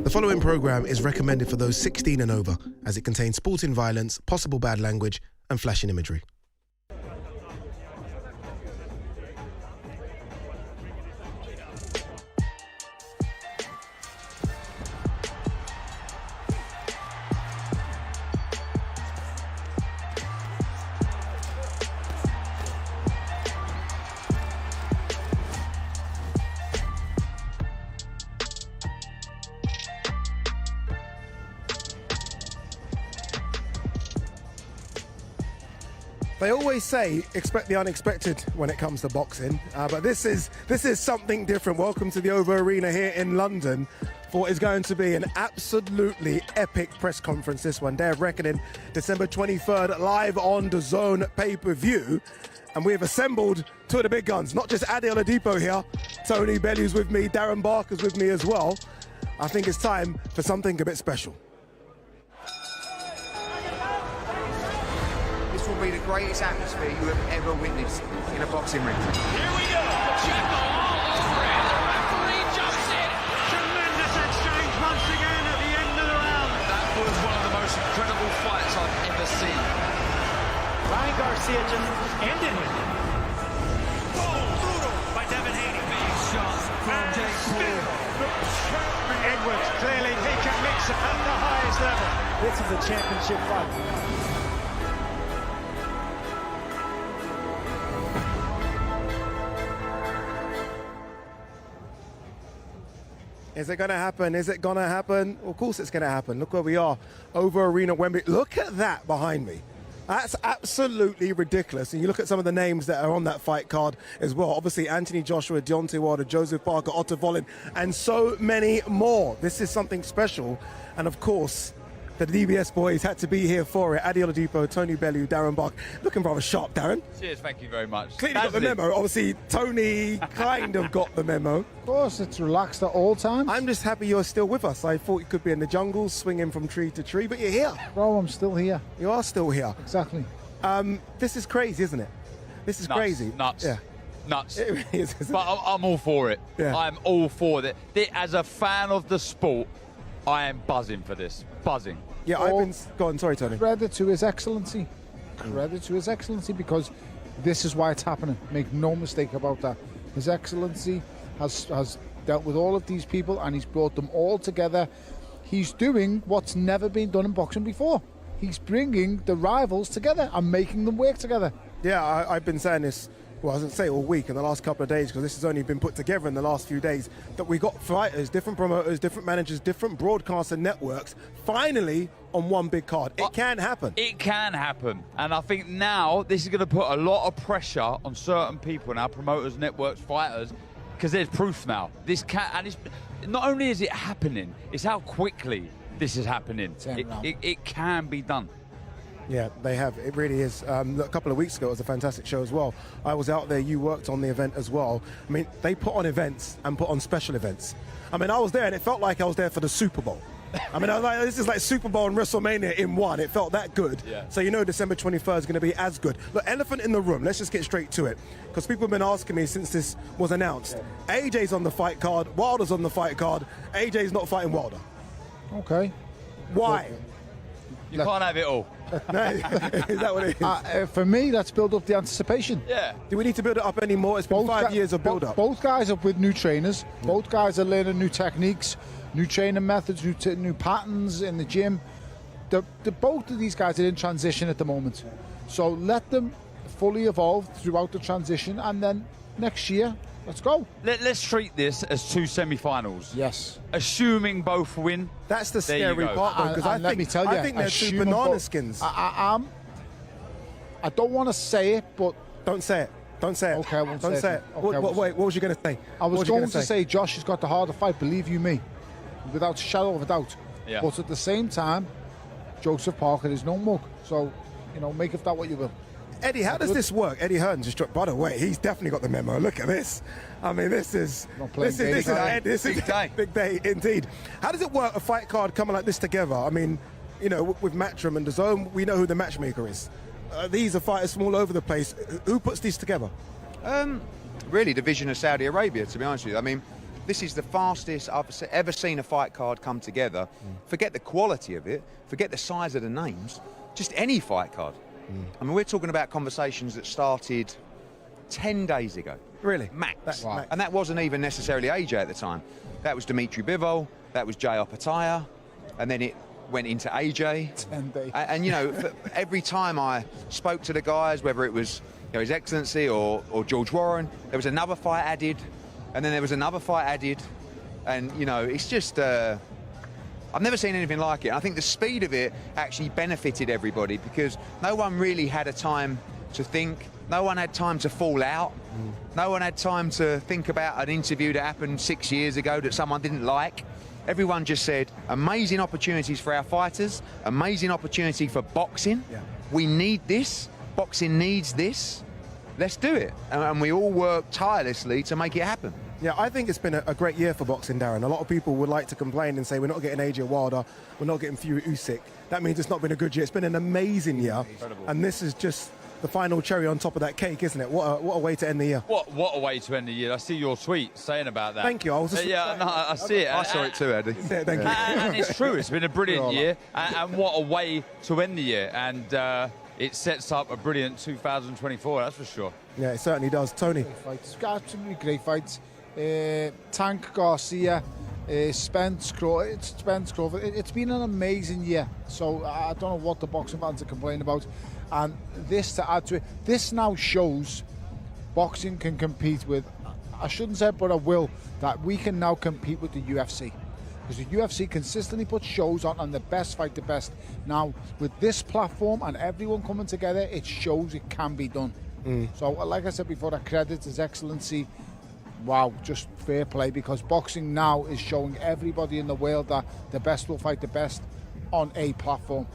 The following programme is recommended for those 16 and over, as it contains sporting violence, possible bad language and flashing imagery. They always say expect the unexpected when it comes to boxing, but this is something different. Welcome to the OVO Arena here in London for what is going to be an absolutely epic press conference. This one, day of reckoning, December 23rd, live on DAZN pay-per-view, and we have assembled two of the big guns. Not just Adi Oladipo here, Tony Bellu's with me, Darren Barker's with me as well. I think it's time for something a bit special. Will be the greatest atmosphere you have ever witnessed in a boxing ring. Here we go. Jacko all over it. The referee jumps in. Tremendous exchange once again at the end of the round. That was one of the most incredible fights I've ever seen. Ryan Garcia just ended it. Oh, brutal by Devin Haney. Big shots from Jake Paul. Edwards, clearly he can mix it at the highest level. This is a championship fight. Is it going to happen? Is it going to happen? Well, of course it's going to happen. Look where we are, OVO Arena, Wembley. Look at that behind me. That's absolutely ridiculous. And you look at some of the names that are on that fight card as well. Obviously, Anthony Joshua, Deontay Wilder, Joseph Parker, Otto Wallin, and so many more. This is something special. And of course, the DBS boys had to be here for it. Adi Oladipo, Tony Bellew, Darren Barker. Looking rather sharp, Darren. Cheers, thank you very much. Clearly got the memo. Obviously, Tony kind of got the memo. Of course, it's relaxed at all times. I'm just happy you're still with us. I thought you could be in the jungle, swinging from tree to tree, but you're here. Bro, I'm still here. You are still here. Exactly. This is crazy, isn't it? This is crazy. Nuts. Yeah. Nuts. It really is, isn't But I'm all for it. Yeah. I'm all for it. As a fan of the sport, I am buzzing for this. Buzzing. Yeah, I've been... Go on, sorry, Tony. Credit to His Excellency. Credit to His Excellency, because this is why it's happening. Make no mistake about that. His Excellency has dealt with all of these people and he's brought them all together. He's doing what's never been done in boxing before. He's bringing the rivals together and making them work together. Yeah, I've been saying this, well, I was going to say all week, in the last couple of days, because this has only been put together in the last few days, that we got fighters, different promoters, different managers, different broadcaster networks, finally on one big card. It can happen. It can happen. And I think now this is going to put a lot of pressure on certain people now, promoters, networks, fighters, because there's proof now. This can, and it's, not only is it happening, it's how quickly this is happening. It can be done. Yeah, they have. It really is. A couple of weeks ago, it was a fantastic show as well. I was out there. You worked on the event as well. I mean, they put on events and put on special events. I mean, I was there, and it felt like I was there for the Super Bowl. I mean, I was like, this is like Super Bowl and WrestleMania in one. It felt that good. Yeah. So you know December 23rd is going to be as good. Look, elephant in the room. Let's just get straight to it. Because people have been asking me since this was announced. Yeah. AJ's on the fight card. Wilder's on the fight card. AJ's not fighting Wilder. Okay. Why? You can't have it all. No, is that what it is? For me, let's build up the anticipation. Yeah. Do we need to build it up anymore? It's been 5 years of build-up. Both guys are with new trainers. Both guys are learning new techniques, new training methods, new patterns in the gym. Both of these guys are in transition at the moment. So let them fully evolve throughout the transition, and then next year, let's go. Let's treat this as two semi-finals. Yes. Assuming both win. That's the scary part, though, because I think they're two banana skins. I don't want to say it, but... Don't say it. Don't say it. Okay, I won't say it. Okay, wait, what was you going to say? I was going to say Josh has got the harder fight, believe you me, without a shadow of a doubt. Yeah. But at the same time, Joseph Parker is no mug. So, you know, make of that what you will. Eddie, how does this work? Eddie Hearn just dropped. By the way, he's definitely got the memo. Look at this. I mean, this is big day indeed. How does it work? A fight card coming like this together? I mean, you know, with Matchroom and DAZN, we know who the matchmaker is. These are fighters from all over the place. Who puts these together? Really, the vision of Saudi Arabia, to be honest with you. I mean, This is the fastest I've ever seen a fight card come together. Forget the quality of it, forget the size of the names, just any fight card. I mean, we're talking about conversations that started 10 days ago. Really? Max. Wow. And that wasn't even necessarily AJ at the time. That was Dimitri Bivol, that was Jay Opataya, and then it went into AJ. 10 days. And you know, every time I spoke to the guys, whether it was His Excellency or George Warren, there was another fight added, and then there was another fight added. And, you know, it's just... I've never seen anything like it. I think the speed of it actually benefited everybody because no one really had a time to think. No one had time to fall out. No one had time to think about an interview that happened 6 years ago that someone didn't like. Everyone just said, amazing opportunities for our fighters, amazing opportunity for boxing. Yeah. We need this. Boxing needs this. Let's do it. And we all work tirelessly to make it happen. Yeah, I think it's been a great year for boxing, Darren. A lot of people would like to complain and say we're not getting AJ Wilder, we're not getting Fury Usyk. That means it's not been a good year. It's been an amazing year. Incredible. And this is just the final cherry on top of that cake, isn't it? What a way to end the year. What a way to end the year. I see your tweet saying about that. Thank you. I was just I see it. I saw it too, Eddie. Yeah, thank you. And it's true. It's been a brilliant year. And what a way to end the year. And it sets up a brilliant 2024, that's for sure. Yeah, it certainly does. Tony. Great fights. Absolutely great fights. Tank Garcia, Spence Crawford. It's been an amazing year. So I don't know what the boxing fans are complaining about. And this to add to it, this now shows boxing can compete with, I shouldn't say it, but I will, that we can now compete with the UFC. Because the UFC consistently puts shows on and the best fight the best. Now, with this platform and everyone coming together, it shows it can be done. So, like I said before, I credit His Excellency. Wow, just fair play, because boxing now is showing everybody in the world that the best will fight the best on a platform.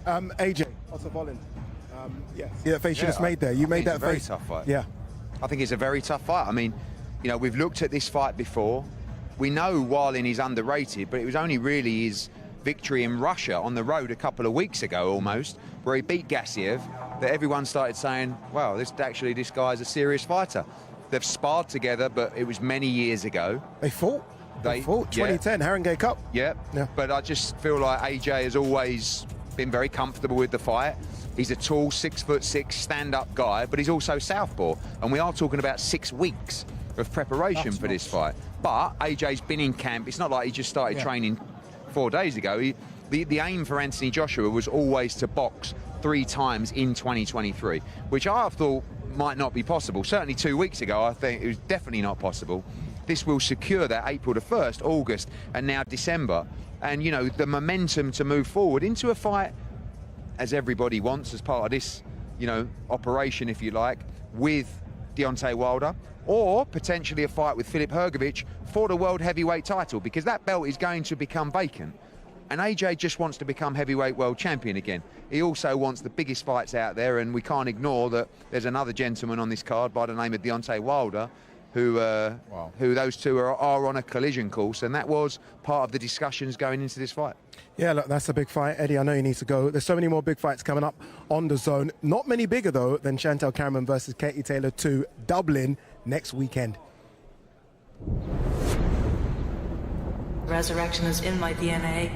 AJ, Otto Wallin. Yeah, that face you just made there. You made that it's a very face. tough fight. Yeah. I think it's a very tough fight. I mean, you know, we've looked at this fight before. We know Wallin is underrated, but it was only really his victory in Russia on the road a couple of weeks ago almost, where he beat Gassiev, that everyone started saying, wow, this guy's a serious fighter. They've sparred together, but it was many years ago. They fought. They fought. yeah. 2010, Haringey Cup. Yeah. But I just feel like AJ has always been very comfortable with the fight. He's a tall, 6'6", stand-up guy, but he's also southpaw. And we are talking about 6 weeks of preparation for this fight. But AJ's been in camp. It's not like he just started training 4 days ago. The aim for Anthony Joshua was always to box 3 times in 2023, which I thought might not be possible. Certainly 2 weeks ago, I think it was definitely not possible. This will secure that April the 1st, August, and now December. And, you know, the momentum to move forward into a fight, as everybody wants, as part of this, you know, operation, if you like, with Deontay Wilder, or potentially a fight with Filip Hrgovic for the world heavyweight title, because that belt is going to become vacant. And AJ just wants to become heavyweight world champion again. He also wants the biggest fights out there, and we can't ignore that there's another gentleman on this card by the name of Deontay Wilder, who those two are on a collision course, and that was part of the discussions going into this fight. Yeah, look, that's a big fight. Eddie, I know you need to go. There's so many more big fights coming up on DAZN. Not many bigger, though, than Chantel Cameron versus Katie Taylor 2, Dublin, next weekend. Resurrection is in my DNA.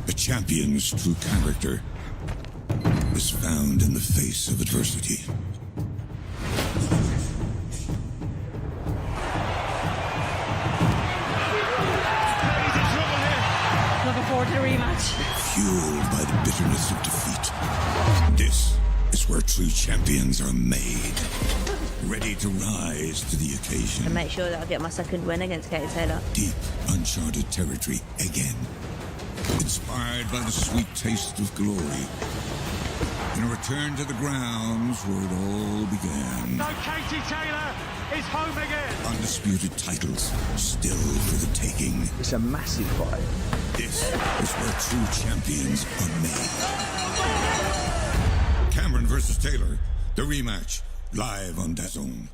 A champion's true character is found in the face of adversity. Looking forward to the rematch. Fueled by the bitterness of defeat. This is where true champions are made. Ready to rise to the occasion. And make sure that I get my second win against Katie Taylor. Deep, uncharted territory again. Inspired by the sweet taste of glory. In a return to the grounds where it all began. So Katie Taylor is home again. Undisputed titles still for the taking. It's a massive fight. This is where true champions are made. Cameron versus Taylor, the rematch, live on DAZN.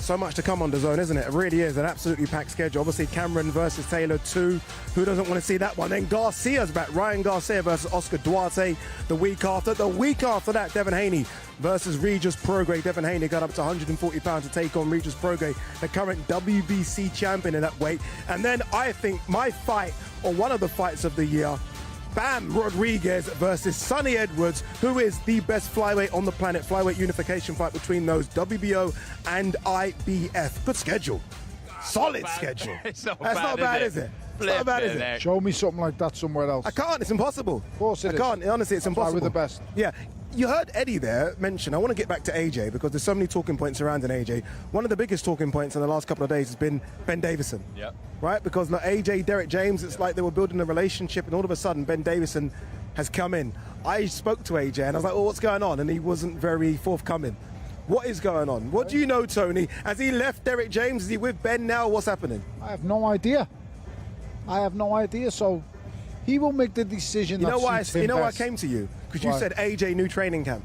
So much to come on DAZN, isn't it? It really is an absolutely packed schedule. Obviously, Cameron versus Taylor 2. Who doesn't want to see that one? Then Garcia's back. Ryan Garcia versus Oscar Duarte the week after. The week after that, Devin Haney versus Regis Prograis. Devin Haney got up to 140 pounds to take on Regis Prograis, the current WBC champion in that weight. And then I think my fight, or one of the fights of the year, Bam Rodriguez versus Sonny Edwards, who is the best flyweight on the planet. Flyweight unification fight between those, WBO and IBF. Good schedule. Solid schedule. It's not That's not bad, is it? It's not bad, is it? Show me something like that somewhere else. I can't. It's impossible. Of course it is. I can't. Honestly, it's That's why impossible. we're the best. Yeah. You heard Eddie there mention, I want to get back to AJ because there's so many talking points surrounding AJ. One of the biggest talking points in the last couple of days has been Ben Davison. Yep. Right? Because now AJ, Derek James, it's like they were building a relationship and all of a sudden Ben Davison has come in. I spoke to AJ and I was like, well, what's going on? And he wasn't very forthcoming. What is going on? What do you know, Tony? Has he left Derek James? Is he with Ben now? What's happening? I have no idea. So he will make the decision. You know why? Suits him You know why I best. came to you? Because you Why? said AJ new training camp.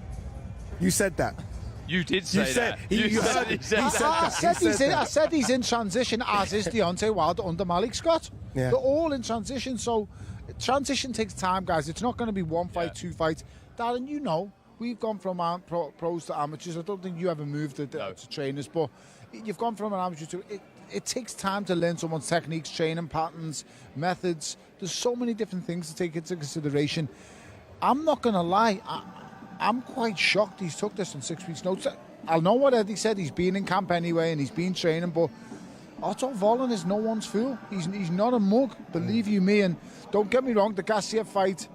You said that. You did say You said- that. you heard it. He said I that. said he's in transition, as is Deontay Wilder under Malik Scott. Yeah. They're all in transition, so transition takes time, guys. It's not going to be one fight, two fights. Darren, you know, we've gone from pros to amateurs. I don't think you ever moved to trainers, but you've gone from an amateur to... It takes time to learn someone's techniques, training patterns, methods. There's so many different things to take into consideration. I'm not going to lie. I'm quite shocked he's took this on 6 weeks' notice. I know what Eddie said. He's been in camp anyway and he's been training, but Otto Wallin is no one's fool. He's not a mug, believe you me. And don't get me wrong, the Gassiev fight,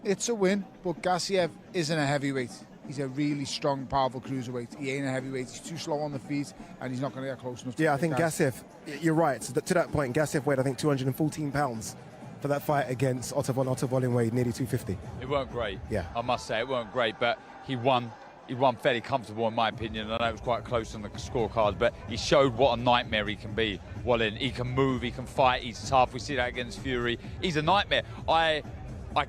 it's a win, but Gassiev isn't a heavyweight. He's a really strong, powerful cruiserweight. He ain't a heavyweight. He's too slow on the feet, and he's not going to get close enough. Yeah, I think Gassiev, you're right. So to that point, Gassiev weighed, I think, 214 pounds for that fight against Otto Wallin. Otto Wallin weighed nearly 250. It weren't great. Yeah. I must say, it weren't great, but he won. He won fairly comfortable, in my opinion. I know it was quite close on the scorecards, but he showed what a nightmare he can be. Wallin, he can move, he can fight, he's tough. We see that against Fury. He's a nightmare. I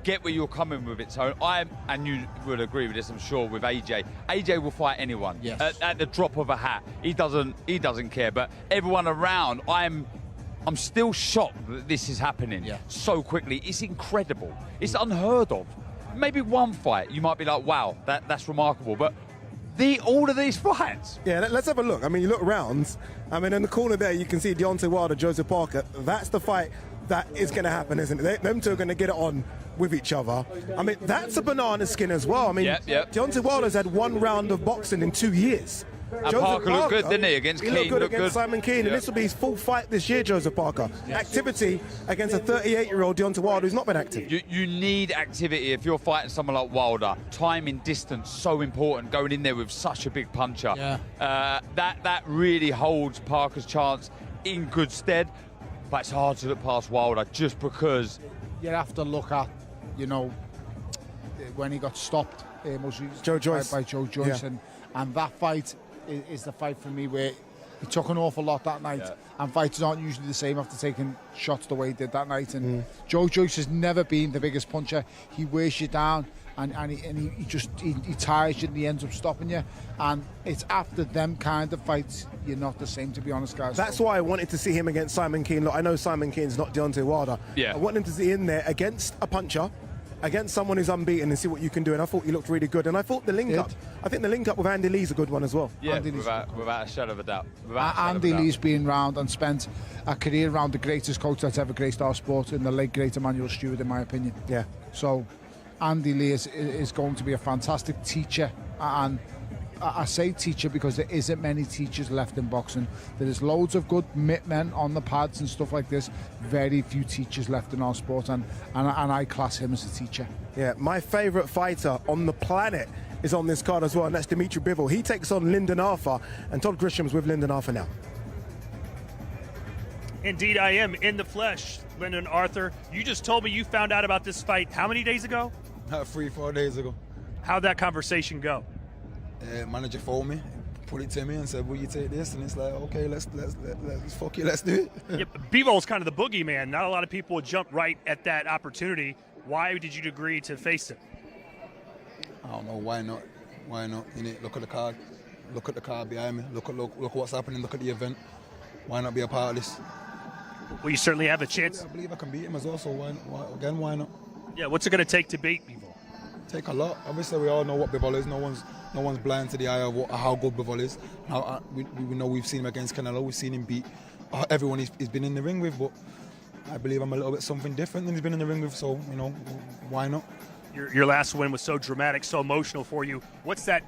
get where you're coming with it, so and you would agree with this, I'm sure, with AJ. AJ will fight anyone at the drop of a hat. He doesn't care, but everyone around, I'm still shocked that this is happening so quickly. It's incredible. It's unheard of. Maybe one fight, you might be like, wow, that's remarkable, but all of these fights. Yeah, let's have a look. I mean, you look around. I mean, in the corner there, you can see Deontay Wilder, Joseph Parker. That's the fight that is going to happen, isn't it? Them two are going to get it on with each other. I mean, that's a banana skin as well. I mean, Deontay Wilder's had one round of boxing in 2 years. And Parker looked good, didn't he, against Keane? He looked good against Simon Keane, and this will be his full fight this year, Joseph Parker. Activity against a 38-year-old Deontay Wilder who's not been active. You need activity if you're fighting someone like Wilder. Timing, distance, so important, going in there with such a big puncher. That really holds Parker's chance in good stead, but it's hard to look past Wilder just because... You have to look at, you know, when he got stopped Joe Joyce. by Joe Joyce, and that fight is the fight for me where he took an awful lot that night, and fighters aren't usually the same after taking shots the way he did that night. And Joe Joyce has never been the biggest puncher. He wears you down, and he tires you and he ends up stopping you. And it's after them kind of fights you're not the same, to be honest, guys. That's why I wanted to see him against Simon Keane. Look, I know Simon Keane's not Deontay Wilder. I want him to see in there against a puncher, against someone who's unbeaten, and see what you can do. And I thought he looked really good. And I thought the link up, I think the link up with Andy Lee's a good one as well. Yeah, without a shadow of a doubt. Andy Lee's been round and spent a career around the greatest coach that's ever graced our sport, in the late great Emmanuel Stewart, in my opinion. Yeah. So Andy Lee is going to be a fantastic teacher, and I say teacher because there isn't many teachers left in boxing. There is loads of good men on the pads and stuff like this. Very few teachers left in our sport, and I class him as a teacher. Yeah, my favourite fighter on the planet is on this card as well, and that's Dimitri Bivol. He takes on Lyndon Arthur, and Todd Grisham's with Lyndon Arthur now. Indeed, I am in the flesh, Lyndon Arthur. You just told me you found out about this fight how many days ago? 3-4 days ago. How'd that conversation go? Manager phoned me, put it to me, and said, "Will you take this?" And it's like, "Okay, let's fuck it, let's do it." Bivol's kind of the boogeyman. Not a lot of people would jump right at that opportunity. Why did you agree to face him? I don't know, why not? Why not? You know, look at the card. look at the car behind me, look what's happening, look at the event. Why not be a part of this? Well, you certainly have a chance. I believe I can beat him as well, so why not? Yeah, what's it going to take to beat Bivol? Take a lot. Obviously, we all know what Bivol is. No one's blind to the eye of how good Bivol is. We know we've seen him against Canelo. We've seen him beat everyone he's been in the ring with. But I believe I'm a little bit something different than he's been in the ring with. So why not? Your last win was so dramatic, so emotional for you. What's that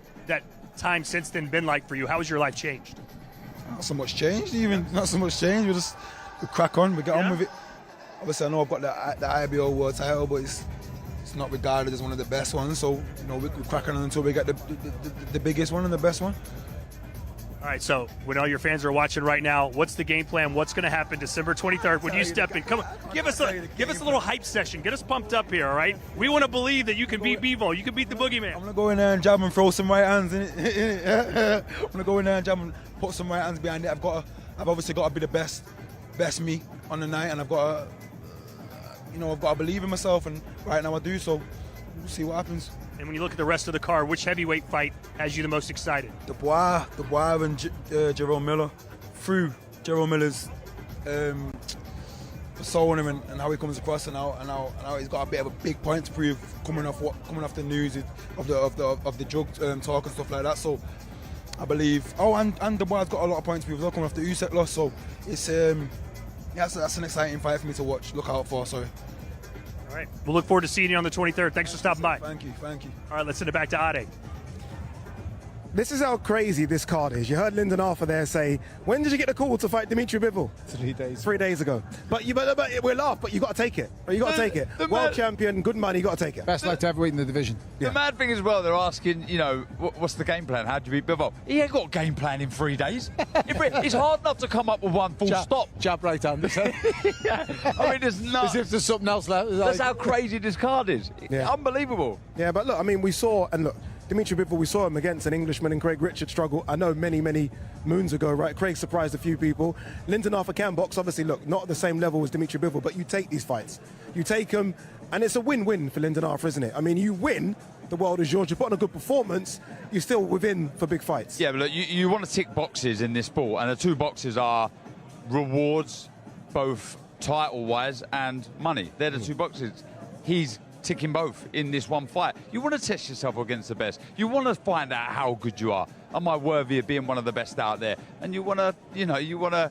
time since then been like for you? How has your life changed? Not so much changed, even. Not so much change. We crack on. We get on with it. Obviously, I know I've got the IBO world title, but it's not regarded as one of the best ones. So we crack on until we get the biggest one and the best one. All right, so when all your fans are watching right now, what's the game plan? What's going to happen December 23rd when you step in? Come on, give us a little hype session. Get us pumped up here, all right? We want to believe that you can beat Bivol. You can beat the boogeyman. I'm going to go in there and jab and throw some right hands in it. I'm going to go in there and jab and put some right hands behind it. I've obviously got to be the best me on the night, and I've got to believe in myself, and right now I do, so we'll see what happens. And when you look at the rest of the card, which heavyweight fight has you the most excited? Dubois and Jerome Miller. Through Jerome Miller's persona and how he comes across, and how he's got a bit of a big point to prove coming off the news of the drug talk and stuff like that. So I believe. And Dubois got a lot of points to prove. Coming off the Usyk loss, so it's that's an exciting fight for me to watch. Look out for. Sorry. All right. We'll look forward to seeing you on the 23rd. Thanks for stopping by. Thank you. All right, let's send it back to Ade. This is how crazy this card is. You heard Lyndon Arthur there say, when did you get the call to fight Dimitri Bivol? 3 days. 3 days ago. But we'll laugh, but you got to take it. World champion, good money, you got to take it. Best light heavyweight in the division. The mad thing as well, they're asking, what's the game plan? How do you beat Bivol? He ain't got a game plan in 3 days. It's hard enough to come up with one full stop. Jab right hand. Yeah. I mean, there's not. As if there's something else left. That's how crazy this card is. Yeah. Unbelievable. Yeah, but look, I mean, we saw Dimitri Bivol, we saw him against an Englishman in Craig Richards struggle. I know many moons ago, right? Craig surprised a few people. Lyndon Arthur can box, obviously, look, not at the same level as Dimitri Bivol, but you take these fights. You take them, and it's a win-win for Lyndon Arthur, isn't it? I mean, you win, the world is yours. You put on a good performance, you're still within for big fights. Yeah, but look, you want to tick boxes in this sport, and the two boxes are rewards, both title-wise and money. They're the two boxes. He's ticking both in this one fight. You want to test yourself against the best. You want to find out how good you are. Am I worthy of being one of the best out there? And you want to,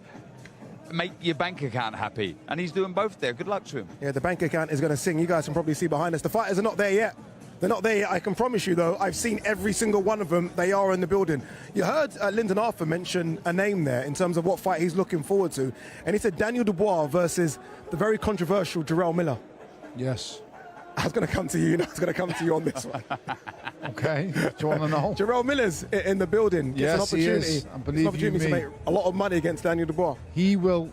make your bank account happy. And he's doing both there. Good luck to him. Yeah, the bank account is going to sing. You guys can probably see behind us. The fighters are not there yet. They're not there yet. I can promise you, though, I've seen every single one of them. They are in the building. You heard Lyndon Arthur mention a name there in terms of what fight he's looking forward to. And he said Daniel Dubois versus the very controversial Jarrell Miller. Yes. I was going to come to you. I was going to come to you on this one. Okay. Do you want to know? Jarrell Miller's in the building. Gets an opportunity. He is. And believe you me, to make a lot of money against Daniel Dubois. He will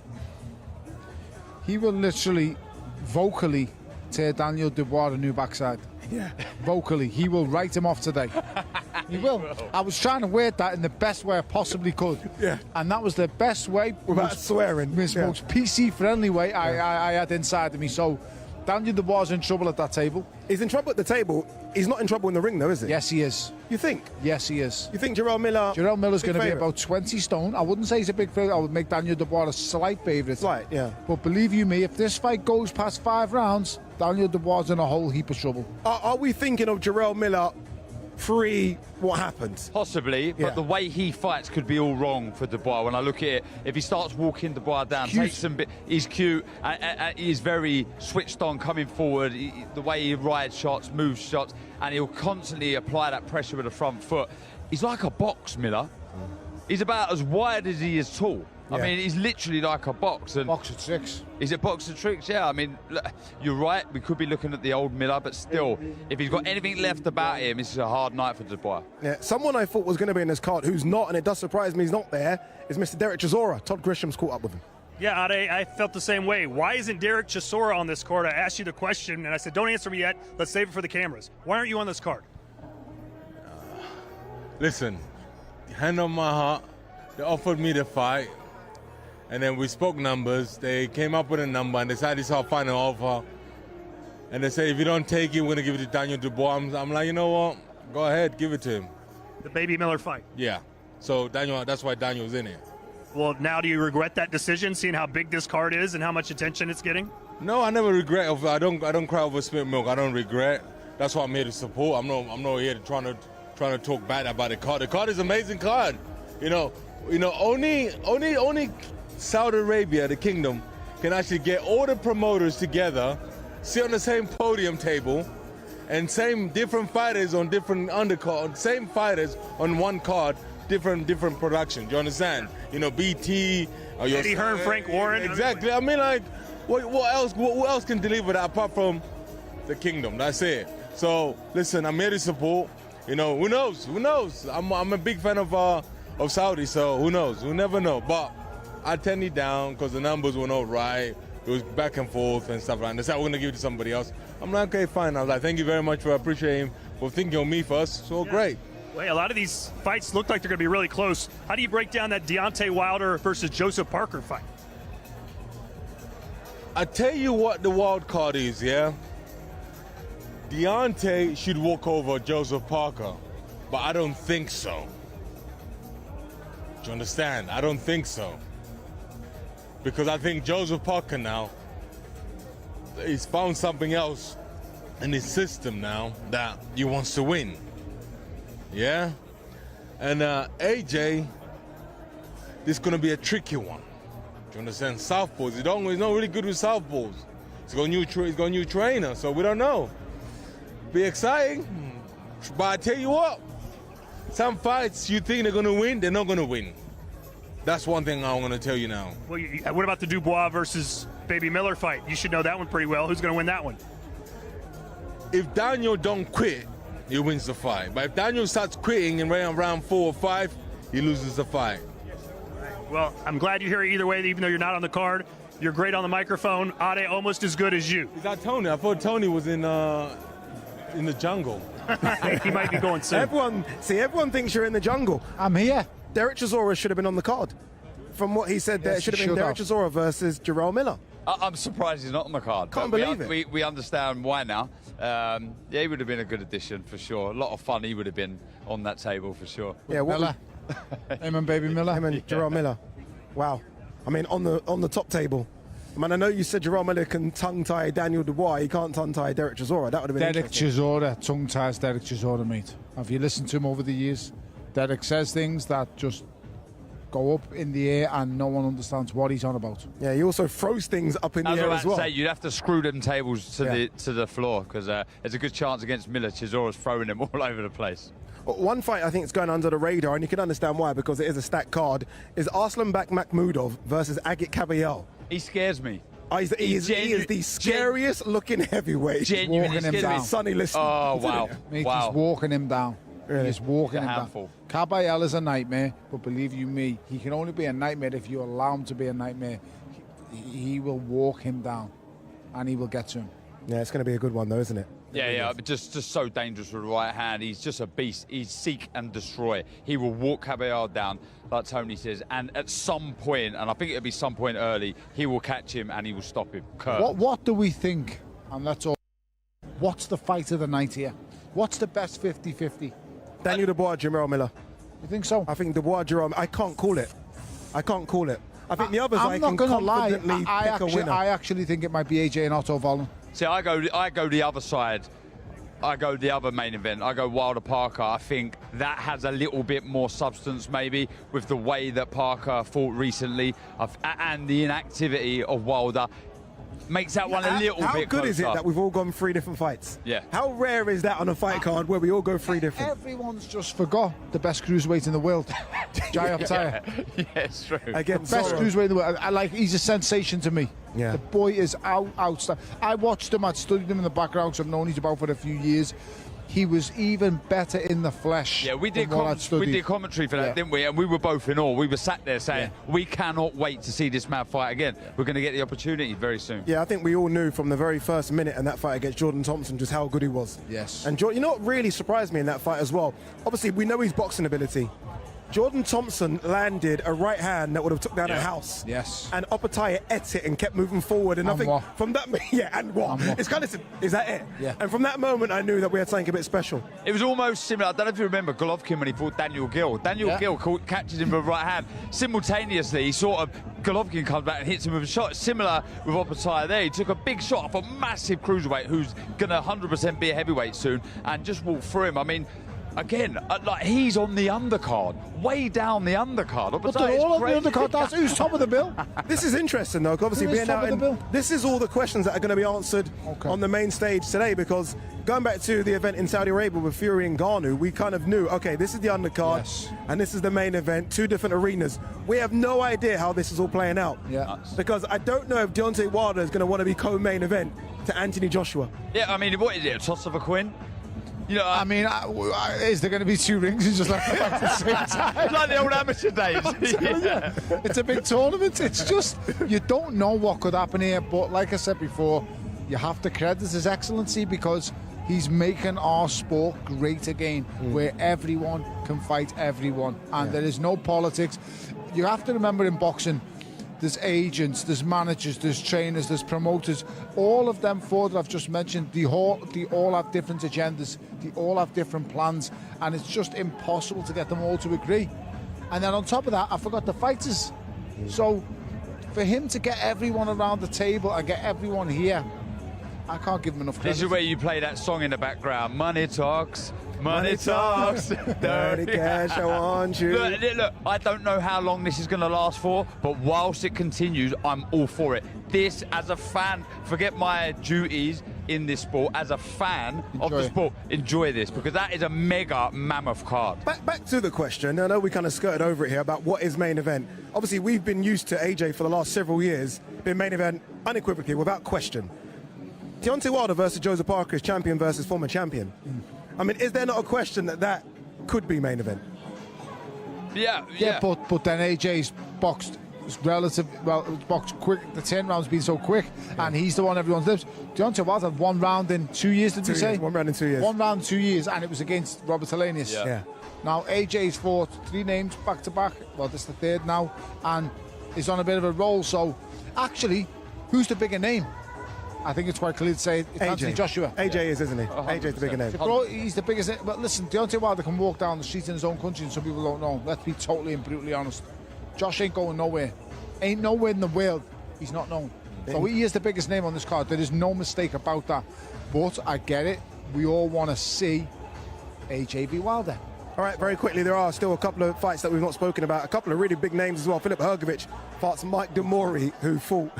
literally vocally tear Daniel Dubois a new backside. Yeah. Vocally. He will write him off today. He will. I was trying to word that in the best way I possibly could. Yeah. And that was the best way. Without swearing. Most PC-friendly way I had inside of me. So Daniel Dubois is in trouble at that table. He's in trouble at the table. He's not in trouble in the ring, though, is he? Yes, he is. You think? Yes, he is. You think Jarrell Miller's going to be about 20 stone. I wouldn't say he's a big favourite. I would make Daniel Dubois a slight favourite. Slight, yeah. But believe you me, if this fight goes past 5 rounds, Daniel Dubois is in a whole heap of trouble. Are we thinking of Jarrell Miller pre what happened? Possibly, but the way he fights could be all wrong for Dubois. When I look at it, if he starts walking Dubois down, takes some bit, he's cute, he's very switched on coming forward, the way he rides shots, moves shots, and he'll constantly apply that pressure with the front foot. He's like a box, Miller. He's about as wide as he is tall. I mean, he's literally like a box. And box of tricks. Is it box of tricks? Yeah, I mean, look, you're right. We could be looking at the old Miller, but still, if he's got anything left about him, this is a hard night for Dubois. Yeah, someone I thought was going to be in this card who's not, and it does surprise me he's not there, is Mr. Derek Chisora. Todd Grisham's caught up with him. Yeah, Ade, I felt the same way. Why isn't Derek Chisora on this card? I asked you the question, and I said, don't answer me yet. Let's save it for the cameras. Why aren't you on this card? Listen, hand on my heart, they offered me the fight. And then we spoke numbers. They came up with a number and decided it's our final offer. And they said, if you don't take it, we're going to give it to Daniel Dubois. I'm like, you know what? Go ahead, give it to him. The Baby Miller fight. Yeah. So that's why Daniel's in it. Well, now do you regret that decision, seeing how big this card is and how much attention it's getting? No, I never regret. I don't cry over spilt milk. I don't regret. That's why I'm here to support. I'm not here to trying to talk bad about the card. The card is an amazing card. Only Saudi Arabia, the kingdom, can actually get all the promoters together, sit on the same podium table, and same different fighters on different undercard, same fighters on one card, different production. Do you understand? BT, Eddie Hearn, Frank Warren. Exactly. I mean, like, what else can deliver that apart from the kingdom? That's it. So listen, I'm here to support. Who knows? I'm a big fan of Saudi, so who knows? We'll never know. But I turned it down because the numbers were not right. It was back and forth and stuff like that. They said, we're going to give it to somebody else. I'm like, okay, fine. I was like, thank you very much for appreciating for thinking of me first. So great. Wait, a lot of these fights look like they're going to be really close. How do you break down that Deontay Wilder versus Joseph Parker fight? I tell you what the wild card is, yeah? Deontay should walk over Joseph Parker, but I don't think so. Do you understand? I don't think so. Because I think Joseph Parker now, he's found something else in his system now that he wants to win. Yeah? And AJ, this is going to be a tricky one. Do you understand? Southpaws. He's not really good with southpaws. He's got a new trainer, so we don't know. Be exciting. But I tell you what, some fights you think they're going to win, they're not going to win. That's one thing I'm going to tell you now. Well, what about the Dubois versus Baby Miller fight? You should know that one pretty well. Who's going to win that one? If Daniel don't quit, he wins the fight. But if Daniel starts quitting in round 4 or 5, he loses the fight. Well, I'm glad you're here either way, even though you're not on the card. You're great on the microphone. Ade, almost as good as you. Is that Tony? I thought Tony was in the jungle. He might be going soon. Everyone thinks you're in the jungle. I'm here. Derek Chisora should have been on the card. From what he said, there should have been Derek Chisora versus Jarrell Miller. I'm surprised he's not on the card. Can't believe it. We understand why now. He would have been a good addition for sure. A lot of fun he would have been on that table for sure. Yeah, Miller. Him and Baby Miller. Him and Jarrell Miller. Wow. I mean, on the top table. I mean, I know you said Jarrell Miller can tongue-tie Daniel Dubois. He can't tongue-tie Derek Chisora. That would have been Derek interesting. Chisora tongue-ties Derek Chisora, mate. Have you listened to him over the years? Derek says things that just go up in the air and no one understands what he's on about. Yeah, he also throws things up in the air as well. Say, you'd have to screw them tables to the floor because there's a good chance against Miller. Chisora's throwing them all over the place. One fight I think is going under the radar, and you can understand why, because it is a stacked card, is Arslanbek Makhmudov versus Agit Kabayel. He scares me. He is the scariest looking heavyweight. Genuinely walking him down. Sonny Liston. Oh, wow. Mate, wow. he's walking him down. Really? He's walking He's a him handful. down. Kabayel is a nightmare, but believe you me, he can only be a nightmare if you allow him to be a nightmare. He will walk him down, and he will get to him. Yeah, it's going to be a good one, though, isn't it? Yeah, but just so dangerous with the right hand. He's just a beast. He's seek and destroy. He will walk Caballero down, like Tony says, and at some point, and I think it'll be some point early, he will catch him and he will stop him. What do we think? And that's all. What's the fight of the night here? What's the best 50-50? Daniel Dubois, Jarrell Miller. You think so? I think Dubois, Jarrell. I can't call it. I think the others I'm not going to lie. pick a winner. I actually think it might be AJ and Otto Wallin. See, I go the other side. I go the other main event. I go Wilder Parker. I think that has a little bit more substance, maybe, with the way that Parker fought recently, and the inactivity of Wilder. Makes that one a little bit closer. How good is it that we've all gone 3 different fights? Yeah. How rare is that on a fight card where we all go 3 different? Everyone's just forgot the best cruiserweight in the world, Jai Optaya. Yeah, it's true. Again, the best cruiserweight in the world. He's a sensation to me. Yeah. The boy is outstanding. I watched him. I'd studied him in the background, so I've known he's about for a few years. He was even better in the flesh. Yeah, we did commentary for that, didn't we? And we were both in awe. We were sat there saying, we cannot wait to see this man fight again. Yeah. We're going to get the opportunity very soon. Yeah, I think we all knew from the very first minute in that fight against Jordan Thompson just how good he was. Yes. And you know what really surprised me in that fight as well? Obviously, we know his boxing ability. Jordan Thompson landed a right hand that would have took down a Yeah. house. Yes. And Opataya ate it and kept moving forward. And I think what? from that, and what? It's kind of, is that it? Yeah. And from that moment, I knew that we had something a bit special. It was almost similar. I don't know if you remember Golovkin when he fought Daniel Gill. Daniel Gill catches him with a right hand. Simultaneously, he sort of, Golovkin comes back and hits him with a shot. Similar with Opataya there. He took a big shot off a massive cruiserweight who's going to 100% be a heavyweight soon and just walked through him. I mean, again, like he's on the undercard, way down the undercard. But they're all on the undercard. That's who's top of the bill. This is interesting, though. Obviously, Who is being top out of the in, bill? this is all the questions that are going to be answered on the main stage today. Because going back to the event in Saudi Arabia with Fury and Ngannou, we kind of knew, okay, this is the undercard, and this is the main event. 2 different arenas. We have no idea how this is all playing out. Yeah. Because I don't know if Deontay Wilder is going to want to be co-main event to Anthony Joshua. Yeah, I mean, what is it? A toss of a coin? You know, I mean, is there going to be 2 rings and just like at the same time? like the old amateur days. Yeah. It's a big tournament. It's just, you don't know what could happen here. But like I said before, you have to credit His Excellency because he's making our sport great again, where everyone can fight everyone. And there is no politics. You have to remember in boxing, there's agents, there's managers, there's trainers, there's promoters. All of them 4 that I've just mentioned, they all have different agendas. They all have different plans. And it's just impossible to get them all to agree. And then on top of that, I forgot the fighters. So for him to get everyone around the table and get everyone here, I can't give him enough credit. This is where you play that song in the background. Money talks. Money talks. Dirty cash, I want you. Look, I don't know how long this is going to last for, but whilst it continues, I'm all for it. This, as a fan, forget my duties in this sport. As a fan of the sport, enjoy this, because that is a mega mammoth card. Back to the question. I know we kind of skirted over it here about what is main event. Obviously, we've been used to AJ for the last several years, been main event unequivocally, without question. Deontay Wilder versus Joseph Parker is champion versus former champion. I mean, is there not a question that could be main event? Yeah. But then AJ's boxed boxed quick. The turnaround's been so quick, and he's the one everyone lives. Deontay Wilder had 1 round in 2 years, did we say? 1 round in 2 years. 1 round in 2 years, and it was against Robert Hellenius. Yeah. Now AJ's fought 3 names back to back. Well, this is the 3rd now, and is on a bit of a roll. So, actually, who's the bigger name? I think it's quite clear to say it's Anthony Joshua. AJ is, isn't he? AJ's the bigger name. He's the biggest. But listen, Deontay Wilder can walk down the street in his own country, and some people don't know. Let's be totally and brutally honest. Josh ain't going nowhere. Ain't nowhere in the world he's not known. So he is the biggest name on this card. There is no mistake about that. But I get it. We all want to see AJ v Wilder. All right, very quickly, there are still a couple of fights that we've not spoken about. A couple of really big names as well. Filip Hrgović fights Mike Demori, who fought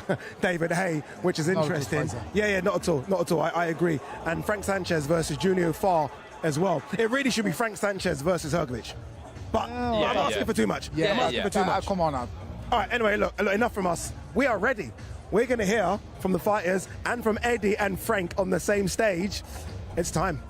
David Haye, which is interesting. Yeah, not at all. I agree. And Frank Sanchez versus Junior Farr as well. It really should be Frank Sanchez versus Hrgović. But I'm asking for too much. I'm asking for too much. Come on now. All right, anyway, look, enough from us. We are ready. We're going to hear from the fighters and from Eddie and Frank on the same stage. It's time.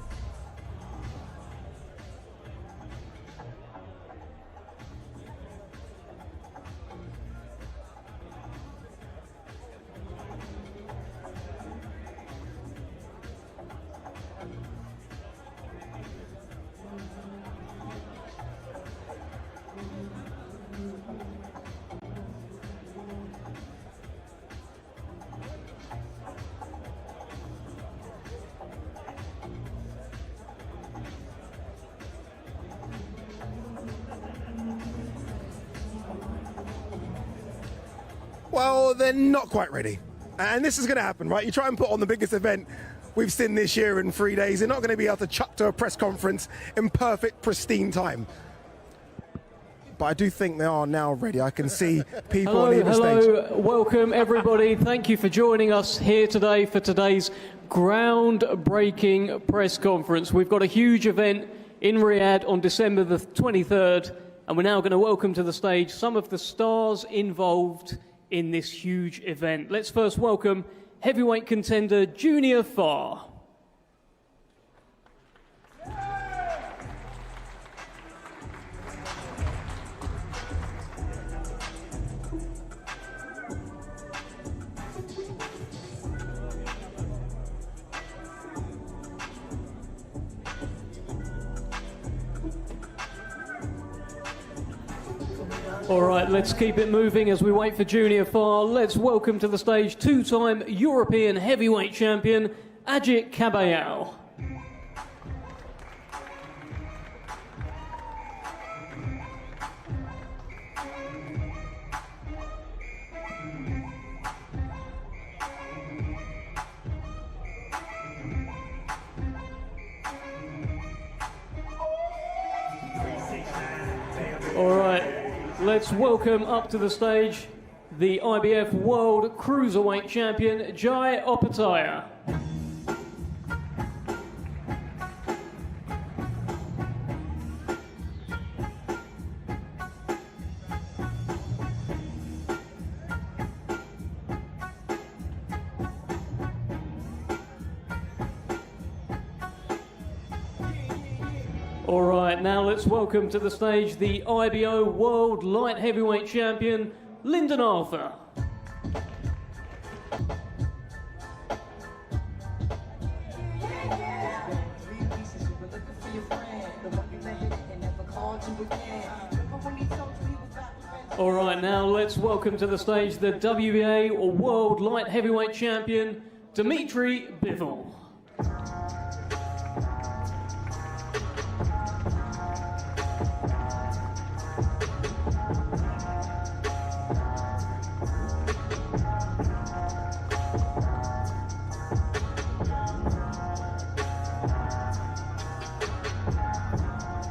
Well, they're not quite ready. And this is going to happen, right? You try and put on the biggest event we've seen this year in 3 days. They're not going to be able to chuck to a press conference in perfect, pristine time. But I do think they are now ready. I can see people on either stage. Hello, welcome everybody. Thank you for joining us here today for today's groundbreaking press conference. We've got a huge event in Riyadh on December the 23rd, and we're now going to welcome to the stage some of the stars involved in this huge event. Let's first welcome heavyweight contender Junior Farr. All right, let's keep it moving as we wait for Junior Far. Let's welcome to the stage two-time European heavyweight champion, Ajit Kabayal. All right, let's welcome up to the stage the IBF World Cruiserweight Champion, Jai Opataya. All right, now let's welcome to the stage the IBO World Light Heavyweight Champion, Lyndon Arthur. All right, now let's welcome to the stage the WBA World Light Heavyweight Champion, Dimitri Bivol.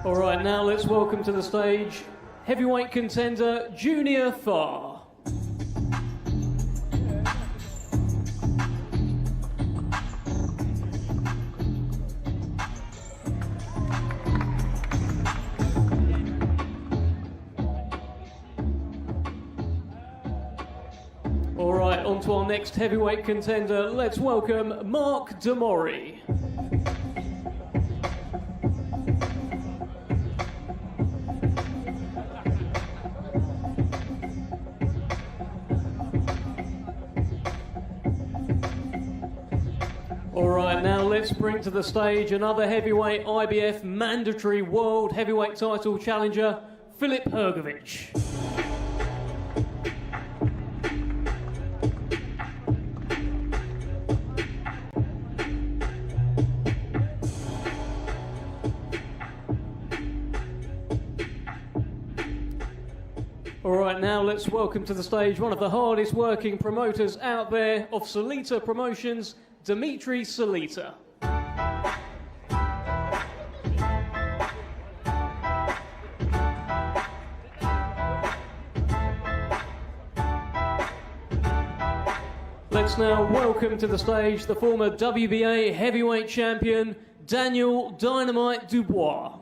All right, now let's welcome to the stage heavyweight contender Junior Far. All right, on to our next heavyweight contender. Let's welcome Mark Damori. All right, now let's bring to the stage another heavyweight IBF mandatory world heavyweight title challenger, Filip Hrgović. All right, now let's welcome to the stage one of the hardest working promoters out there of Salita Promotions, Dimitri Salita. Let's now welcome to the stage the former WBA heavyweight champion, Daniel Dynamite Dubois.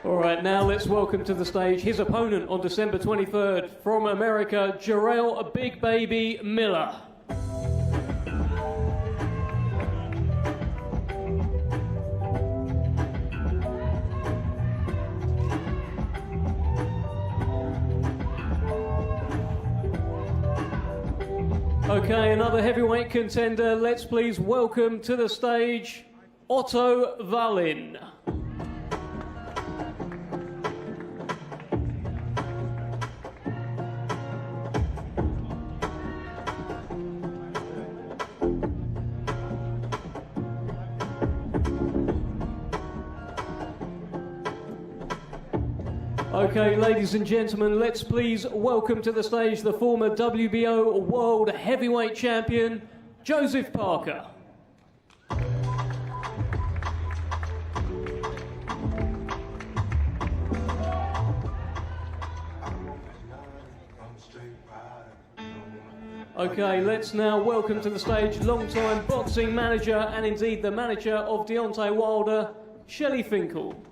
All right, now let's welcome to the stage his opponent on December 23rd from America, Jarrell Big Baby Miller. Okay, another heavyweight contender. Let's please welcome to the stage Otto Wallin. Okay, ladies and gentlemen, let's please welcome to the stage the former WBO World Heavyweight Champion, Joseph Parker. Okay, let's now welcome to the stage long-time boxing manager and indeed the manager of Deontay Wilder, Shelley Finkel.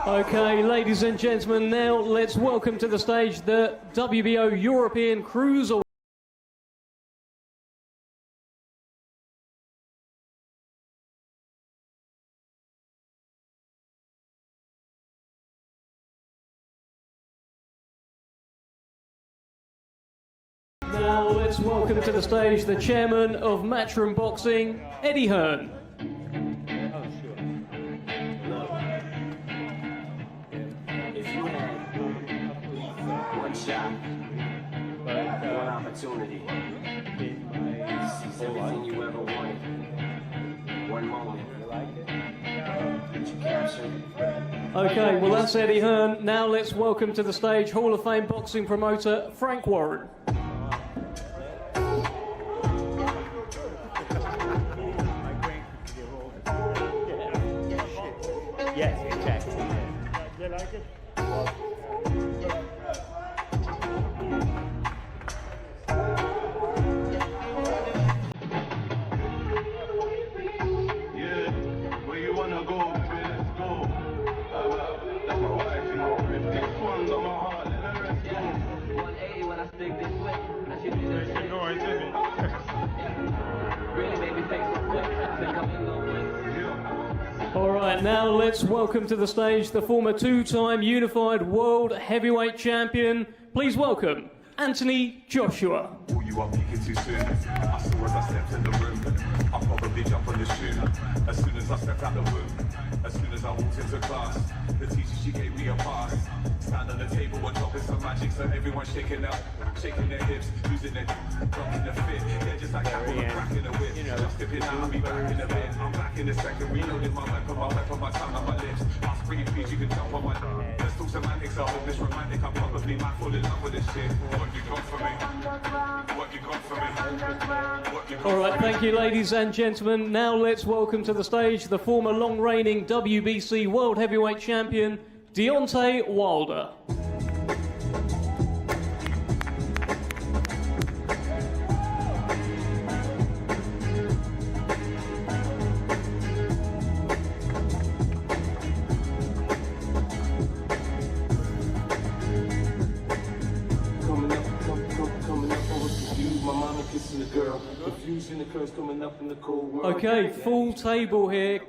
Okay, ladies and gentlemen, now let's welcome to the stage the WBO European Cruiserweight. Now let's welcome to the stage the chairman of Matchroom Boxing, Eddie Hearn. If you had one shot, one opportunity, everything you ever wanted, one moment, did you capture it? Okay, well that's Eddie Hearn. Now let's welcome to the stage Hall of Fame boxing promoter Frank Warren. Yes, exactly. You like it? Yeah, where you wanna go, baby, let's go. That's my wife, you know. This one's on my heart, let the rest go. 180 when I stick this way. I should be there. You're going to me. Really made me think so quick. I think I'm in love with. All right, now let's welcome to the stage the former two-time unified world heavyweight champion. Please welcome Anthony Joshua. Pull you up, peeking too soon. I saw as I stepped in the room. I probably jump on the shoe. As soon as I stepped out the womb. As soon as I walked into class, the teacher, she gave me a pass. Stand on the table, we're dropping some magic, so everyone's shaking up, shaking their hips, losing their dropping the fit. Yeah, just like that, we're cracking the whip. Just dipping out, I'll be back in a bit. I'm back in a second, reloading my weapon, my tongue on my lips. Ask pretty please, you can jump on my. Let's talk semantics, I hope this romantic. I probably might fall in love with this shit. What you got for me? What you got for me? What you got for me? All right, thank you, ladies and gentlemen. Now let's welcome to the stage the former long-reigning WBC World Heavyweight Champion, Deontay Wilder. Okay, full table here.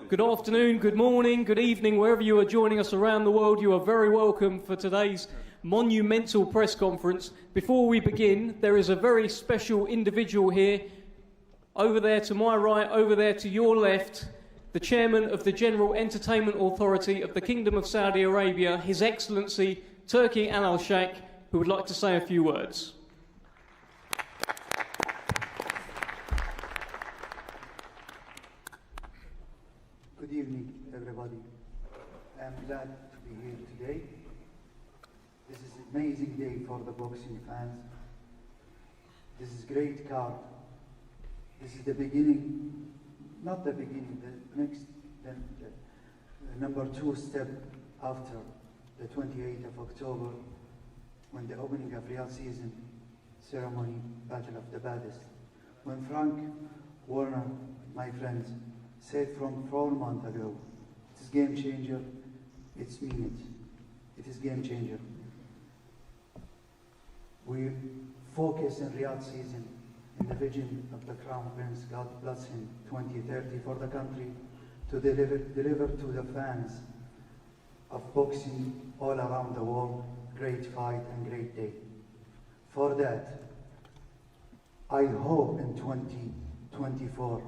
Good afternoon, good morning, good evening, wherever you are joining us around the world. You are very welcome for today's monumental press conference. Before we begin, there is a very special individual here, over there to my right, over there to your left, the chairman of the General Entertainment Authority of the Kingdom of Saudi Arabia, His Excellency Turki Al Sheikh, who would like to say a few words. Good evening, everybody. I'm glad to be here today. This is an amazing day for the boxing fans. This is a great card. This is the beginning, not the beginning, the next, the number 2 step after the 28th of October, when the opening of Real season ceremony, Battle of the Baddest. When Frank Warner, my friend, said from 4 months ago, it is game changer, it's mean it. It is game changer. We focus in Riyadh season in the vision of the Crown Prince, God bless him, 2030 for the country, to deliver to the fans of boxing all around the world, great fight and great day. For that, I hope in 2024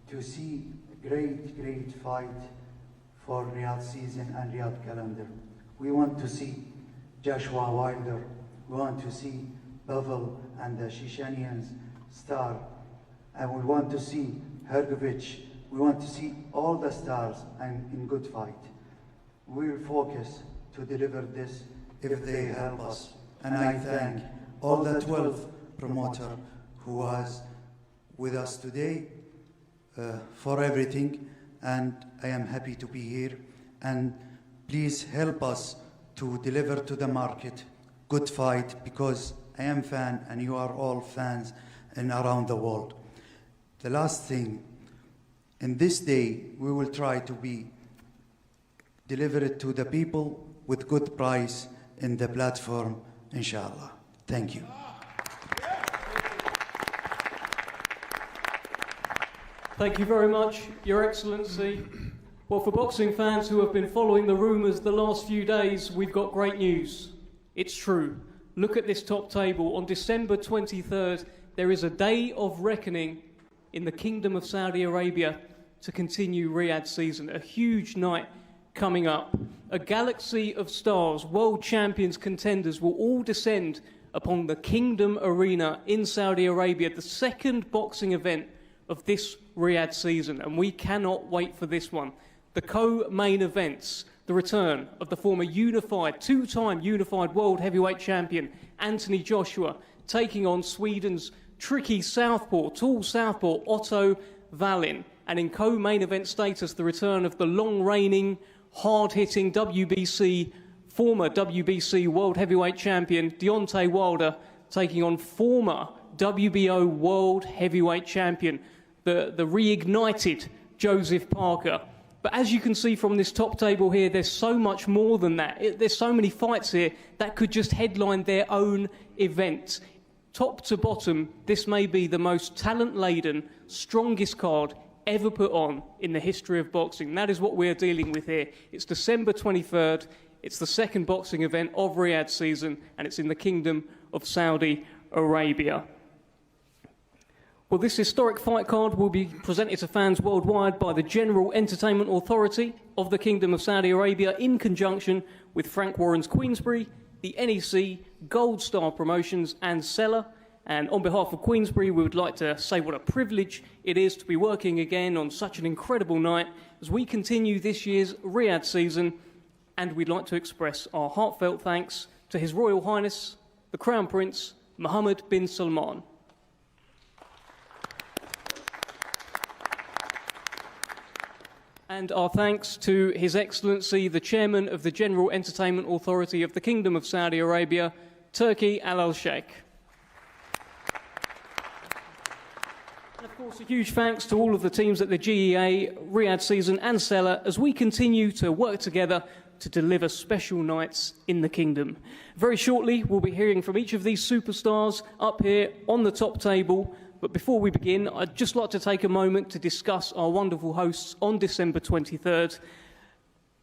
to see great fight for Riyadh season and Riyadh calendar. We want to see Joshua Wilder, we want to see Bevel and the Shishanians star, and we want to see Hergovich, we want to see all the stars and in good fight. We'll focus to deliver this if they help us. And I thank all the 12 promoters who was with us today for everything, and I am happy to be here, and please help us to deliver to the market good fight, because I am fan and you are all fans and around the world. The last thing, in this day we will try to be deliver it to the people with good price in the platform, inshallah. Thank you. Thank you very much, Your Excellency. Well, for boxing fans who have been following the rumours the last few days, we've got great news. It's true. Look at this top table. On December 23rd, there is a day of reckoning in the Kingdom of Saudi Arabia to continue Riyadh season. A huge night coming up. A galaxy of stars, world champions, contenders will all descend upon the Kingdom Arena in Saudi Arabia, the second boxing event of this Riyadh season, and we cannot wait for this one. The co-main events, the return of the former two-time unified world heavyweight champion Anthony Joshua, taking on Sweden's tricky tall southpaw Otto Wallin, and in co-main event status, the return of the long-reigning, hard-hitting former WBC world heavyweight champion Deontay Wilder, taking on former WBO world heavyweight champion, the reignited Joseph Parker. But as you can see from this top table here, there's so much more than that. There's so many fights here that could just headline their own event. Top to bottom, this may be the most talent-laden, strongest card ever put on in the history of boxing. That is what we're dealing with here. It's December 23rd. It's the second boxing event of Riyadh season, and it's in the Kingdom of Saudi Arabia. Well, this historic fight card will be presented to fans worldwide by the General Entertainment Authority of the Kingdom of Saudi Arabia in conjunction with Frank Warren's Queensberry, the NEC, Gold Star Promotions and Seller. And on behalf of Queensberry, we would like to say what a privilege it is to be working again on such an incredible night as we continue this year's Riyadh season. And we'd like to express our heartfelt thanks to His Royal Highness, the Crown Prince, Mohammed bin Salman. And our thanks to His Excellency, the Chairman of the General Entertainment Authority of the Kingdom of Saudi Arabia, Turki Al Sheikh. And of course, a huge thanks to all of the teams at the GEA, Riyadh season and Seller as we continue to work together to deliver special nights in the Kingdom. Very shortly, we'll be hearing from each of these superstars up here on the top table. But before we begin, I'd just like to take a moment to discuss our wonderful hosts on December 23rd.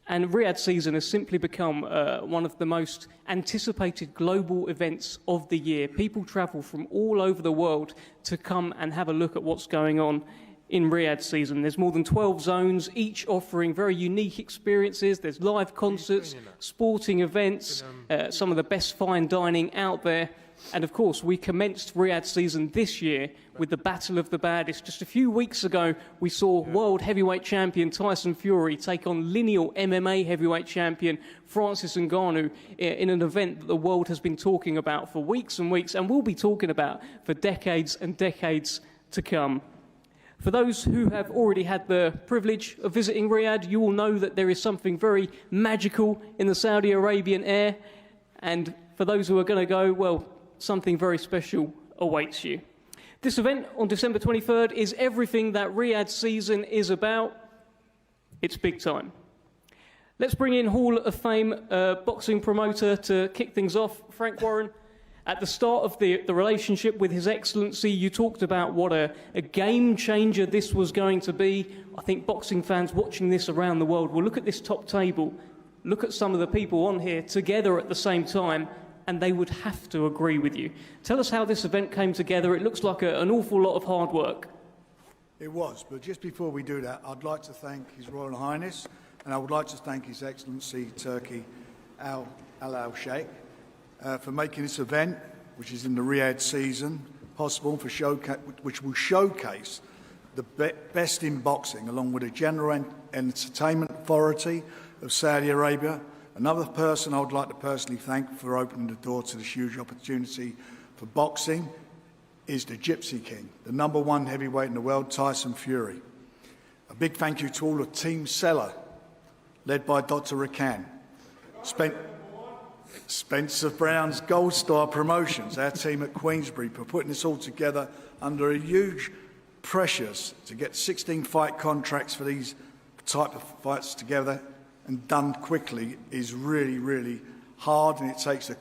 And Riyadh season has simply become one of the most anticipated global events of the year. People travel from all over the world to come and have a look at what's going on in Riyadh season. There's more than 12 zones, each offering very unique experiences. There's live concerts, sporting events, some of the best fine dining out there. And of course, we commenced Riyadh season this year with the Battle of the Baddest. Just a few weeks ago, we saw world heavyweight champion Tyson Fury take on lineal MMA heavyweight champion Francis Ngannou in an event that the world has been talking about for weeks and weeks, and will be talking about for decades and decades to come. For those who have already had the privilege of visiting Riyadh, you will know that there is something very magical in the Saudi Arabian air. And for those who are going to go, well, something very special awaits you. This event on December 23rd is everything that Riyadh season is about. It's big time. Let's bring in Hall of Fame boxing promoter to kick things off, Frank Warren. At the start of the relationship with His Excellency, you talked about what a game changer this was going to be. I think boxing fans watching this around the world will look at this top table, look at some of the people on here together at the same time, and they would have to agree with you. Tell us how this event came together. It looks like an awful lot of hard work. It was, but just before we do that, I'd like to thank His Royal Highness, and I would like to thank His Excellency Turki Al Sheikh for making this event, which is in the Riyadh season, possible, which will showcase the best in boxing, along with the General Entertainment Authority of Saudi Arabia. Another person I would like to personally thank for opening the door to this huge opportunity for boxing is the Gypsy King, the #1 heavyweight in the world, Tyson Fury. A big thank you to all of Team Seller, led by Dr. Rakan. Spencer Brown's Gold Star Promotions, our team at Queensberry, for putting this all together under a huge pressures to get 16 fight contracts for these type of fights together and done quickly is really, really hard, and it takes an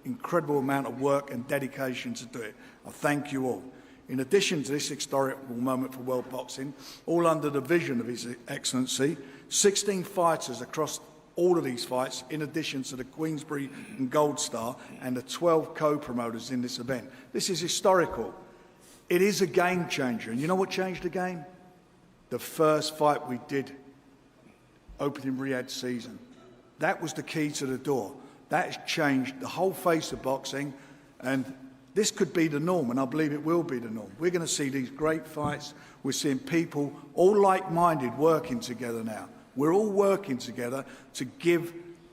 incredible amount of work and dedication to do it. I thank you all. In addition to this historical moment for world boxing, all under the vision of His Excellency, 16 fighters across all of these fights, in addition to the Queensberry and Gold Star and the 12 co-promoters in this event. This is historical. It is a game changer. And you know what changed the game? The first fight we did opening Riyadh season. That was the key to the door. That has changed the whole face of boxing, and this could be the norm, and I believe it will be the norm. We're going to see these great fights. We're seeing people, all like-minded, working together now. We're all working together to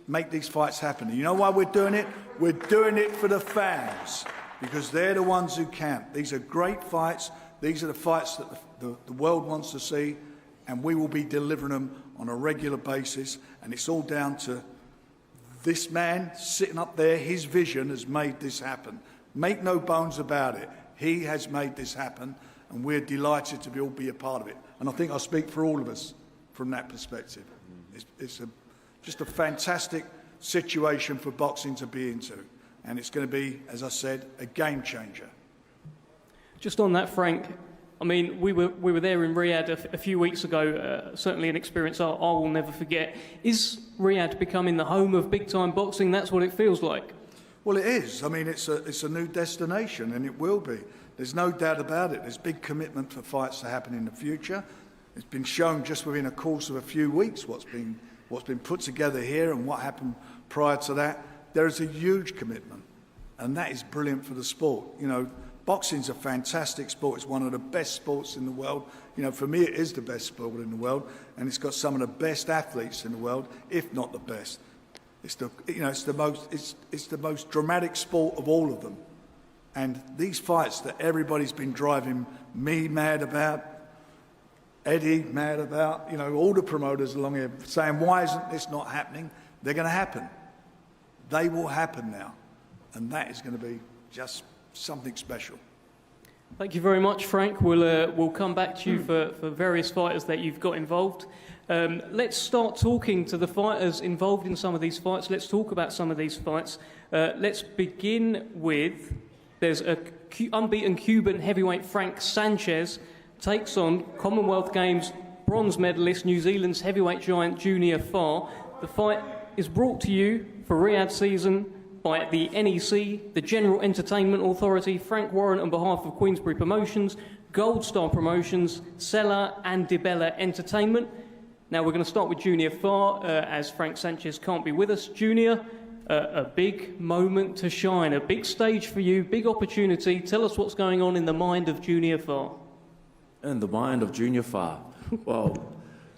make these fights happen. And you know why we're doing it? We're doing it for the fans, because they're the ones who count. These are great fights. These are the fights that the world wants to see, and we will be delivering them on a regular basis. And it's all down to this man sitting up there. His vision has made this happen. Make no bones about it. He has made this happen, and we're delighted to all be a part of it. And I think I speak for all of us from that perspective. It's just a fantastic situation for boxing to be into. And it's going to be, as I said, a game changer. Just on that, Frank, I mean, we were there in Riyadh a few weeks ago, certainly an experience I will never forget. Is Riyadh becoming the home of big-time boxing? That's what it feels like. Well, it is. I mean, it's a new destination, and it will be. There's no doubt about it. There's big commitment for fights to happen in the future. It's been shown just within a course of a few weeks what's been put together here and what happened prior to that. There is a huge commitment, and that is brilliant for the sport. You know, boxing's a fantastic sport. It's one of the best sports in the world. You know, for me, it is the best sport in the world, and it's got some of the best athletes in the world, if not the best. It's the most dramatic sport of all of them. And these fights that everybody's been driving me mad about, Eddie mad about, you know, all the promoters along here saying, why isn't this not happening? They're going to happen. They will happen now. And that is going to be just something special. Thank you very much, Frank. We'll come back to you for various fighters that you've got involved. Let's start talking to the fighters involved in some of these fights. Let's talk about some of these fights. Let's begin with, there's a unbeaten Cuban heavyweight Frank Sanchez takes on Commonwealth Games bronze medalist New Zealand's heavyweight giant Junior Farr. The fight is brought to you for Riyadh season by the NEC, the General Entertainment Authority, Frank Warren on behalf of Queensberry Promotions, Gold Star Promotions, Sella and DiBella Entertainment. Now we're going to start with Junior Farr, as Frank Sanchez can't be with us. Junior, a big moment to shine, a big stage for you, big opportunity. Tell us what's going on in the mind of Junior Farr. In the mind of Junior Farr. Well,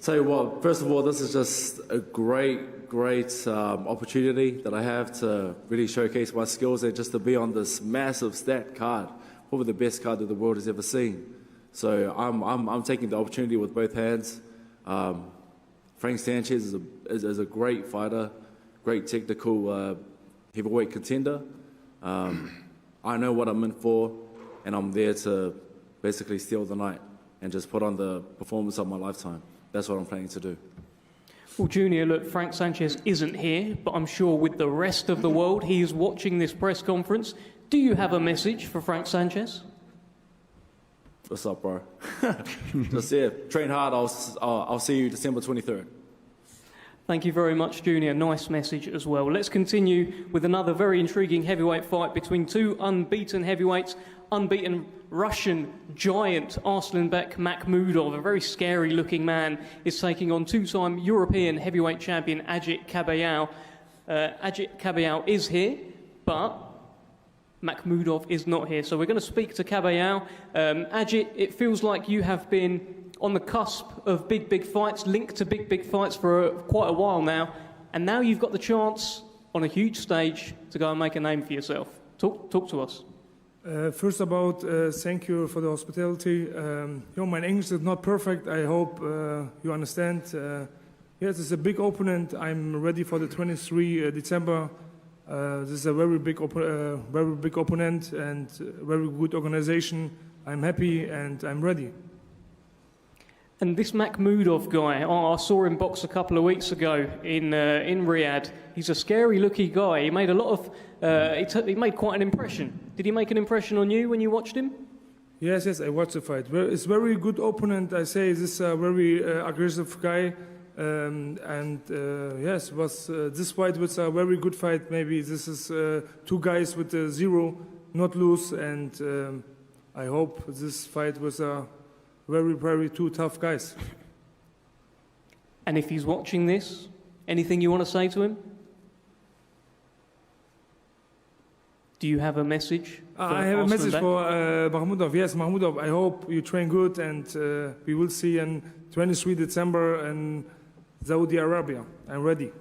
tell you what, first of all, this is just a great opportunity that I have to really showcase my skills and just to be on this massive stat card, probably the best card that the world has ever seen. So I'm taking the opportunity with both hands. Frank Sanchez is a great fighter, great technical heavyweight contender. I know what I'm in for, and I'm there to basically steal the night and just put on the performance of my lifetime. That's what I'm planning to do. Well, Junior, look, Frank Sanchez isn't here, but I'm sure with the rest of the world, he is watching this press conference. Do you have a message for Frank Sanchez? What's up, bro? Just, yeah, train hard. I'll see you December 23rd. Thank you very much, Junior. Nice message as well. Let's continue with another very intriguing heavyweight fight between two unbeaten heavyweights. Unbeaten Russian giant Arslanbek Makhmudov, a very scary-looking man, is taking on two-time European heavyweight champion Agit Kabayel. Agit Kabayel is here, but Makhmudov is not here. So we're going to speak to Kabayel. Agit, it feels like you have been on the cusp of big fights, linked to big fights for quite a while now, and now you've got the chance on a huge stage to go and make a name for yourself. Talk to us. First about, thank you for the hospitality. My English is not perfect. I hope you understand. Yes, it's a big opponent. I'm ready for the 23 December. This is a very big opponent and very good organization. I'm happy and I'm ready. And this Makhmudov guy, I saw him box a couple of weeks ago in Riyadh. He's a scary-looking guy. He made a lot of. He made quite an impression. Did he make an impression on you when you watched him? Yes, I watched the fight. It's a very good opponent. I say this is a very aggressive guy. Yes, this fight was a very good fight. Maybe this is two guys with a zero, not lose, and I hope this fight was a very, very two tough guys. And if he's watching this, anything you want to say to him? Do you have a message? I have a message for Makhmudov. Yes, Makhmudov, I hope you train good, and we will see on 23 December in Saudi Arabia. I'm ready.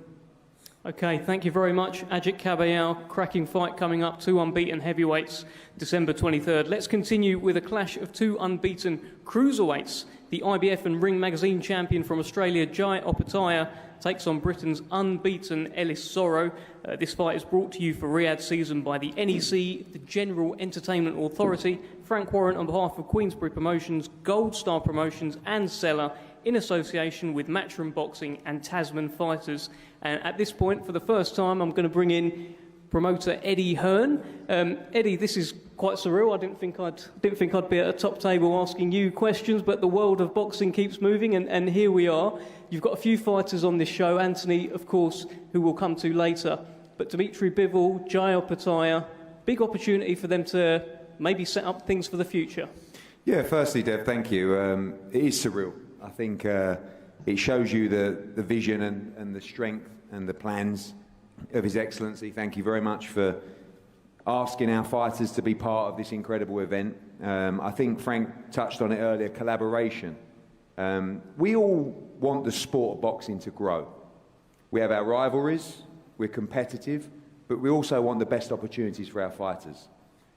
Okay, thank you very much. Ajit Kabayel, cracking fight coming up, 2 unbeaten heavyweights, December 23rd. Let's continue with a clash of 2 unbeaten cruiserweights. The IBF and Ring Magazine champion from Australia, Jai Opetaia, takes on Britain's unbeaten Ellis Sorrow. This fight is brought to you for Riyadh season by the NEC, the General Entertainment Authority, Frank Warren on behalf of Queensberry Promotions, Gold Star Promotions and Seller, in association with Matchroom Boxing and Tasman Fighters. And at this point, for the first time, I'm going to bring in promoter Eddie Hearn. Eddie, this is quite surreal. I didn't think I'd be at a top table asking you questions, but the world of boxing keeps moving, and here we are. You've got a few fighters on this show. Anthony, of course, who we'll come to later. But Dimitri Bivol, Jai Opetaia, big opportunity for them to maybe set up things for the future. Yeah, firstly, Dev, thank you. It is surreal. I think it shows you the vision and the strength and the plans of His Excellency. Thank you very much for asking our fighters to be part of this incredible event. I think Frank touched on it earlier, collaboration. We all want the sport of boxing to grow. We have our rivalries, we're competitive, but we also want the best opportunities for our fighters.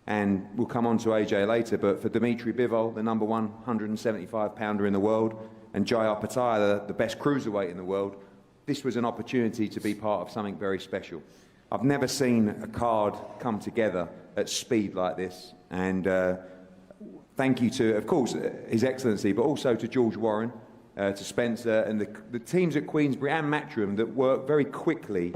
And we'll come on to AJ later, but for Dimitri Bivol, the number 175-pounder in the world, and Jai Opetaia, the best cruiserweight in the world, this was an opportunity to be part of something very special. I've never seen a card come together at speed like this, and thank you to, of course, His Excellency, but also to George Warren, to Spencer, and the teams at Queensberry and Matchroom that work very quickly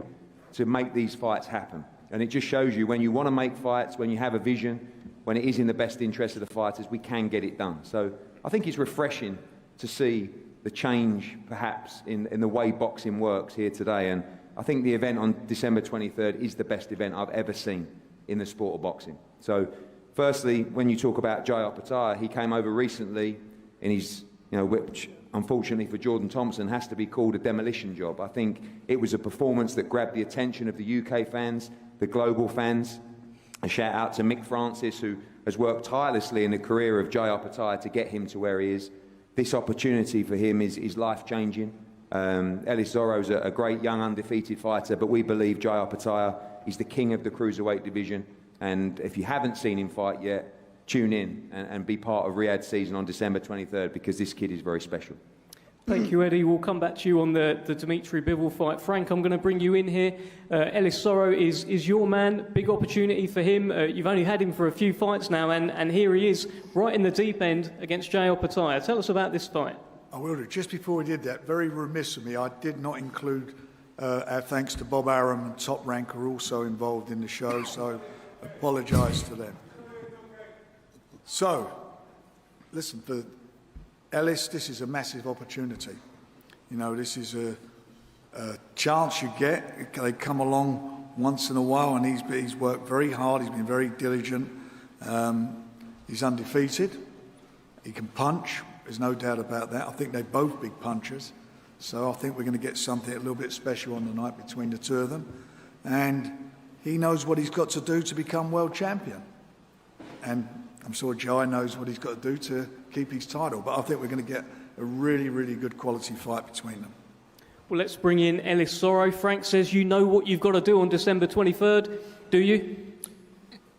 to make these fights happen. And it just shows you when you want to make fights, when you have a vision, when it is in the best interest of the fighters, we can get it done. So I think it's refreshing to see the change, perhaps, in the way boxing works here today. And I think the event on December 23rd is the best event I've ever seen in the sport of boxing. So, firstly, when you talk about Jai Opetaia, he came over recently in his, which unfortunately for Jordan Thompson has to be called a demolition job. I think it was a performance that grabbed the attention of the UK fans, the global fans. A shout out to Mick Francis, who has worked tirelessly in the career of Jai Opetaia to get him to where he is. This opportunity for him is life-changing. Ellis Sorrow's a great young undefeated fighter, but we believe Jai Opetaia is the king of the cruiserweight division. And if you haven't seen him fight yet, tune in and be part of Riyadh season on December 23rd, because this kid is very special. Thank you, Eddie. We'll come back to you on the Dimitri Bivol fight. Frank, I'm going to bring you in here. Ellis Sorrow is your man. Big opportunity for him. You've only had him for a few fights now, and here he is, right in the deep end against Jai Opetaia. Tell us about this fight. I will do. Just before we did that, very remiss of me, I did not include our thanks to Bob Arum and Top Rank, who are also involved in the show, so apologise to them. So, listen, for Ellis, this is a massive opportunity. This is a chance you get. They come along once in a while, and he's worked very hard. He's been very diligent. He's undefeated. He can punch. There's no doubt about that. I think they're both big punchers. So I think we're going to get something a little bit special on the night between the two of them. And he knows what he's got to do to become world champion. And I'm sure Jai knows what he's got to do to keep his title. But I think we're going to get a really, really good quality fight between them. Well, let's bring in Ellis Sorrow. Frank says you know what you've got to do on December 23rd. Do you?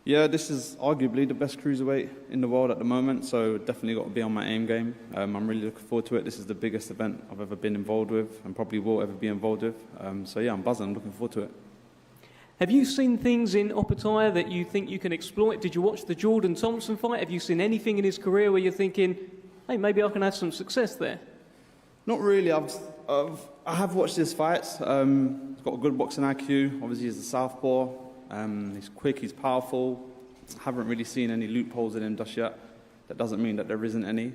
Yeah, this is arguably the best cruiserweight in the world at the moment, so definitely got to be on my aim game. I'm really looking forward to it. This is the biggest event I've ever been involved with and probably will ever be involved with. So yeah, I'm buzzing. I'm looking forward to it. Have you seen things in Opetaia that you think you can exploit? Did you watch the Jordan Thompson fight? Have you seen anything in his career where you're thinking, hey, maybe I can have some success there? Not really. I have watched his fights. He's got a good boxing IQ. Obviously, he's a southpaw. He's quick. He's powerful. Haven't really seen any loopholes in him just yet. That doesn't mean that there isn't any.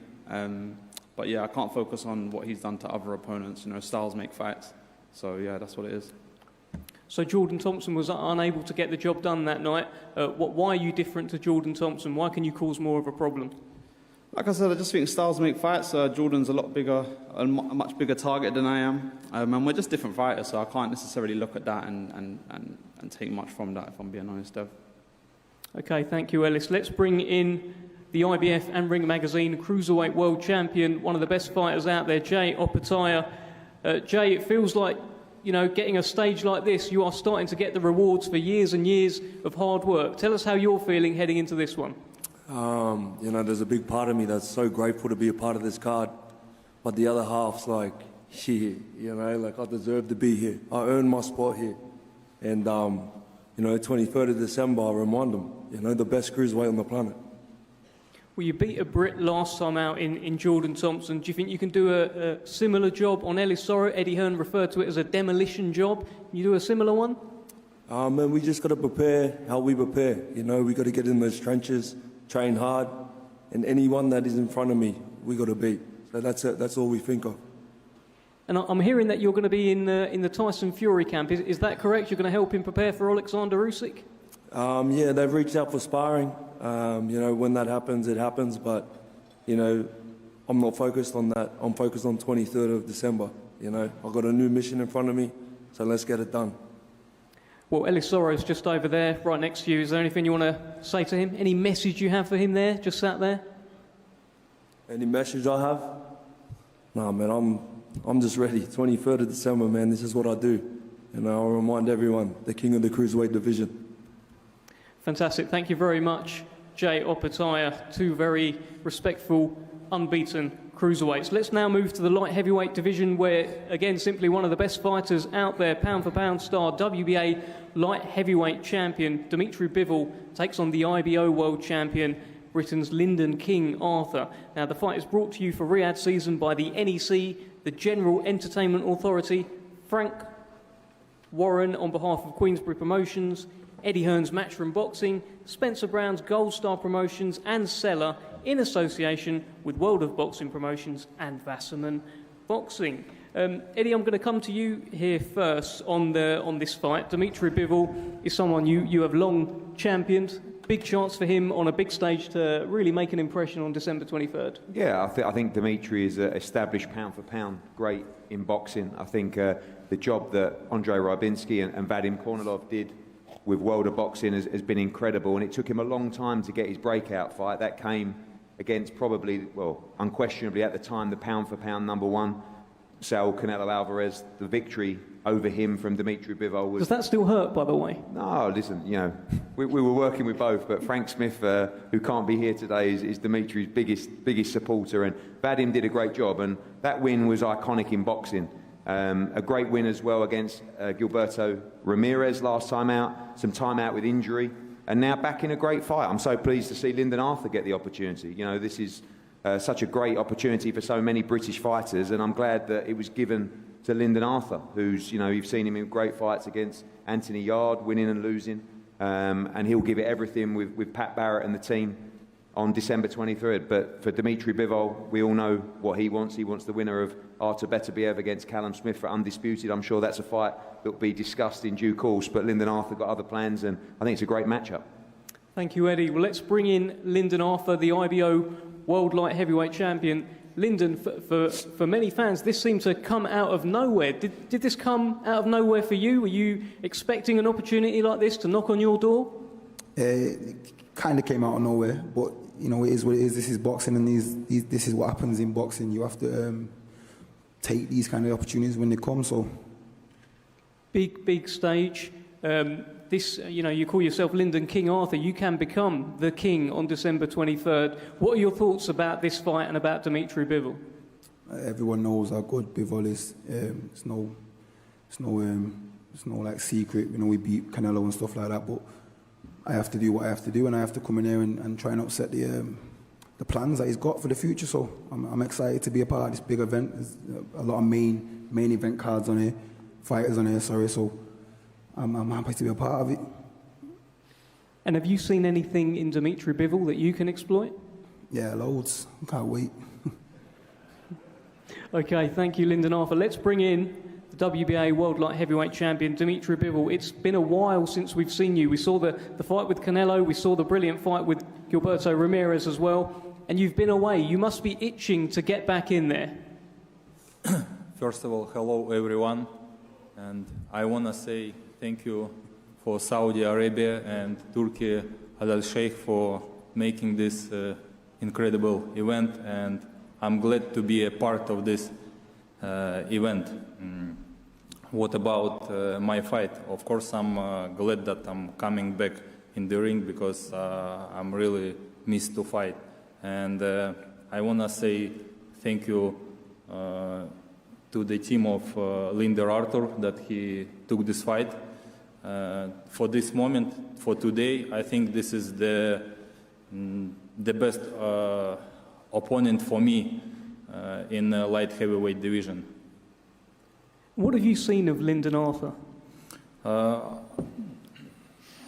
But yeah, I can't focus on what he's done to other opponents. You know, styles make fights. So yeah, that's what it is. So Jordan Thompson was unable to get the job done that night. Why are you different to Jordan Thompson? Why can you cause more of a problem? Like I said, I just think styles make fights. Jordan's a lot bigger, a much bigger target than I am. And we're just different fighters, so I can't necessarily look at that and take much from that, if I'm being honest, Dev. Okay, thank you, Ellis. Let's bring in the IBF and Ring Magazine Cruiserweight World Champion, one of the best fighters out there, Jay Opataya. Jay, it feels like, you know, getting a stage like this, you are starting to get the rewards for years and years of hard work. Tell us how you're feeling heading into this one. You know, there's a big part of me that's so grateful to be a part of this card. But the other half's like, shit, you know, like I deserve to be here. I earned my spot here. And, you know, 23rd of December, I remind them, you know, the best cruiserweight on the planet. Well, you beat a Brit last time out in Jordan Thompson. Do you think you can do a similar job on Ellis Sorrow? Eddie Hearn referred to it as a demolition job. Can you do a similar one? Man, we just got to prepare how we prepare. You know, we got to get in those trenches, train hard, and anyone that is in front of me, we got to beat. So that's it. That's all we think of. And I'm hearing that you're going to be in the Tyson Fury camp. Is that correct? You're going to help him prepare for Alexander Usyk? Yeah, they've reached out for sparring. You know, when that happens, it happens. But, you know, I'm not focused on that. I'm focused on 23rd of December. You know, I've got a new mission in front of me, so let's get it done. Well, Ellis Sorrow's just over there, right next to you. Is there anything you want to say to him? Any message you have for him there, just sat there? Any message I have? No, man, I'm just ready. 23rd of December, man, this is what I do. And I'll remind everyone, the king of the cruiserweight division. Fantastic. Thank you very much, Jay Opataya. Two very respectful, unbeaten cruiserweights. Let's now move to the light heavyweight division where, again, simply one of the best fighters out there, pound-for-pound star, WBA light heavyweight champion, Dimitri Bivol, takes on the IBO world champion, Britain's Lyndon King Arthur. Now, the fight is brought to you for Riyadh season by the NEC, the General Entertainment Authority, Frank Warren on behalf of Queensberry Promotions, Eddie Hearn's Matchroom Boxing, Spencer Brown's Gold Star Promotions and Seller in association with World of Boxing Promotions and Wasserman Boxing. Eddie, I'm going to come to you here first on this fight. Dimitri Bivol is someone you have long championed. Big chance for him on a big stage to really make an impression on December 23rd. Yeah, I think Dimitri is an established pound-for-pound great in boxing. I think the job that Andrei Rybinski and Vadim Kornilov did with World of Boxing has been incredible, and it took him a long time to get his breakout fight. That came against probably, well, unquestionably at the time, the pound-for-pound number one, Saul Canelo Alvarez. The victory over him from Dimitri Bivol was... Does that still hurt, by the way? No, listen, you know, we were working with both, but Frank Smith, who can't be here today, is Dimitri's biggest supporter, and Vadim did a great job, and that win was iconic in boxing. A great win as well against Gilberto Ramirez last time out, some time out with injury, and now back in a great fight. I'm so pleased to see Lyndon Arthur get the opportunity. You know, this is such a great opportunity for so many British fighters, and I'm glad that it was given to Lyndon Arthur, who's, you know, you've seen him in great fights against Anthony Yard, winning and losing, and he'll give it everything with Pat Barrett and the team on December 23rd. But for Dimitri Bivol, we all know what he wants. He wants the winner of Artur Beterbiev against Callum Smith for undisputed. I'm sure that's a fight that will be discussed in due course, but Lyndon Arthur got other plans, and I think it's a great matchup. Thank you, Eddie. Well, let's bring in Lyndon Arthur, the IBO World Light Heavyweight Champion. Lyndon, for many fans, this seemed to come out of nowhere. Did this come out of nowhere for you? Were you expecting an opportunity like this to knock on your door? It kind of came out of nowhere, but you know, it is what it is. This is boxing, and this is what happens in boxing. You have to take these kind of opportunities when they come. So, big stage. This, you know, you call yourself Lyndon King Arthur. You can become the king on December 23rd. What are your thoughts about this fight and about Dimitri Bivol? Everyone knows how good Bivol is. It's no like secret. You know, we beat Canelo and stuff like that. But I have to do what I have to do, and I have to come in here and try and upset the the plans that he's got for the future. So I'm excited to be a part of this big event. There's a lot of main event cards on here, fighters on here, sorry. So I'm happy to be a part of it. And have you seen anything in Dimitri Bivol that you can exploit? Yeah, loads. Can't wait. Okay, thank you, Lyndon Arthur. Let's bring in the WBA World Light Heavyweight Champion, Dimitri Bivol. It's been a while since we've seen you. We saw the fight with Canelo. We saw the brilliant fight with Gilberto Ramirez as well. And you've been away. You must be itching to get back in there. First of all, hello, everyone. And I want to say thank you for Saudi Arabia and Turkey Al Sheikh for making this incredible event. And I'm glad to be a part of this event. What about my fight? Of course, I'm glad that I'm coming back in the ring because I'm really missed to fight. And I want to say thank you to the team of Lyndon Arthur that he took this fight. For this moment, for today, I think this is the best opponent for me in the light heavyweight division. What have you seen of Lyndon Arthur?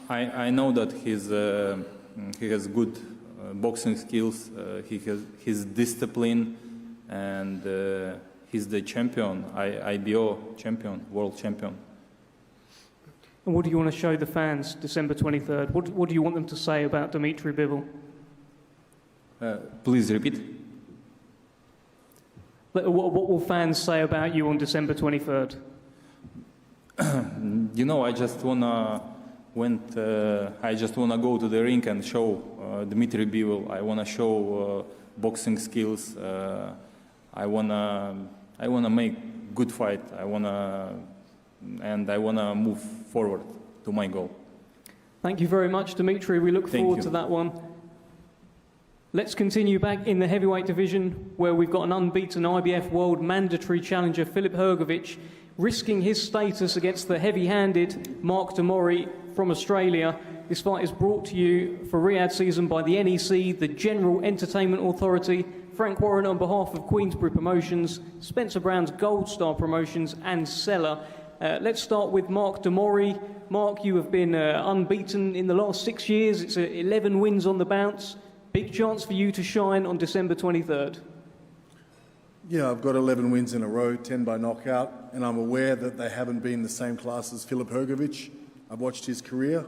I know that he has good boxing skills, he has his discipline, and he's the champion, IBO champion, world champion. And what do you want to show the fans December 23rd? What do you want them to say about Dimitri Bivol? Please repeat. What will fans say about you on December 23rd? You know, I just wanna go to the ring and show Dimitri Bivol. I wanna show boxing skills. I wanna make good fight. I wanna move forward to my goal. Thank you very much, Dimitri. We look forward to that one. Let's continue back in the heavyweight division where we've got an unbeaten IBF World Mandatory Challenger, Filip Hrgovic, risking his status against the heavy-handed Mark Damori from Australia. This fight is brought to you for Riyadh season by the NEC, the General Entertainment Authority, Frank Warren on behalf of Queensbury Promotions, Spencer Brown's Gold Star Promotions and Seller. Let's start with Mark Damori. Mark, you have been unbeaten in the last 6 years. It's 11 wins on the bounce. Big chance for you to shine on December 23rd. Yeah, I've got 11 wins in a row, 10 by knockout, and I'm aware that they haven't been the same class as Filip Hrgovic. I've watched his career.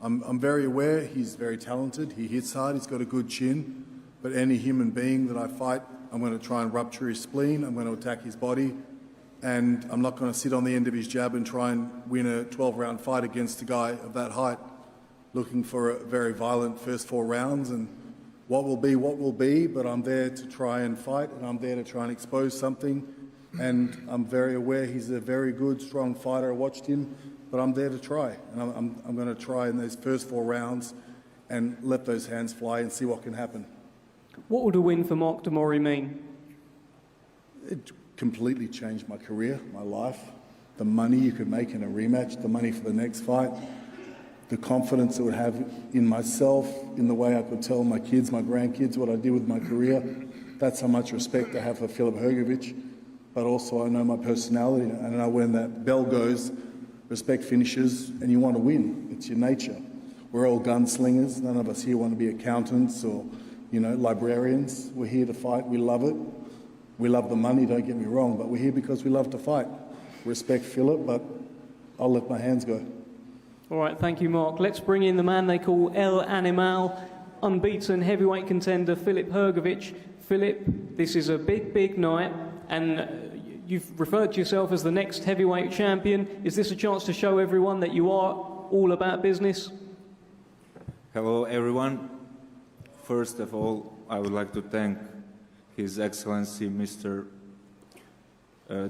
I'm very aware he's very talented. He hits hard. He's got a good chin. But any human being that I fight, I'm going to try and rupture his spleen. I'm going to attack his body. And I'm not going to sit on the end of his jab and try and win a 12-round fight against a guy of that height, looking for a very violent first 4 rounds. And what will be, but I'm there to try and fight, and I'm there to try and expose something. And I'm very aware he's a very good, strong fighter. I watched him, but I'm there to try. And I'm going to try in those first 4 rounds and let those hands fly and see what can happen. What would a win for Mark Damori mean? It completely changed my career, my life. The money you could make in a rematch, the money for the next fight, the confidence it would have in myself, in the way I could tell my kids, my grandkids, what I did with my career. That's how much respect I have for Filip Hrgovic. But also I know my personality, and I know when that bell goes, respect finishes, and you want to win. It's your nature. We're all gunslingers. None of us here want to be accountants or, librarians. We're here to fight. We love it. We love the money, don't get me wrong, but we're here because we love to fight. Respect Filip, but I'll let my hands go. All right, thank you, Mark. Let's bring in the man they call El Animal, unbeaten heavyweight contender Filip Hrgovic. Filip, this is a big, big night, and you've referred to yourself as the next heavyweight champion. Is this a chance to show everyone that you are all about business? Hello, everyone. First of all, I would like to thank His Excellency Mr.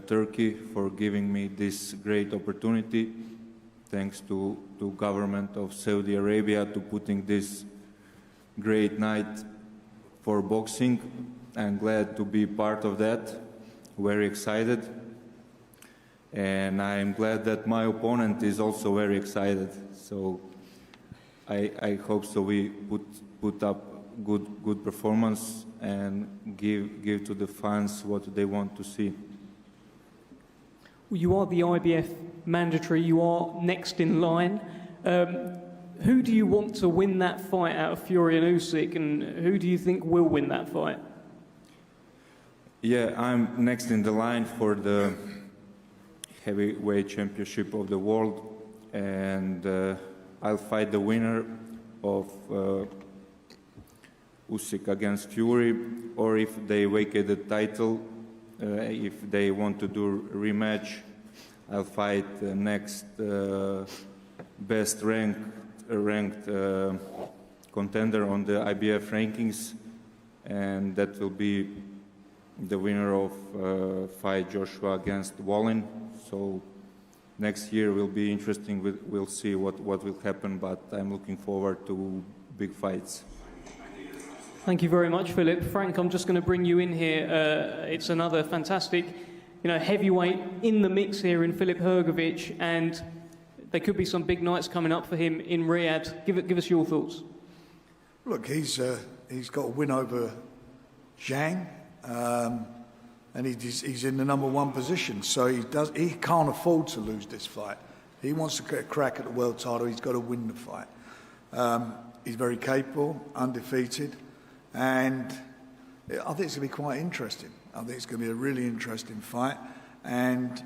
Turkey for giving me this great opportunity. Thanks to government of Saudi Arabia to putting this great night for boxing. I'm glad to be part of that. Very excited. And I'm glad that my opponent is also very excited. So I hope so we put up good performance and give to the fans what they want to see. You are the IBF mandatory. You are next in line. Who do you want to win that fight out of Fury and Usyk, and who do you think will win that fight? Yeah, I'm next in the line for the heavyweight championship of the world, and I'll fight the winner of Usyk against Fury, or if they vacate the title, if they want to do a rematch, I'll fight the next best ranked contender on the IBF rankings, and that will be the winner of fight Joshua against Wallin. So next year will be interesting. We'll see what will happen, but I'm looking forward to big fights. Thank you very much, Philip. Frank, I'm just going to bring you in here. It's another fantastic, heavyweight in the mix here in Filip Hrgović, and there could be some big nights coming up for him in Riyadh. Give us your thoughts. Look, he's got a win over Zhang, and he's in the #1 position, so he can't afford to lose this fight. He wants to get a crack at the world title. He's got to win the fight. He's very capable, undefeated. And I think it's going to be quite interesting. I think it's going to be a really interesting fight. And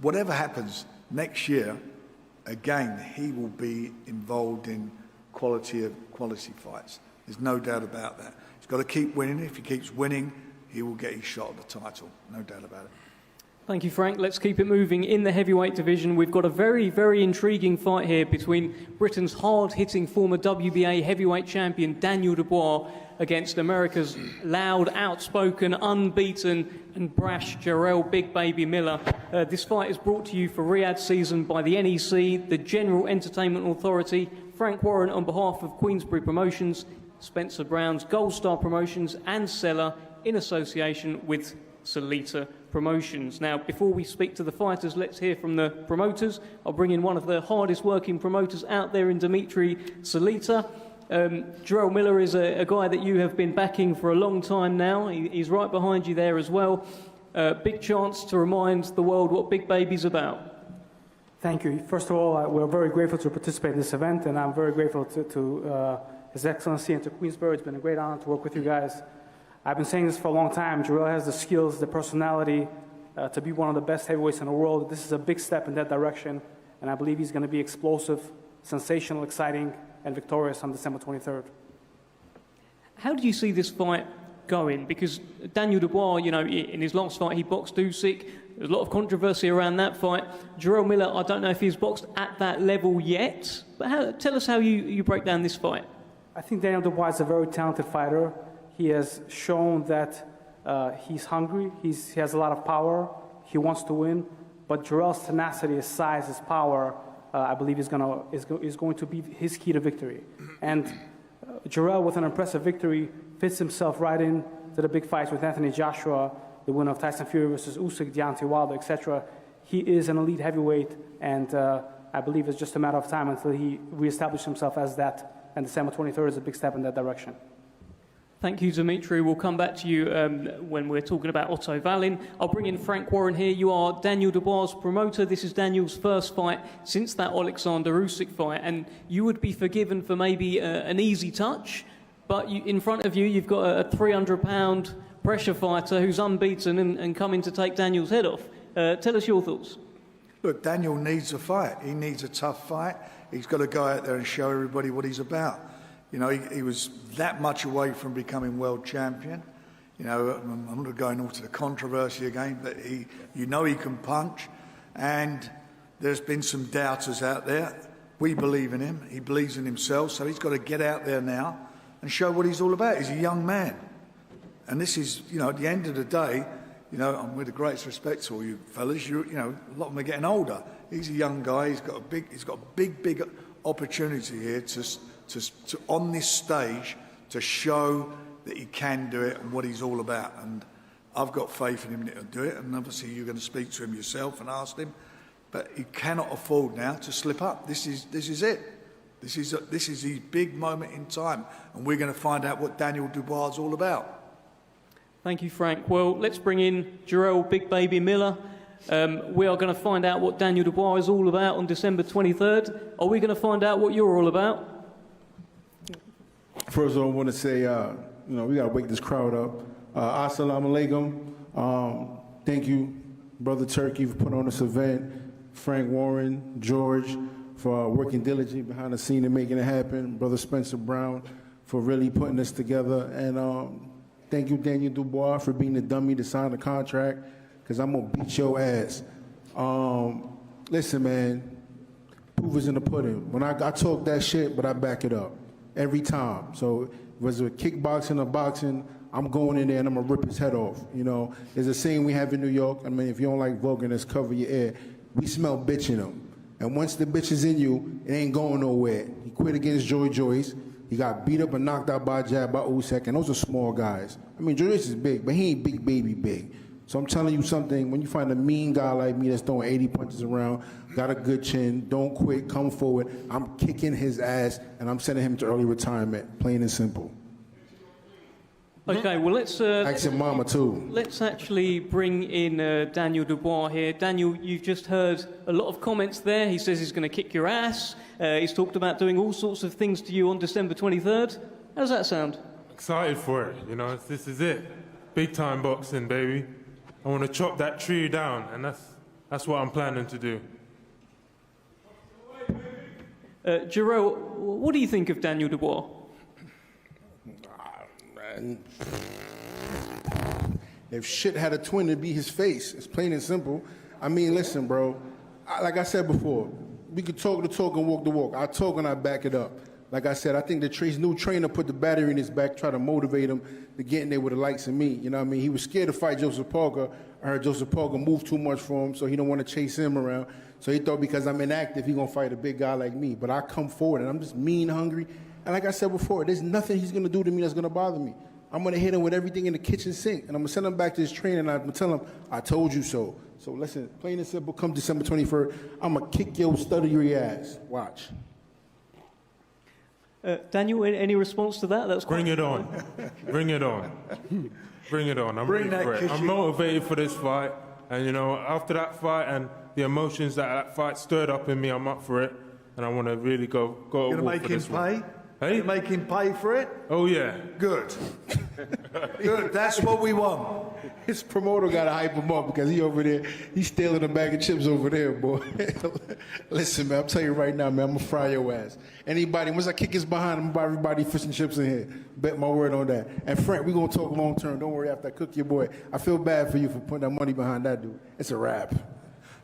whatever happens next year, again, he will be involved in quality fights. There's no doubt about that. He's got to keep winning. If he keeps winning, he will get his shot at the title. No doubt about it. Thank you, Frank. Let's keep it moving. In the heavyweight division, we've got a very, very intriguing fight here between Britain's hard-hitting former WBA heavyweight champion Daniel Dubois against America's loud, outspoken, unbeaten and brash Jarrell Big Baby Miller. This fight is brought to you for Riyadh season by the NEC, the General Entertainment Authority, Frank Warren on behalf of Queensberry Promotions, Spencer Brown's Gold Star Promotions and Seller in association with Salita Promotions. Now, before we speak to the fighters, let's hear from the promoters. I'll bring in one of the hardest working promoters out there in Dimitri Salita. Jarrell Miller is a guy that you have been backing for a long time now. He's right behind you there as well. Big chance to remind the world what Big Baby's about. Thank you. First of all, we're very grateful to participate in this event, and I'm very grateful to His Excellency and to Queensberry. It's been a great honor to work with you guys. I've been saying this for a long time. Jarrell has the skills, the personality to be one of the best heavyweights in the world. This is a big step in that direction, and I believe he's going to be explosive, sensational, exciting, and victorious on December 23rd. How do you see this fight going? Because Daniel Dubois, in his last fight, he boxed Usyk. There's a lot of controversy around that fight. Jarrell Miller, I don't know if he's boxed at that level yet, but tell us how you break down this fight. I think Daniel Dubois is a very talented fighter. He has shown that he's hungry, he has a lot of power, he wants to win, but Jarrell's tenacity, his size, his power, I believe is going to be his key to victory. And Jarrell, with an impressive victory, fits himself right in to the big fights with Anthony Joshua, the winner of Tyson Fury versus Usyk, Deontay Wilder, etc. He is an elite heavyweight, and I believe it's just a matter of time until he reestablishes himself as that, and December 23rd is a big step in that direction. Thank you, Dimitri. We'll come back to you when we're talking about Otto Wallin. I'll bring in Frank Warren here. You are Daniel Dubois' promoter. This is Daniel's first fight since that Alexander Usyk fight, and you would be forgiven for maybe an easy touch, but in front of you, you've got a 300-pound pressure fighter who's unbeaten and coming to take Daniel's head off. Tell us your thoughts. Look, Daniel needs a fight. He needs a tough fight. He's got to go out there and show everybody what he's about. He was that much away from becoming world champion. I'm not going into the controversy again, but he can punch. And there's been some doubters out there. We believe in him. He believes in himself. So he's got to get out there now and show what he's all about. He's a young man. And this is, at the end of the day, I'm with the greatest respect to all you fellas. A lot of them are getting older. He's a young guy. He's got a big opportunity here to on this stage to show that he can do it and what he's all about. And I've got faith in him to do it. And obviously you're going to speak to him yourself and ask him. But he cannot afford now to slip up. This is it. This is his big moment in time, and we're going to find out what Daniel Dubois is all about. Thank you, Frank. Well, let's bring in Jarrell Big Baby Miller. We are going to find out what Daniel Dubois is all about on December 23rd. Are we going to find out what you're all about? First of all, I want to say, we got to wake this crowd up. Assalamu alaikum. Thank you, Brother Turkey, for putting on this event. Frank Warren, George, for working diligently behind the scene and making it happen. Brother Spencer Brown, for really putting this together. And thank you, Daniel Dubois, for being the dummy to sign the contract, because I'm going to beat your ass. Listen, man, proof is in the pudding. When I talk that shit, but I back it up every time. So whether it's kickboxing or boxing, I'm going in there and I'm going to rip his head off. You know, there's a saying we have in New York. I mean, if you don't like vulgarness, cover your ear. We smell bitch in him. And once the bitch is in you, it ain't going nowhere. He quit against Joy Joyce. He got beat up and knocked out by a jab by Usyk, and those are small guys. I mean, Joy Joyce is big, but he ain't big baby big. So I'm telling you something, when you find a mean guy like me that's throwing 80 punches around, got a good chin, don't quit, come forward, I'm kicking his ass, and I'm sending him to early retirement, plain and simple. Okay, well, let's Ask your mama, too. Let's actually bring in Daniel Dubois here. Daniel, you've just heard a lot of comments there. He says he's going to kick your ass. He's talked about doing all sorts of things to you on December 23rd. How does that sound? Excited for it, you know, this is it. Big time boxing, baby. I want to chop that tree down, and that's what I'm planning to do. Jarrell, what do you think of Daniel Dubois? If shit had a twin, it'd be his face. It's plain and simple. I mean, listen, bro. Like I said before, we could talk the talk and walk the walk. I talk and I back it up. Like I said, I think the new trainer put the battery in his back, try to motivate him to get in there with the likes of me. You know what I mean? He was scared to fight Joseph Parker. I heard Joseph Parker moved too much for him, so he don't want to chase him around. So he thought because I'm inactive, he going to fight a big guy like me. But I come forward, and I'm just mean, hungry. And like I said before, there's nothing he's going to do to me that's going to bother me. I'm going to hit him with everything in the kitchen sink, and I'm going to send him back to his trainer, and I'm going to tell him, I told you so. So listen, plain and simple, come December 23rd, I'm going to kick your stuttery ass. Watch. Daniel, any response to that? That's Bring it on. Bring it on. Bring it on. I'm ready for it. I'm motivated for this fight. And, you know, after that fight and the emotions that fight stirred up in me, I'm up for it. And I want to really go You're to war for this one. You're going to make him pay? Hey? You make him pay for it? Oh, yeah. Good. Good. That's what we want. His promoter got to hype him up because he over there, he's stealing a bag of chips over there, boy. Listen, man, I'm telling you right now, man, I'm going to fry your ass. Anybody, once I kick his behind, I'm going to buy everybody fish and chips in here. Bet my word on that. And Frank, we're going to talk long term. Don't worry, after I cook your boy. I feel bad for you for putting that money behind that dude. It's a wrap.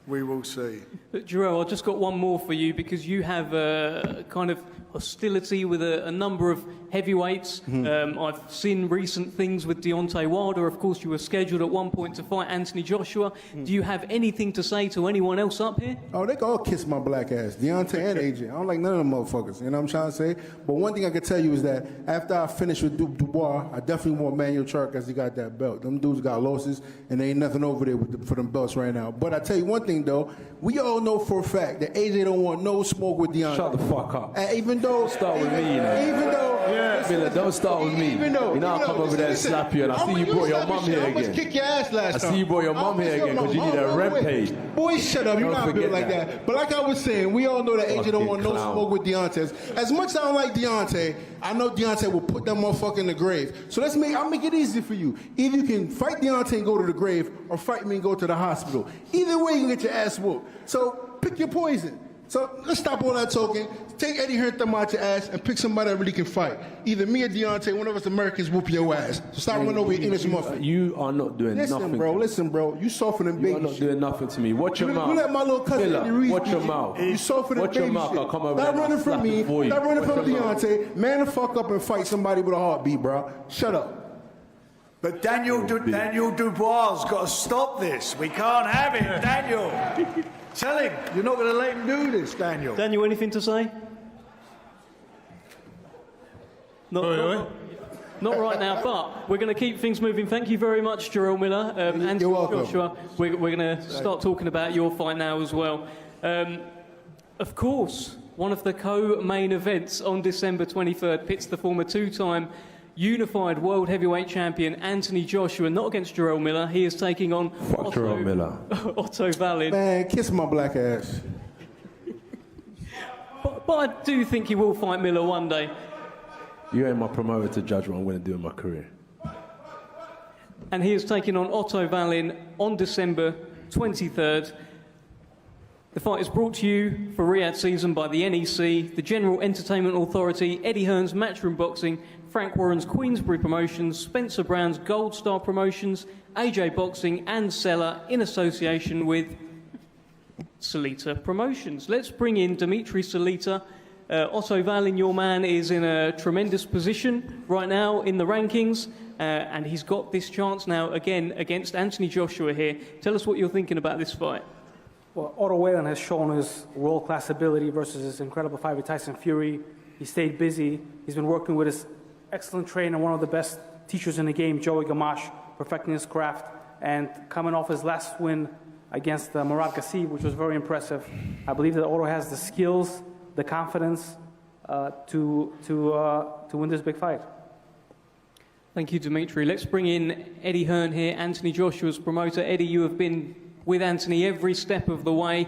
We will see. Jarrell, I've just got one more for you because you have a kind of hostility with a number of heavyweights. I've seen recent things with Deontay Wilder. Of course, you were scheduled at one point to fight Anthony Joshua. Do you have anything to say to anyone else up here? Oh, they can all kiss my black ass. Deontay and AJ. I don't like none of them motherfuckers. You know what I'm trying to say? But one thing I can tell you is that after I finish with Dubois, I definitely want Manuel Chark because he got that belt. Them dudes got losses, and there ain't nothing over there for them belts right now. But I tell you one thing, though. We all know for a fact that AJ don't want no smoke with Deontay. Shut the fuck up. And even though... Start with me, you know. Even though... Yeah. Miller, don't start with me. Even though... You know, I'll come over there and slap you, and I see you brought your mum here again. Kick your ass last time. I see you brought your mum here again because you need a rent paid. Boy, shut up. You're not built like that. But like I was saying, we all know that AJ don't want no smoke with Deontay. As much as I don't like Deontay, I know Deontay will put that motherfucker in the grave. So I'll make it easy for you. Either you can fight Deontay and go to the grave, or fight me and go to the hospital. Either way, you can get your ass whooped. So pick your poison. So let's stop all that talking. Take Eddie Hearn, thumb out your ass, and pick somebody that really can fight. Either me or Deontay, one of us Americans whoop your ass. So stop running over your English muffin. You are not doing nothing. Listen, bro. You softer than baby. You're not doing nothing to me. Watch your mouth. You let my little cousin Eddie Reese. Watch your mouth. You softer than baby. Watch your mouth. I'll come over. Stop running from me. Stop running from Deontay. Man the fuck up and fight somebody with a heartbeat, bro. Shut up. But Daniel Dubois got to stop this. We can't have it, Daniel. Tell him, you're not going to let him do this, Daniel. Daniel, anything to say? Not right now, but we're going to keep things moving. Thank you very much, Jarrell Miller. And Joshua, we're going to start talking about your fight now as well. Of course, one of the co-main events on December 23rd, pits the former two-time unified world heavyweight champion Anthony Joshua, not against Jarrell Miller. He is taking on Jarrell Miller. Otto Wallin. Man, kiss my black ass. But I do think he will fight Miller one day. You ain't my promoter to judge what I'm going to do in my career. And he is taking on Otto Wallin on December 23rd. The fight is brought to you for Riyadh season by the NEC, the General Entertainment Authority, Eddie Hearn's Matchroom Boxing, Frank Warren's Queensbury Promotions, Spencer Brown's Gold Star Promotions, AJ Boxing and Seller in association with Salita Promotions. Let's bring in Dimitri Salita. Otto Wallin, your man, is in a tremendous position right now in the rankings, and he's got this chance now again against Anthony Joshua here. Tell us what you're thinking about this fight. Well, Otto Wallin has shown his world-class ability versus his incredible fight with Tyson Fury. He stayed busy. He's been working with his excellent trainer, one of the best teachers in the game, Joey Gamache, perfecting his craft, and coming off his last win against Murad Gassib, which was very impressive. I believe that Otto has the skills, the confidence to win this big fight. Thank you, Dimitri. Let's bring in Eddie Hearn here, Anthony Joshua's promoter. Eddie, you have been with Anthony every step of the way,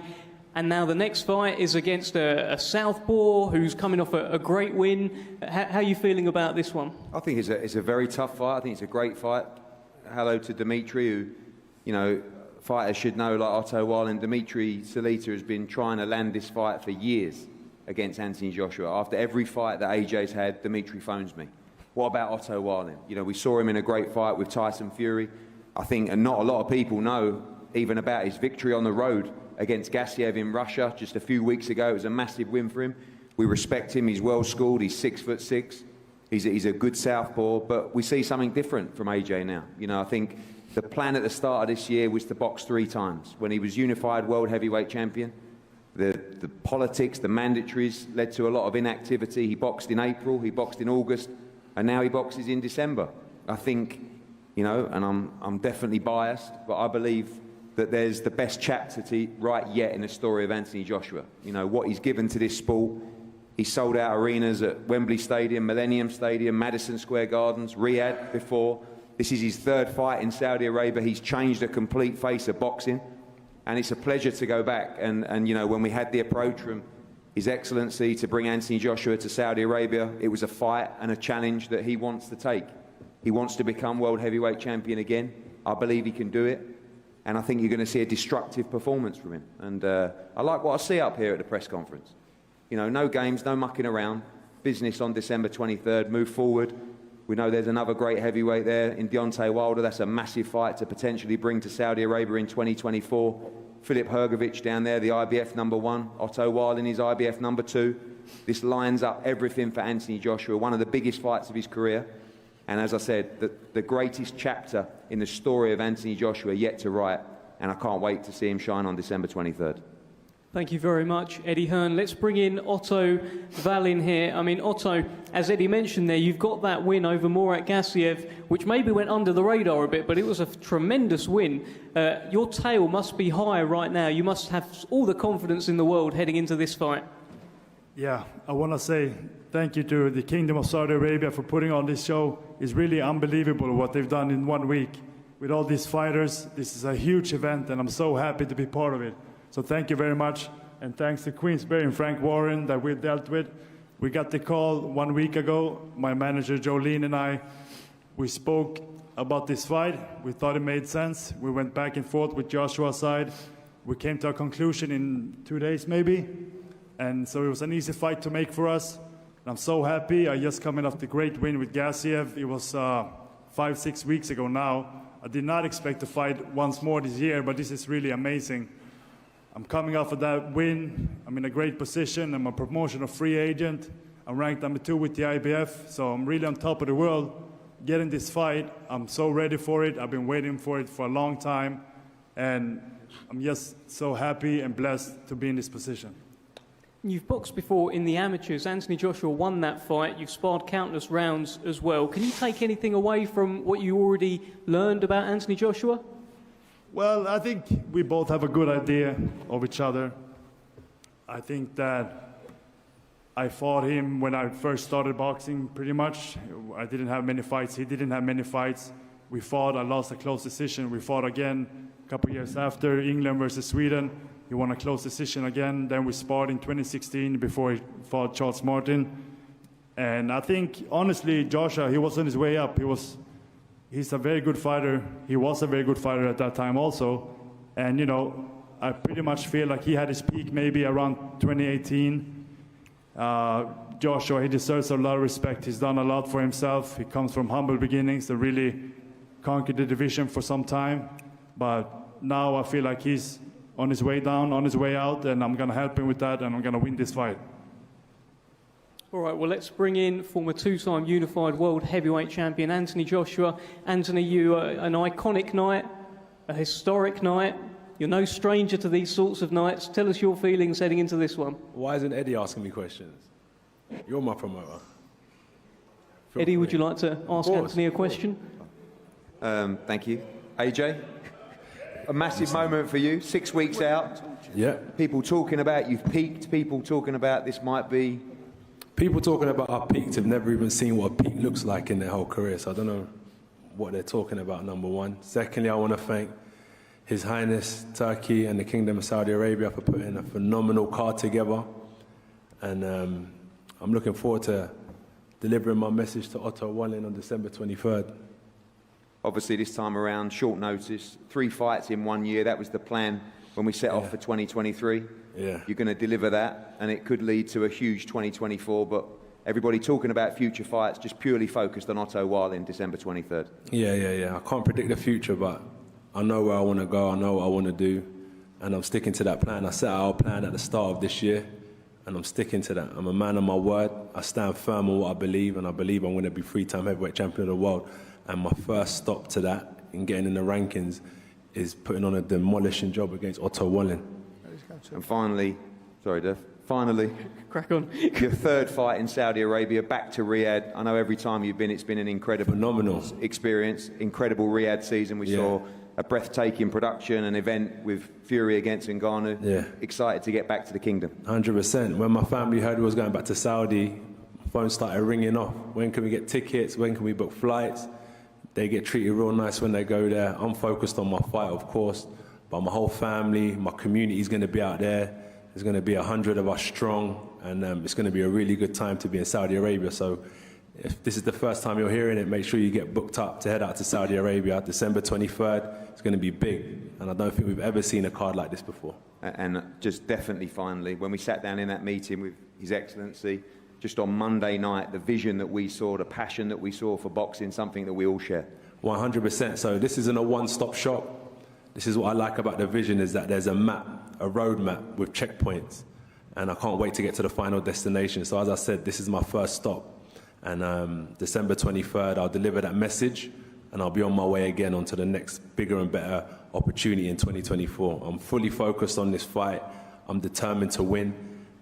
and now the next fight is against a southpaw who's coming off a great win. How are you feeling about this one? I think it's a very tough fight. I think it's a great fight. Hello to Dimitri, who, you know, fighters should know, like Otto Wallin. Dimitri Salita has been trying to land this fight for years against Anthony Joshua. After every fight that AJ's had, Dimitri phones me. What about Otto Wallin? You know, we saw him in a great fight with Tyson Fury. I think, and not a lot of people know even about his victory on the road against Gassiev in Russia just a few weeks ago. It was a massive win for him. We respect him. He's well schooled. He's 6'6". He's a good southpaw, but we see something different from AJ now. You know, I think the plan at the start of this year was to box 3 times. When he was unified world heavyweight champion, the politics, the mandatories led to a lot of inactivity. He boxed in April, he boxed in August, and now he boxes in December. I think, you know, and I'm definitely biased, but I believe that there's the best chapter to write yet in the story of Anthony Joshua. You know, what he's given to this sport. He sold out arenas at Wembley Stadium, Millennium Stadium, Madison Square Gardens, Riyadh before. This is his 3rd fight in Saudi Arabia. He's changed the complete face of boxing. And it's a pleasure to go back. And you know, when we had the approach from His Excellency to bring Anthony Joshua to Saudi Arabia, it was a fight and a challenge that he wants to take. He wants to become world heavyweight champion again. I believe he can do it. And I think you're going to see a destructive performance from him. And I like what I see up here at the press conference. You know, no games, no mucking around. Business on December 23rd, move forward. We know there's another great heavyweight there in Deontay Wilder. That's a massive fight to potentially bring to Saudi Arabia in 2024. Filip Hrgovic down there, the IBF #1. Otto Wallin is IBF #2. This lines up everything for Anthony Joshua, one of the biggest fights of his career. And as I said, the greatest chapter in the story of Anthony Joshua yet to write. And I can't wait to see him shine on December 23rd. Thank you very much, Eddie Hearn. Let's bring in Otto Wallin here. I mean, Otto, as Eddie mentioned there, you've got that win over Murat Gassiev, which maybe went under the radar a bit, but it was a tremendous win. Your tail must be high right now. You must have all the confidence in the world heading into this fight. Yeah, I want to say thank you to the Kingdom of Saudi Arabia for putting on this show. It's really unbelievable what they've done in 1 week. With all these fighters, this is a huge event, and I'm so happy to be part of it. So thank you very much, and thanks to Queensbury and Frank Warren that we dealt with. We got the call 1 week ago. My manager, Jolene, and I, we spoke about this fight. We thought it made sense. We went back and forth with Joshua's side. We came to a conclusion in 2 days, maybe. And so it was an easy fight to make for us. And I'm so happy. I just coming off the great win with Gassiev. It was 5-6 weeks ago now. I did not expect to fight once more this year, but this is really amazing. I'm coming off of that win. I'm in a great position. I'm a promotional free agent. I'm ranked #2 with the IBF, so I'm really on top of the world. Getting this fight, I'm so ready for it. I've been waiting for it for a long time, and I'm just so happy and blessed to be in this position. You've boxed before in the amateurs. Anthony Joshua won that fight. You've sparred countless rounds as well. Can you take anything away from what you already learned about Anthony Joshua? Well, I think we both have a good idea of each other. I think that I fought him when I first started boxing, pretty much. I didn't have many fights. He didn't have many fights. We fought. I lost a close decision. We fought again a couple years after, England versus Sweden. He won a close decision again. Then we sparred in 2016 before he fought Charles Martin. And I think, honestly, Joshua, he was on his way up. He's a very good fighter. He was a very good fighter at that time also. And, you know, I pretty much feel like he had his peak maybe around 2018. Joshua, he deserves a lot of respect. He's done a lot for himself. He comes from humble beginnings and really conquered the division for some time. But now I feel like he's on his way down, on his way out, and I'm going to help him with that, and I'm going to win this fight. All right, well, let's bring in former two-time unified world heavyweight champion Anthony Joshua. Anthony, you an iconic night, a historic night. You're no stranger to these sorts of nights. Tell us your feelings heading into this one. Why isn't Eddie asking me questions? You're my promoter. Eddie, would you like to ask Anthony a question? Thank you. AJ, a massive moment for you, 6 weeks out. Yeah. People talking about you've peaked, people talking about this might be... People talking about our peaks have never even seen what a peak looks like in their whole career, so I don't know what they're talking about, number one. Secondly, I want to thank His Highness Turkey and the Kingdom of Saudi Arabia for putting a phenomenal card together. And I'm looking forward to delivering my message to Otto Wallin on December 23rd. Obviously, this time around, short notice, 3 fights in 1 year. That was the plan when we set off for 2023. Yeah. You're going to deliver that, and it could lead to a huge 2024. But everybody talking about future fights, just purely focused on Otto Wallin, December 23rd. Yeah. I can't predict the future, but I know where I want to go. I know what I want to do, and I'm sticking to that plan. I set out a plan at the start of this year, and I'm sticking to that. I'm a man of my word. I stand firm on what I believe, and I believe I'm going to be 3-time heavyweight champion of the world. And my first stop to that in getting in the rankings is putting on a demolishing job against Otto Wallin. And finally, sorry, Dev, finally, crack on. Your third fight in Saudi Arabia, back to Riyadh. I know every time you've been, it's been an incredible, phenomenal experience. Incredible Riyadh season. We saw a breathtaking production, an event with Fury against Ngannou. Yeah. Excited to get back to the kingdom. 100%. When my family heard we was going back to Saudi, phone started ringing off. When can we get tickets? When can we book flights? They get treated real nice when they go there. I'm focused on my fight, of course, but my whole family, my community is going to be out there. There's going to be 100 of us strong, and it's going to be a really good time to be in Saudi Arabia. So if this is the first time you're hearing it, make sure you get booked up to head out to Saudi Arabia. December 23rd, it's going to be big, and I don't think we've ever seen a card like this before. And just definitely, finally, when we sat down in that meeting with His Excellency, just on Monday night, the vision that we saw, the passion that we saw for boxing, something that we all share. 100%. So this isn't a one-stop shop. This is what I like about the vision, is that there's a map, a road map with checkpoints. And I can't wait to get to the final destination. So as I said, this is my first stop. And December 23rd, I'll deliver that message, and I'll be on my way again onto the next bigger and better opportunity in 2024. I'm fully focused on this fight. I'm determined to win,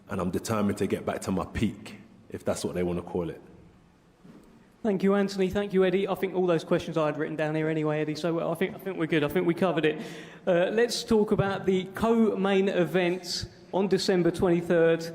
and I'm determined to get back to my peak, if that's what they want to call it. Thank you, Anthony. Thank you, Eddie. I think all those questions I had written down here anyway, Eddie, so I think we're good. I think we covered it. Let's talk about the co-main event on December 23rd.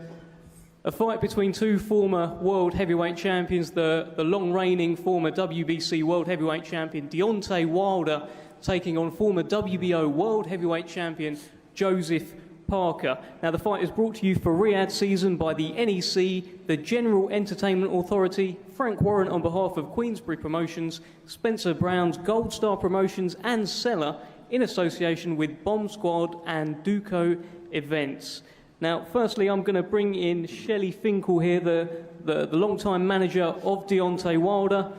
A fight between two former world heavyweight champions, the long-reigning former WBC world heavyweight champion Deontay Wilder taking on former WBO world heavyweight champion Joseph Parker. Now, the fight is brought to you for Riyadh season by the NEC, the General Entertainment Authority, Frank Warren on behalf of Queensbury Promotions, Spencer Brown's Gold Star Promotions and Seller in association with Bomb Squad and Duco Events. Now, firstly, I'm going to bring in Shelley Finkel here, the long-time manager of Deontay Wilder.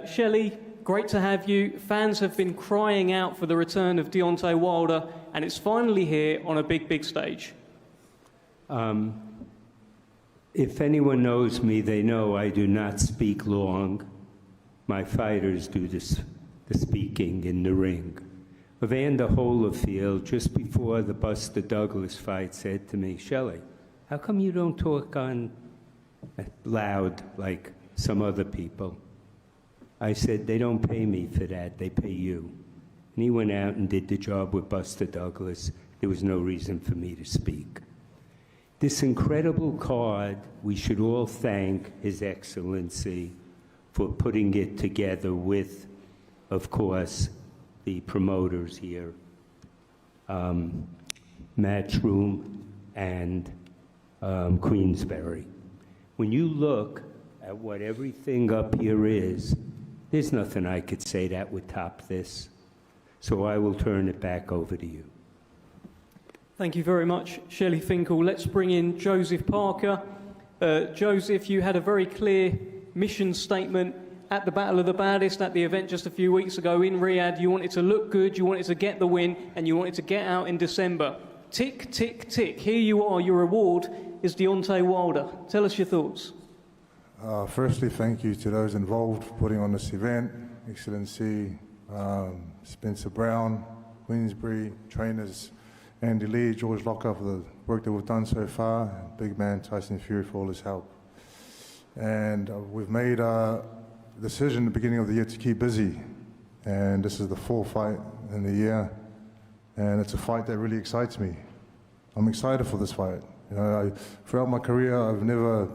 Shelley, great to have you. Fans have been crying out for the return of Deontay Wilder, and it's finally here on a big, big stage. If anyone knows me, they know I do not speak long. My fighters do the speaking in the ring. Evander Holyfield, just before the Buster Douglas fight, said to me, Shelley, how come you don't talk on loud like some other people? I said, they don't pay me for that, they pay you. And he went out and did the job with Buster Douglas. There was no reason for me to speak. This incredible card, we should all thank His Excellency for putting it together with, of course, the promoters here, Matchroom and Queensberry. When you look at what everything up here is, there's nothing I could say that would top this. So I will turn it back over to you. Thank you very much, Shelley Finkel. Let's bring in Joseph Parker. Joseph, you had a very clear mission statement at the Battle of the Baddest at the event just a few weeks ago in Riyadh. You wanted to look good, you wanted to get the win, and you wanted to get out in December. Tick, tick, tick. Here you are. Your reward is Deontay Wilder. Tell us your thoughts. Firstly, thank you to those involved for putting on this event. Excellency, Spencer Brown, Queensbury, trainers, Andy Lee, George Locker for the work that we've done so far, and big man Tyson Fury for all his help. And we've made a decision at the beginning of the year to keep busy, and this is the 4th fight in the year, and it's a fight that really excites me. I'm excited for this fight. You know, throughout my career, I've never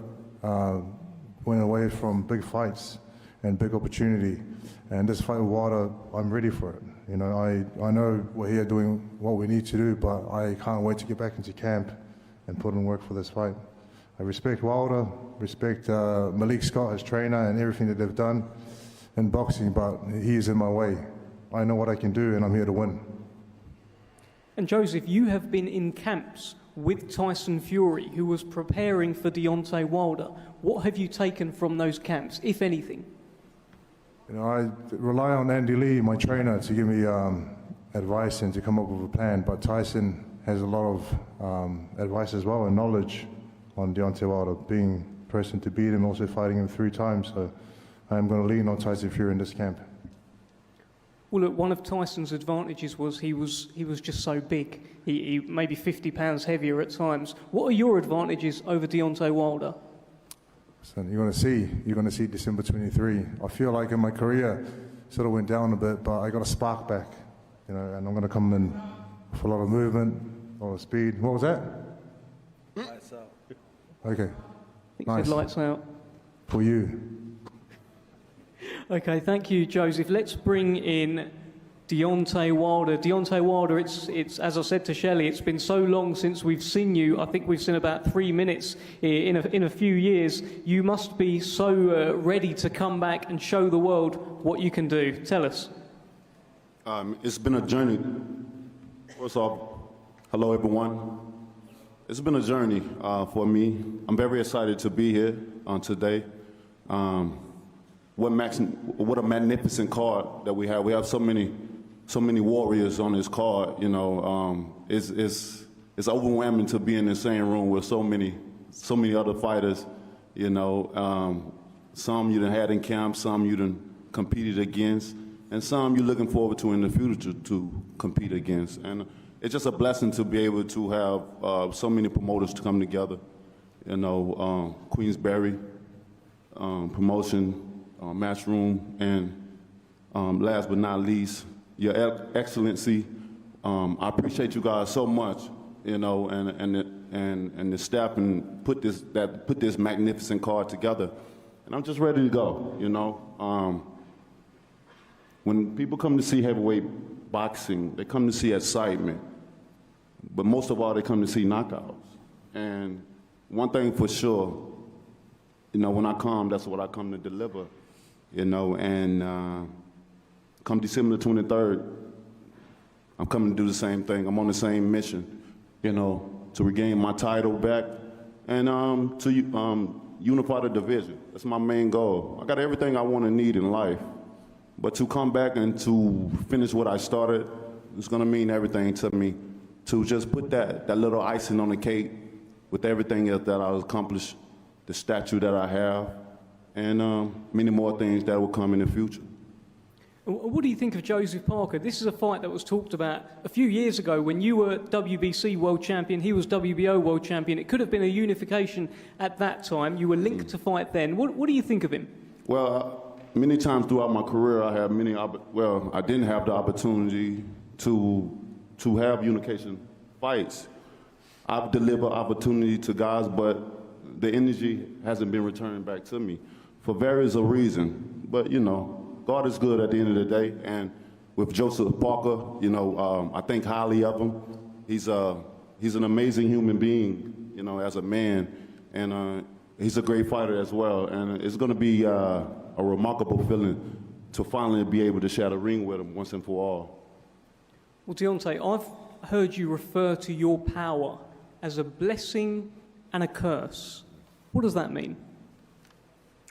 went away from big fights and big opportunity, and this fight with Wilder, I'm ready for it. You know, I know we're here doing what we need to do, but I can't wait to get back into camp and put in work for this fight. I respect Wilder, respect Malik Scott, his trainer, and everything that they've done in boxing, but he is in my way. I know what I can do, and I'm here to win. And Joseph, you have been in camps with Tyson Fury, who was preparing for Deontay Wilder. What have you taken from those camps, if anything? You know, I rely on Andy Lee, my trainer, to give me advice and to come up with a plan, but Tyson has a lot of advice as well and knowledge on Deontay Wilder, being the person to beat him, also fighting him 3 times, so I'm going to lean on Tyson Fury in this camp. Well, look, one of Tyson's advantages was he was just so big. He maybe 50 pounds heavier at times. What are your advantages over Deontay Wilder? So you're going to see December 23. I feel like in my career, sort of went down a bit, but I got a spark back, you know, and I'm going to come in with a lot of movement, a lot of speed. What was that? Lights out. Okay. I think you said lights out. For you. Okay, thank you, Joseph. Let's bring in Deontay Wilder. Deontay Wilder, it's as I said to Shelley, it's been so long since we've seen you. I think we've seen about 3 minutes in a few years. You must be so ready to come back and show the world what you can do. Tell us. It's been a journey. First off, hello everyone. It's been a journey for me. I'm very excited to be here today. What a magnificent card that we have. We have so many warriors on this card. You know, it's overwhelming to be in the same room with so many other fighters. You know, some you done had in camp, some you done competed against, and some you're looking forward to in the future to compete against. And it's just a blessing to be able to have so many promoters to come together. You know, Queensberry promotion. Matchroom, and last but not least, Your Excellency, I appreciate you guys so much, you know, and the staff and put this magnificent card together, and I'm just ready to go, you know. When people come to see heavyweight boxing, they come to see excitement, but most of all, they come to see knockouts. And one thing for sure, you know, when I come, that's what I come to deliver. You know, and come December the 23rd, I'm coming to do the same thing. I'm on the same mission, you know, to regain my title back and to unify the division. That's my main goal. I got everything I want and need in life, but to come back and to finish what I started, it's going to mean everything to me. To just put that little icing on the cake with everything else that I've accomplished, the statue that I have, and many more things that will come in the future. What do you think of Joseph Parker? This is a fight that was talked about a few years ago when you were WBC World Champion, he was WBO World Champion. It could have been a unification at that time. You were linked to fight then. What do you think of him? Well, many times throughout my career, I didn't have the opportunity to have unification fights. I've delivered opportunity to guys, but the energy hasn't been returned back to me for various reasons. But, you know, God is good at the end of the day. And with Joseph Parker, you know, I think highly of him. He's an amazing human being, you know, as a man. And he's a great fighter as well. And it's going to be a remarkable feeling to finally be able to share the ring with him once and for all. Well, Deontay, I've heard you refer to your power as a blessing and a curse. What does that mean?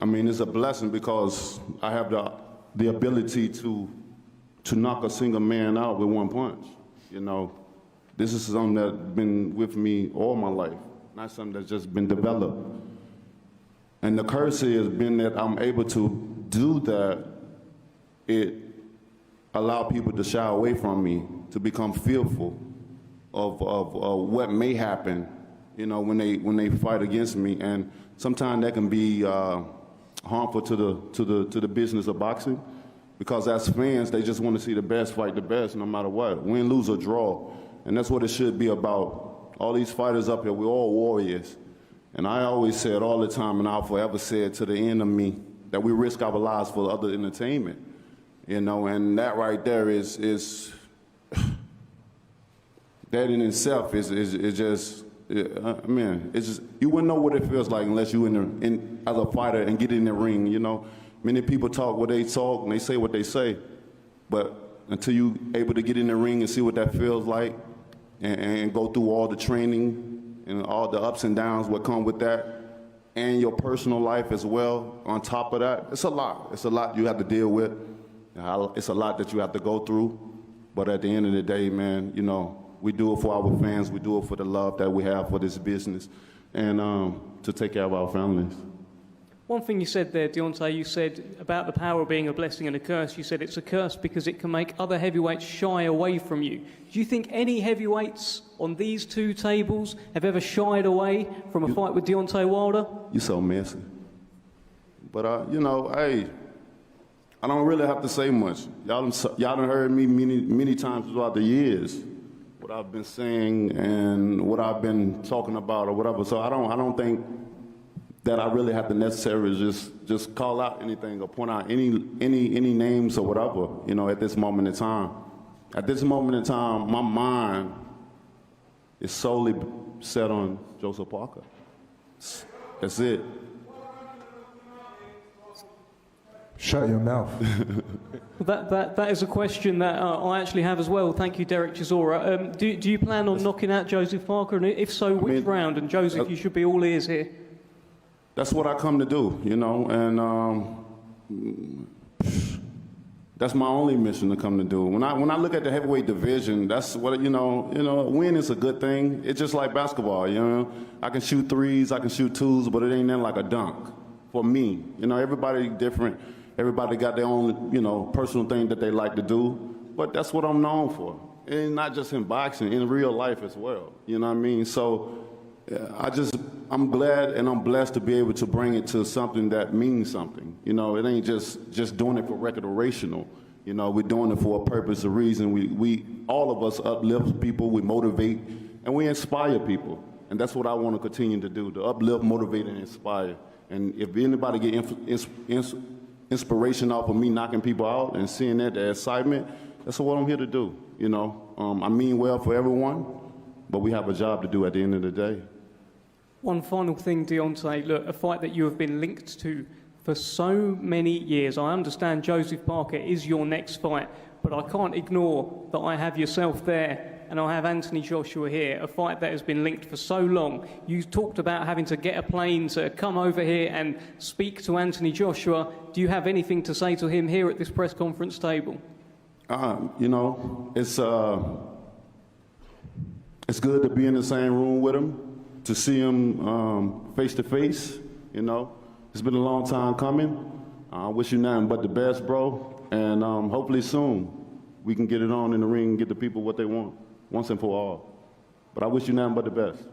I mean, it's a blessing because I have the ability to knock a single man out with one punch. You know, this is something that's been with me all my life, not something that's just been developed. And the curse has been that I'm able to do that. It allow people to shy away from me, to become fearful of what may happen, you know, when they fight against me. And sometimes that can be harmful to the business of boxing, because as fans, they just want to see the best fight the best, no matter what, win, lose, or draw. And that's what it should be about. All these fighters up here, we're all warriors. And I always said all the time, and I'll forever say it to the end of me, that we risk our lives for other entertainment. You know, and that right there is that in itself is just, I mean, it's just, you wouldn't know what it feels like unless you as a fighter and get in the ring, you know. Many people talk what they talk and they say what they say, but until you able to get in the ring and see what that feels like and go through all the training and all the ups and downs what come with that, and your personal life as well on top of that, it's a lot. It's a lot you have to deal with. It's a lot that you have to go through. But at the end of the day, man, you know, we do it for our fans. We do it for the love that we have for this business and to take care of our families. One thing you said there, Deontay, you said about the power being a blessing and a curse. You said it's a curse because it can make other heavyweights shy away from you. Do you think any heavyweights on these two tables have ever shied away from a fight with Deontay Wilder? You're so messy. But, you know, hey, I don't really have to say much. Y'all done heard me many times throughout the years, what I've been saying and what I've been talking about or whatever. So I don't think that I really have to necessarily just call out anything or point out any names or whatever, you know, at this moment in time. At this moment in time, my mind is solely set on Joseph Parker. That's it. Shut your mouth. That is a question that I actually have as well. Thank you, Derek Chisora. Do you plan on knocking out Joseph Parker? And if so, which round? And Joseph, you should be all ears here. That's what I come to do, you know, and that's my only mission to come to do. When I look at the heavyweight division, that's what, you know, win is a good thing. It's just like basketball, you know. I can shoot threes, I can shoot twos, but it ain't nothing like a dunk for me. You know, everybody different. Everybody got their own, you know, personal thing that they like to do, but that's what I'm known for. And not just in boxing, in real life as well. You know what I mean? So I'm glad and I'm blessed to be able to bring it to something that means something. You know, it ain't just doing it for recreational. You know, we're doing it for a purpose, a reason. We all of us uplift people, we motivate, and we inspire people. And that's what I want to continue to do, to uplift, motivate, and inspire. And if anybody get inspiration off of me knocking people out and seeing that, the excitement, that's what I'm here to do, you know. I mean well for everyone, but we have a job to do at the end of the day. One final thing, Deontay. Look, a fight that you have been linked to for so many years. I understand Joseph Parker is your next fight, but I can't ignore that I have yourself there and I have Anthony Joshua here, a fight that has been linked for so long. You talked about having to get a plane to come over here and speak to Anthony Joshua. Do you have anything to say to him here at this press conference table? You know, it's good to be in the same room with him, to see him face to face. You know, it's been a long time coming. I wish you nothing but the best, bro. And hopefully soon we can get it on in the ring and get the people what they want, once and for all. But I wish you nothing but the best,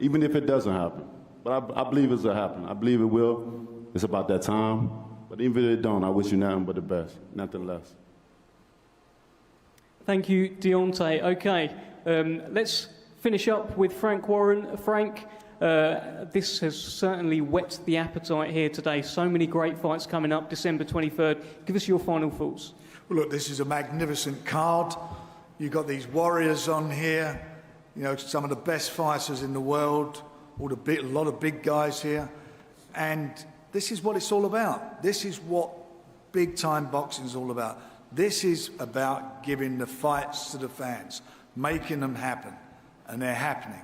even if it doesn't happen. But I believe it's going to happen. I believe it will. It's about that time. But even if it don't, I wish you nothing but the best, nothing less. Thank you, Deontay. Okay, let's finish up with Frank Warren. Frank, this has certainly whet the appetite here today. So many great fights coming up December 23rd. Give us your final thoughts. Well, look, this is a magnificent card. You've got these warriors on here, you know, some of the best fighters in the world, a lot of big guys here. And this is what it's all about. This is what big-time boxing is all about. This is about giving the fights to the fans, making them happen, and they're happening.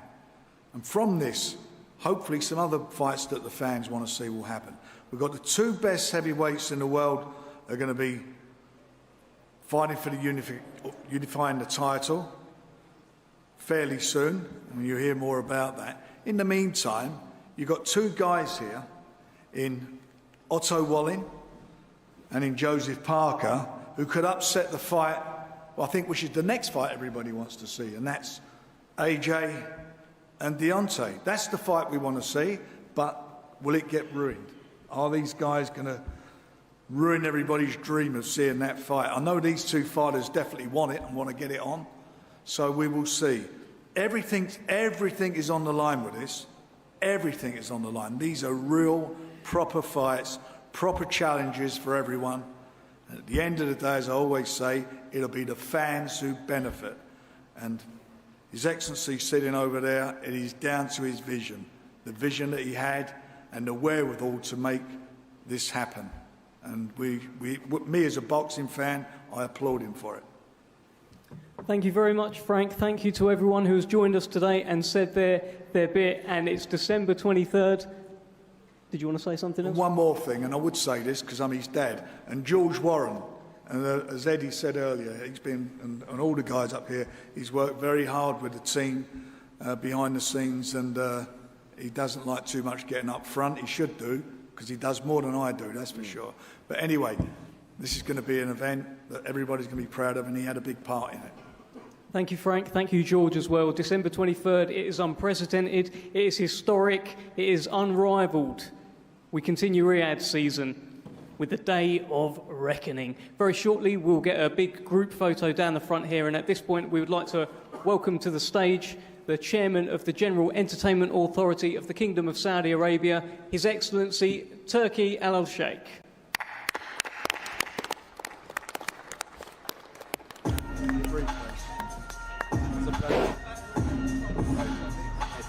And from this, hopefully some other fights that the fans want to see will happen. We've got the two best heavyweights in the world are going to be fighting for the unifying the title fairly soon, and you'll hear more about that. In the meantime, you've got two guys here in Otto Wallin and in Joseph Parker who could upset the fight, well, I think, which is the next fight everybody wants to see, and that's AJ and Deontay. That's the fight we want to see, but will it get ruined? Are these guys going to ruin everybody's dream of seeing that fight? I know these two fighters definitely want it and want to get it on, so we will see. Everything is on the line with this. Everything is on the line. These are real, proper fights, proper challenges for everyone. And at the end of the day, as I always say, it'll be the fans who benefit. And His Excellency sitting over there, it is down to his vision, the vision that he had and the wherewithal to make this happen. And me as a boxing fan, I applaud him for it. Thank you very much, Frank. Thank you to everyone who has joined us today and said their bit. And it's December 23rd. Did you want to say something else? One more thing, and I would say this because I'm his dad, and George Warren, and as Eddie said earlier, he's been, and all the guys up here, he's worked very hard with the team behind the scenes, and he doesn't like too much getting up front. He should do, because he does more than I do, that's for sure. But anyway, this is going to be an event that everybody's going to be proud of, and he had a big part in it. Thank you, Frank. Thank you, George, as well. December 23rd, it is unprecedented, it is historic, it is unrivalled. We continue Riyadh season with the Day of Reckoning. Very shortly, we'll get a big group photo down the front here, and at this point, we would like to welcome to the stage the Chairman of the General Entertainment Authority of the Kingdom of Saudi Arabia, His Excellency Turki Al Sheikh.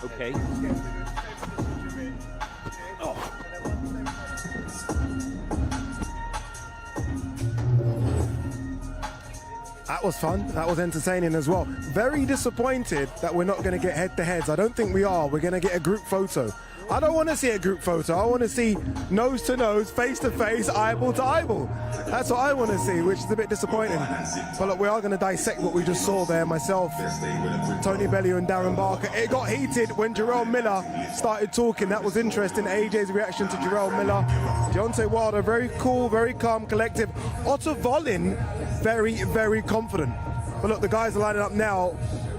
Okay. That was fun. That was entertaining as well. Very disappointed that we're not going to get head-to-heads. I don't think we are. We're going to get a group photo. I don't want to see a group photo. I want to see nose-to-nose, face-to-face, eyeball-to-eyeball. That's what I want to see, which is a bit disappointing. But look, we are going to dissect what we just saw there. Myself, Tony Bellew and Darren Barker. It got heated when Jarrell Miller started talking. That was interesting. AJ's reaction to Jarrell Miller. Deontay Wilder, very cool, very calm, collective. Otto Wallin, very, very confident. But look, the guys are lining up now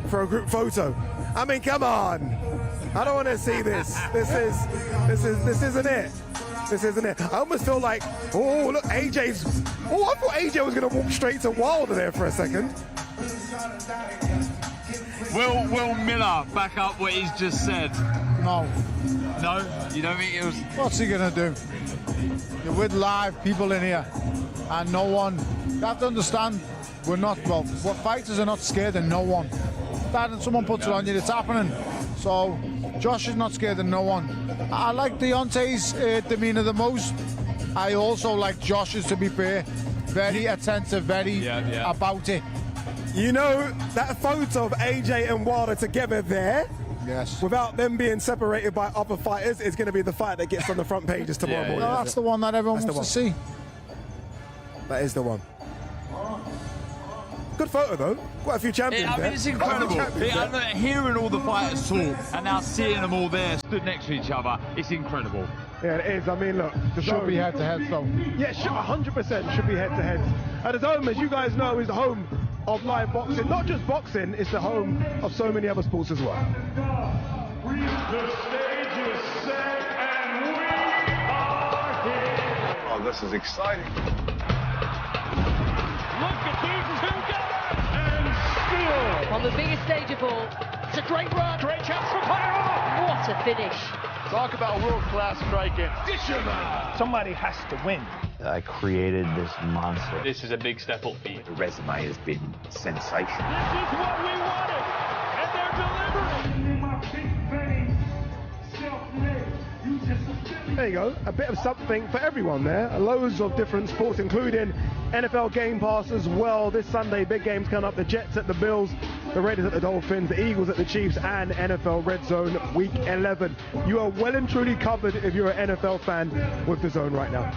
for a group photo. I mean, come on. I don't want to see this. This isn't it. This isn't it. I almost feel like, oh, look, AJ's. Oh, I thought AJ was going to walk straight to Wilder there for a second. Will Miller back up what he's just said? No. No? You don't think it was... What's he going to do? You're with live people in here, and no one... You have to understand, we're not... Well, fighters are not scared of no one. That someone puts it on you, it's happening. So, Josh is not scared of no one. I like Deontay's demeanour the most. I also like Josh's, to be fair. Very attentive, very about it. You know, that photo of AJ and Wilder together there, yes, without them being separated by other fighters, is going to be the fight that gets on the front pages tomorrow morning. No, that's the one that everyone wants to see. That is the one. Good photo, though. Quite a few champions I mean, there. it's incredible. Hearing all the fighters talk and now seeing them all there stood next to each other, it's incredible. Yeah, it is. I mean, look. Should be head-to-head, though. Yeah, 100% should be head-to-head. And the DAZN, as you guys know, is the home of live boxing. Not just boxing, it's the home of so many other sports as well. The stage is set and we are here. Oh, this is exciting. Look at these two together and still. On the biggest stage of all, That's a great run. Great chance for Poirot. What a finish. Talk about world-class striking. Somebody has to win. I created this monster. This is a big step up for you. The resume has been sensational. This is what we wanted, and they're delivering. There you go, a bit of something for everyone there. Loads of different sports, including NFL Game Pass as well. This Sunday, big games coming up. The Jets at the Bills, the Raiders at the Dolphins, the Eagles at the Chiefs, and NFL Red Zone Week 11. You are well and truly covered if you're an NFL fan with the Zone right now.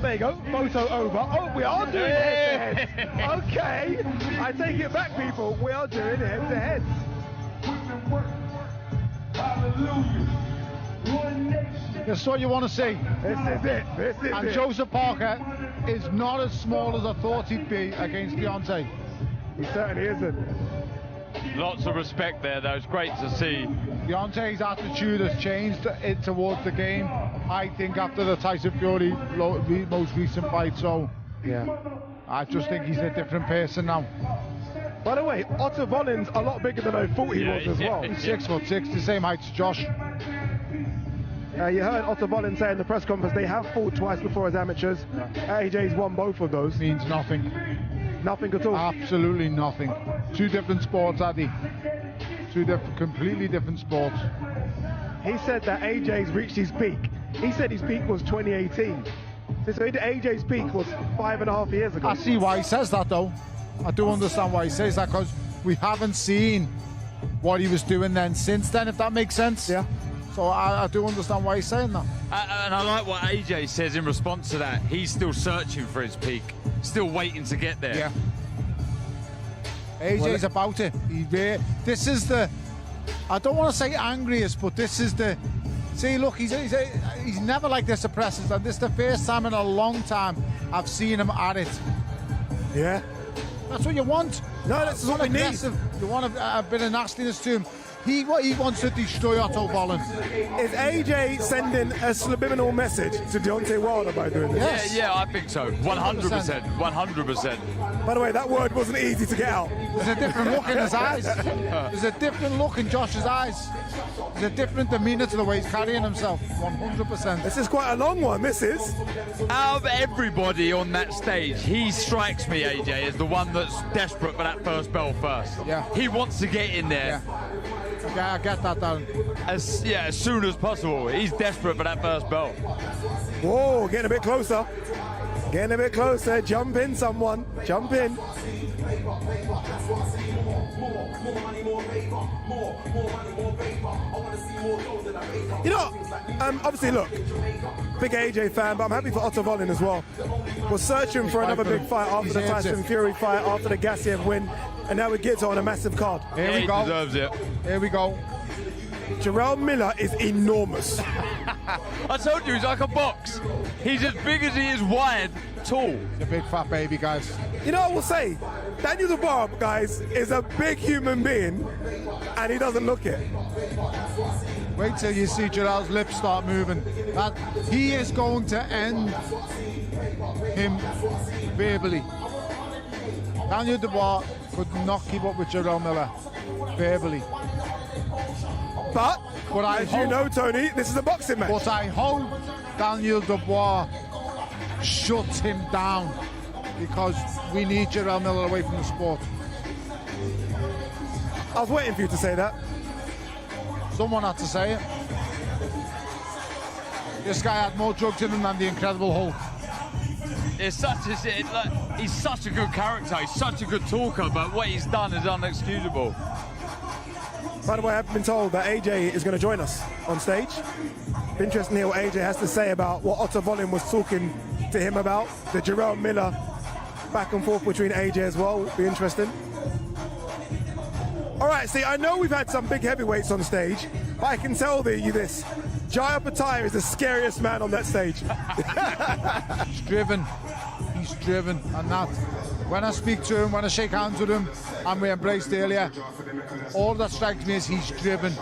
There you go, photo over. Oh, we are doing head-to-heads. Okay, I take it back, people. We are doing head-to-heads. This is what you want to see. This is it. This is and it. Joseph Parker is not as small as I thought he'd be against Deontay. He certainly isn't. Lots of respect there, though. It's great to see. Deontay's attitude has changed towards the game, I think, after the Tyson Fury most recent fight. So, yeah, I just think he's a different person now. By the way, Otto Wallin's a lot bigger than I thought he was as well. He's 6'6", the same height as Josh. You heard Otto Wallin say in the press conference they have fought twice before as amateurs. AJ's won both of those. Means nothing. Nothing at all. Absolutely nothing. Two different sports, Addy. Completely different sports. He said that AJ's reached his peak. He said his peak was 2018. So AJ's peak was 5.5 years ago. I see why he says that, though. I do understand why he says that, because we haven't seen what he was doing then since then, if that makes sense. Yeah. So I do understand why he's saying that. And I like what AJ says in response to that. He's still searching for his peak, still waiting to get there. Yeah. AJ's about it. This is the, I don't want to say angriest, but this is the, see, look, he's never like this at presses, and this is the first time in a long time I've seen him at it. Yeah. That's what you want. No, that's what we need. You want a bit of nastiness to him. What he wants to destroy Otto Wallin. Is AJ sending a subliminal message to Deontay Wilder by doing this? Yes. Yeah, I think so. 100%. 100%. By the way, that word wasn't easy to get out. There's a different look in his eyes. There's a different look in Josh's eyes. There's a different demeanour to the way he's carrying himself. 100%. This is quite a long one, this is. Out of everybody on that stage, he strikes me, AJ, as the one that's desperate for that first bell first. Yeah. He wants to get in there. Yeah. Okay, I get that down. As soon as possible. He's desperate for that first bell. Whoa, getting a bit closer. Getting a bit closer. Jump in, someone. Jump in. You know, obviously, look, big AJ fan, but I'm happy for Otto Wallin as well. We're searching for another big fight after the Tyson Fury fight, after the Gassiev win, and now we get on a massive card. Here we go. He deserves it. Here we go. Jarrell Miller is enormous. I told you, he's like a box. He's as big as he is wide, tall. He's a big fat baby, guys. You know what we'll say? Daniel Dubois, guys, is a big human being, and he doesn't look it. Wait till you see Jarrell's lips start moving. He is going to end him verbally. Daniel Dubois could not keep up with Jarrell Miller verbally. But as you know, Tony, this is a boxing match. But I hope Daniel Dubois shuts him down, because we need Jarrell Miller away from the sport. I was waiting for you to say that. Someone had to say it. This guy had more drugs in him than the Incredible Hulk. He's such a good character. He's such a good talker, but what he's done is unexcusable. By the way, I've been told that AJ is going to join us on stage. Be interesting to hear what AJ has to say about what Otto Wallin was talking to him about. The Jarrell Miller back and forth between AJ as well. Will be interesting. All right, see, I know we've had some big heavyweights on stage, but I can tell you this. Jaya Pattaya is the scariest man on that stage. He's driven. He's driven. And that, when I speak to him, when I shake hands with him, and we embraced earlier, all that strikes me is he's driven.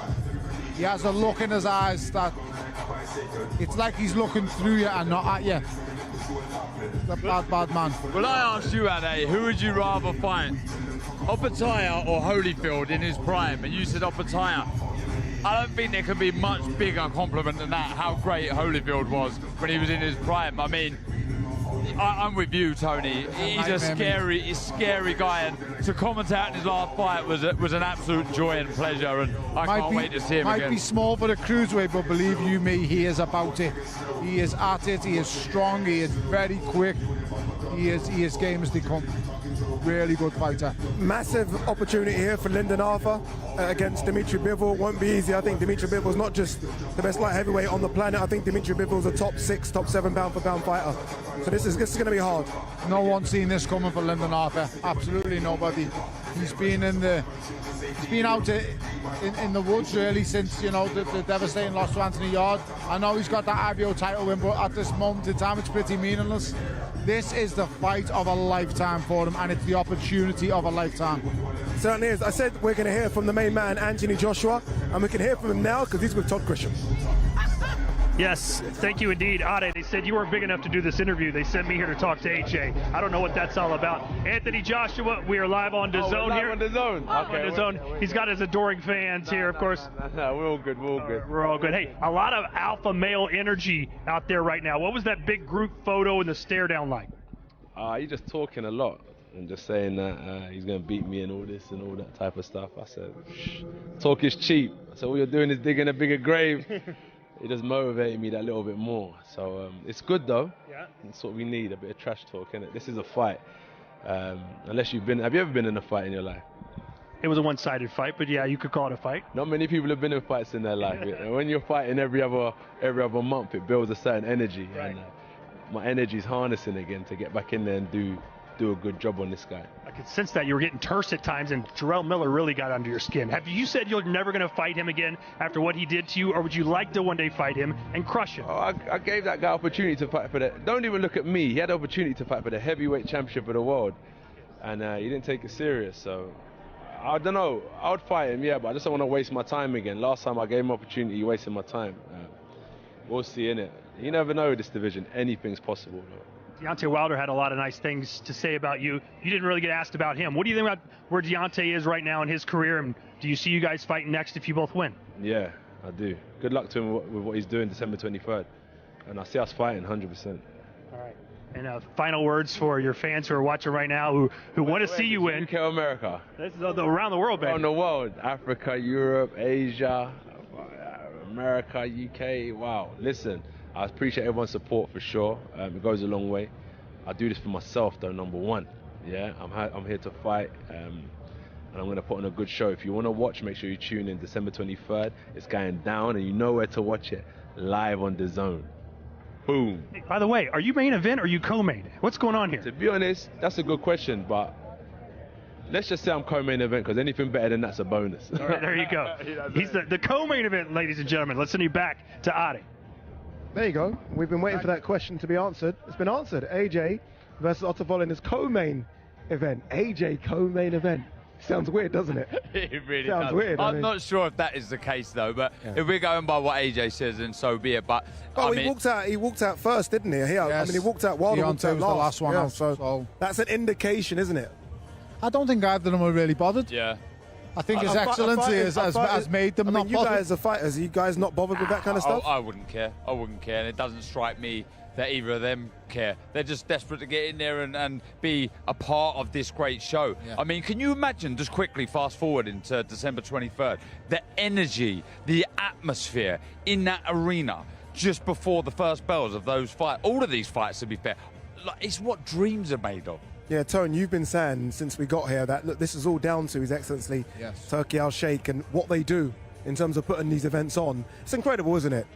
He has a look in his eyes that it's like he's looking through you and not at you. The bad man. Well, I asked you, Ade, who would you rather fight? Opataya or Holyfield in his prime? And you said Opataya. I don't think there could be much bigger compliment than that, how great Holyfield was when he was in his prime. I mean, I'm with you, Tony. He's a scary guy, and to commentate in his last fight was an absolute joy and pleasure, and I can't wait to see him again. Might be small for the cruiserweight, but believe you me, he is about it. He is at it, he is strong, he is very quick, he is game as they come. Really good fighter. Massive opportunity here for Lyndon Arthur against Dimitri Bivol. Won't be easy. I think Dimitri Bivol's not just the best light heavyweight on the planet. I think Dimitri Bivol's a top 6, top 7 pound for pound fighter. So this is going to be hard. No one's seen this coming for Lyndon Arthur. Absolutely nobody. He's been out in the woods really since, you know, the devastating loss to Anthony Yard. I know he's got that IBO title win, but at this moment in time, it's pretty meaningless. This is the fight of a lifetime for him, and it's the opportunity of a lifetime. Certainly is. I said we're going to hear from the main man, Anthony Joshua, and we can hear from him now because he's with Todd Grisham. Yes, thank you indeed. Ade, they said you weren't big enough to do this interview. They sent me here to talk to AJ. I don't know what that's all about. Anthony Joshua, we are live on DAZN here. On DAZN. Okay. On DAZN. He's got his adoring fans here, of course. No, we're all good. We're all good. We're all good. Hey, a lot of alpha male energy out there right now. What was that big group photo and the stare down like? He's just talking a lot and just saying that he's going to beat me and all this and all that type of stuff. I said, shh, talk is cheap. So all you're doing is digging a bigger grave. It just motivated me that little bit more. So it's good though. Yeah. It's what we need, a bit of trash talk, innit? This is a fight. Unless have you ever been in a fight in your life? It was a one-sided fight, but yeah, you could call it a fight. Not many people have been in fights in their life. When you're fighting every other month, it builds a certain energy. Right. And, my energy's harnessing again to get back in there and do a good job on this guy. I could sense that you were getting terse at times, and Jarrell Miller really got under your skin. Have you said you're never going to fight him again after what he did to you, or would you like to one day fight him and crush him? Oh, I gave that guy opportunity to fight for the... Don't even look at me. He had the opportunity to fight for the heavyweight championship of the world, and he didn't take it serious. So I don't know. I would fight him, yeah, but I just don't want to waste my time again. Last time I gave him opportunity, he wasted my time. We'll see, innit? You never know this division. Anything's possible, though. Deontay Wilder had a lot of nice things to say about you. You didn't really get asked about him. What do you think about where Deontay is right now in his career, and do you see you guys fighting next if you both win? Yeah, I do. Good luck to him with what he's doing December 23rd. And I see us fighting 100%. All right. And final words for your fans who are watching right now who want to see you win. UK or America? This is around the world, baby. Around the world. Africa, Europe, Asia, America, UK. Wow. Listen, I appreciate everyone's support for sure. It goes a long way. I do this for myself, though, number one. Yeah, I'm here to fight, and I'm going to put on a good show. If you want to watch, make sure you tune in December 23rd. It's going down, and you know where to watch it. Live on DAZN. Boom. Hey, by the way, are you main event or are you co-main? What's going on here? To be honest, that's a good question, but let's just say I'm co-main event, because anything better than that's a bonus. All right, there you go. He's the co-main event, ladies and gentlemen. Let's send you back to Adi. There you go. We've been waiting for that question to be answered. It's been answered. AJ versus Otto Wallin is co-main event. AJ co-main event. Sounds weird, doesn't it? It really Sounds does. weird. I'm not sure if that is the case though, but if we're going by what AJ says, then so be it. But he walked out first, didn't he? Yes. I mean, he walked out Wilder walked out was the last one out. So that's an indication, isn't it? I don't think either of them are really bothered. Yeah. I think His Excellency has made them not you bothered. guys are fighters. Are you guys not bothered with that kind of stuff? I wouldn't care. I wouldn't care. And it doesn't strike me that either of them care. They're just desperate to get in there and be a part of this great show. Yeah. I mean, can you imagine, just quickly fast forward into December 23rd, the energy, the atmosphere in that arena just before the first bells of those fights. All of these fights, to be fair, it's what dreams are made of. Yeah, Tone, you've been saying since we got here that, look, this is all down to His Excellency Turki Al-Sheikh and what they do in terms of putting these events on. It's incredible, isn't it?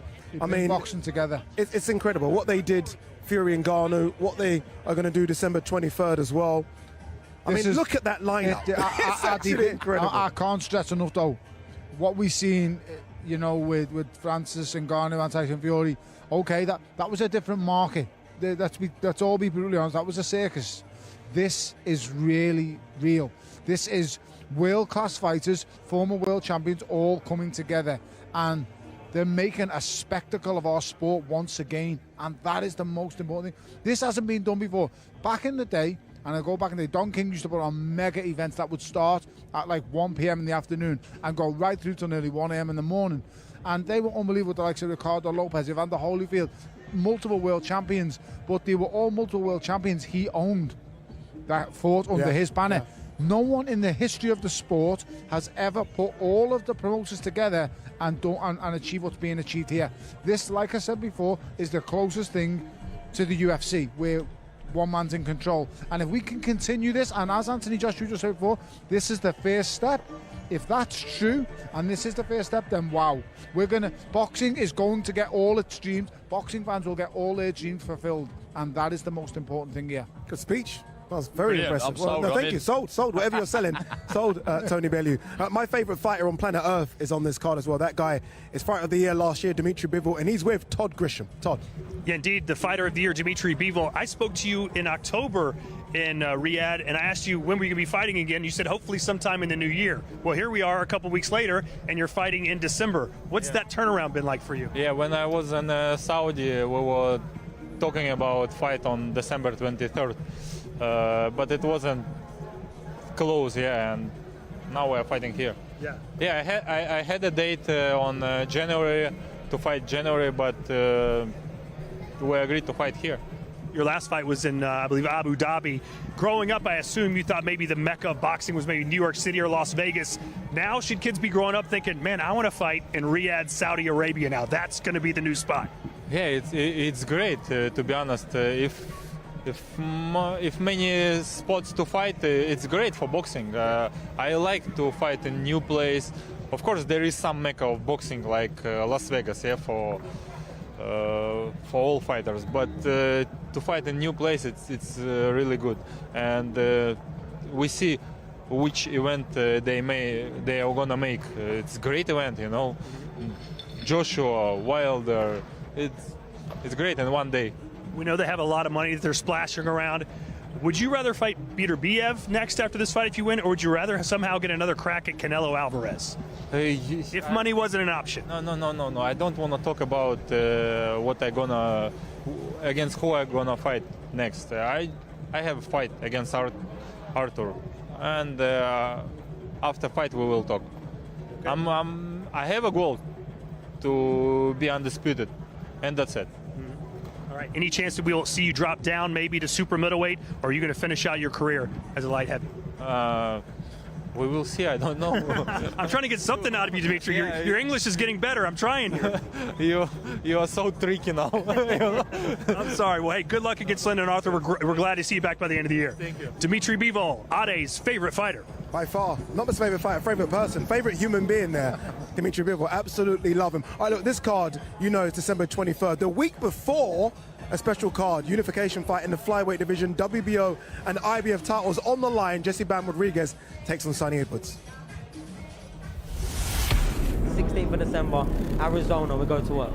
I mean, boxing together. It's incredible. What they did, Fury and Ngannou, what they are going to do December 23rd as well. I mean, look at that lineup. It's actually incredible. I can't stress enough, though, what we've seen, you know, with Francis and Ngannou and Tyson Fury. Okay, that was a different market. Let's all be brutally honest. That was a circus. This is really real. This is world-class fighters, former world champions, all coming together. And They're making a spectacle of our sport once again, and that is the most important thing. This hasn't been done before. Back in the day, and I go back in the day, Don King used to put on mega events that would start at like 1 p.m. in the afternoon and go right through to nearly 1 a.m. in the morning. And they were unbelievable, the likes of Ricardo Lopez, Evander Holyfield, multiple world champions, but they were all multiple world champions he owned that fought under his banner. No one in the history of the sport has ever put all of the promoters together and achieve what's being achieved here. This, like I said before, is the closest thing to the UFC, where one man's in control. And if we can continue this, and as Anthony Joshua just said before, this is the first step. If that's true, and this is the first step, then wow. Boxing is going to get all its dreams. Boxing fans will get all their dreams fulfilled. And that is the most important thing here. Good speech. That was very Brilliant. impressive. I'm sold. No, I'm thank in. you. Sold. Whatever you're selling, sold. Tony Bellew. My favourite fighter on planet Earth is on this card as well. That guy is Fighter of the Year last year, Dimitri Bivol, and he's with Todd Grisham. Todd. Yeah, indeed, the Fighter of the Year, Dimitri Bivol. I spoke to you in October in Riyadh, and I asked you when were you going to be fighting again. You said hopefully sometime in the new year. Well, here we are a couple weeks later, and you're fighting in December. What's that turnaround been like for you? Yeah, when I was in Saudi, we were talking about fight on December 23rd. But it wasn't close, and now we're fighting here. Yeah, I had a date on January to fight January, but we agreed to fight here. Your last fight was in, I believe, Abu Dhabi. Growing up, I assume you thought maybe the mecca of boxing was maybe New York City or Las Vegas. Now, should kids be growing up thinking, man, I want to fight in Riyadh, Saudi Arabia now? That's going to be the new spot. Yeah, it's great, to be honest. If many spots to fight, it's great for boxing. I like to fight in new place. Of course, there is some mecca of boxing like Las Vegas, for all fighters. But to fight in new place, it's really good. And we see which event they are gonna make. It's a great event, Joshua, Wilder. It's great in one day. We know they have a lot of money that they're splashing around. Would you rather fight Peter Biev next after this fight if you win, or would you rather somehow get another crack at Canelo Alvarez? If money wasn't an option. No. I don't want to talk about against who I'm gonna fight next. I have a fight against Arthur, and after fight we will talk. I have a goal to be undisputed, and that's it. All right. Any chance that we'll see you drop down maybe to super middleweight, or are you going to finish out your career as a light heavy? We will see. I don't know. I'm trying to get something out of you, Dimitri. Your English is getting better. I'm trying here. You are so tricky now. I'm sorry. Well, hey, good luck against Lyndon Arthur. We're glad to see you back by the end of the year. Thank you. Dimitri Bivol, Ade's favorite fighter. By far. Not just favourite fighter, favourite person, favourite human being there. Dimitri Bivol, absolutely love him. All right, look, this card, is December 23rd. The week before, a special card, unification fight in the flyweight division, WBO and IBF titles on the line. Jesse Bam Rodriguez takes on Sonny Edwards. 16th of December, Arizona, we go to work.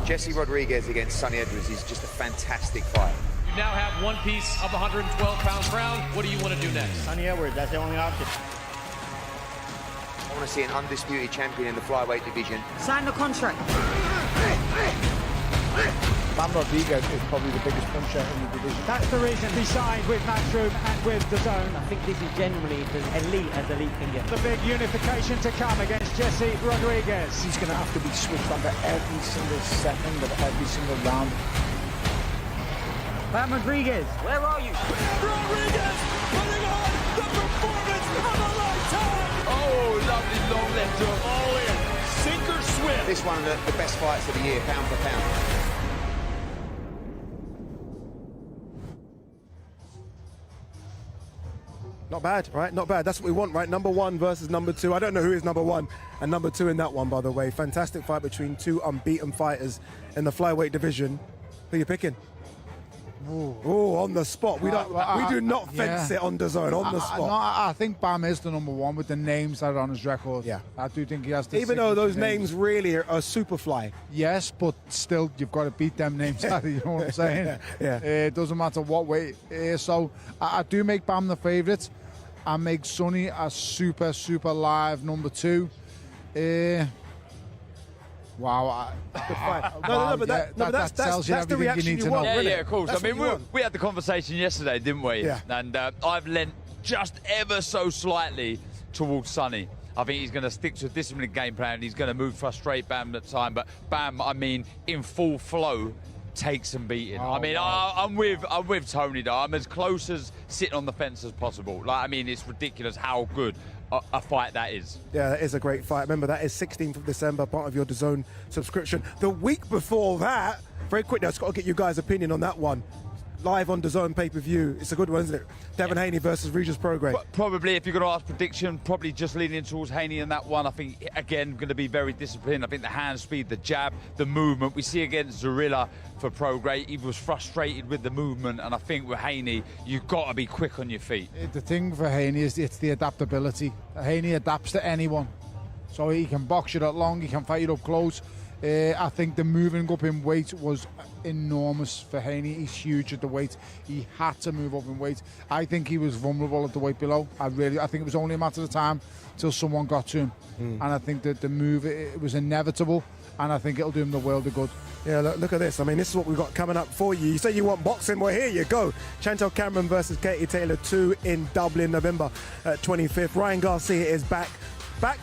Jesse Rodriguez against Sonny Edwards is just a fantastic fight. You now have one piece of the 112-pound crown. What do you want to do next? Sonny Edwards, that's the only option. I want to see an undisputed champion in the flyweight division. Sign the contract. Bam Rodriguez is probably the biggest puncher in the division. That's the reason he signed with Matchroom and with DAZN. I think this is genuinely as elite can get. The big unification to come against Jesse Rodriguez. He's going to have to be switched on to every single second of every single round. Bam Rodriguez, where are you? Rodriguez putting on the performance of a lifetime. Oh, lovely long left hook. All in. Sink or swim. This one of the best fights of the year, pound for pound. Not bad, right? Not bad. That's what we want, right? Number one versus number two. I don't know who is number one and number two in that one, by the way. Fantastic fight between two unbeaten fighters in the flyweight division. Who are you picking? Ooh, on the spot. We do not fence it on DAZN, on the spot. I think Bam is the number one with the names that are on his record. Yeah. I do think he has to. Even though those names really are super fly. Yes, but still, you've got to beat them names out of you, know what I'm saying? Yeah. It doesn't matter what weight it is. So I do make Bam the favourite. and make Sonny a super, super live number 2. Wow. That's the reaction you want. Yeah, of course. I mean, we had the conversation yesterday, didn't we? Yeah. And I've lent just ever so slightly towards Sonny. I think he's going to stick to a disciplined game plan. He's going to move, frustrate Bam at the time. But Bam, I mean, in full flow, takes some beating. Oh, I mean, wow. I'm with Tony, though. I'm as close as sitting on the fence as possible. Like, I mean, it's ridiculous how good a fight that is. Yeah, that is a great fight. Remember, that is 16th of December, part of your DAZN subscription. The week before that, very quickly, I've just got to get you guys' opinion on that one. Live on DAZN pay-per-view. It's a good one, isn't it? Devin Haney versus Regis Prograis. Probably, if you're going to ask prediction, probably just leaning towards Haney in that one. I think, again, going to be very disciplined. I think the hand speed, the jab, the movement. We see against Zorilla for Prograis, he was frustrated with the movement, and I think with Haney, you've got to be quick on your feet. The thing for Haney is it's the adaptability. Haney adapts to anyone. So he can box you that long, he can fight you up close. I think the moving up in weight was enormous for Haney. He's huge at the weight. He had to move up in weight. I think he was vulnerable at the weight below. I think it was only a matter of time till someone got to him. And I think that the move, it was inevitable, and I think it'll do him the world of good. Yeah, look at this. I mean, this is what we've got coming up for you. You say you want boxing? Well, here you go. Chantel Cameron versus Katie Taylor 2 in Dublin, November 25th. Ryan Garcia is back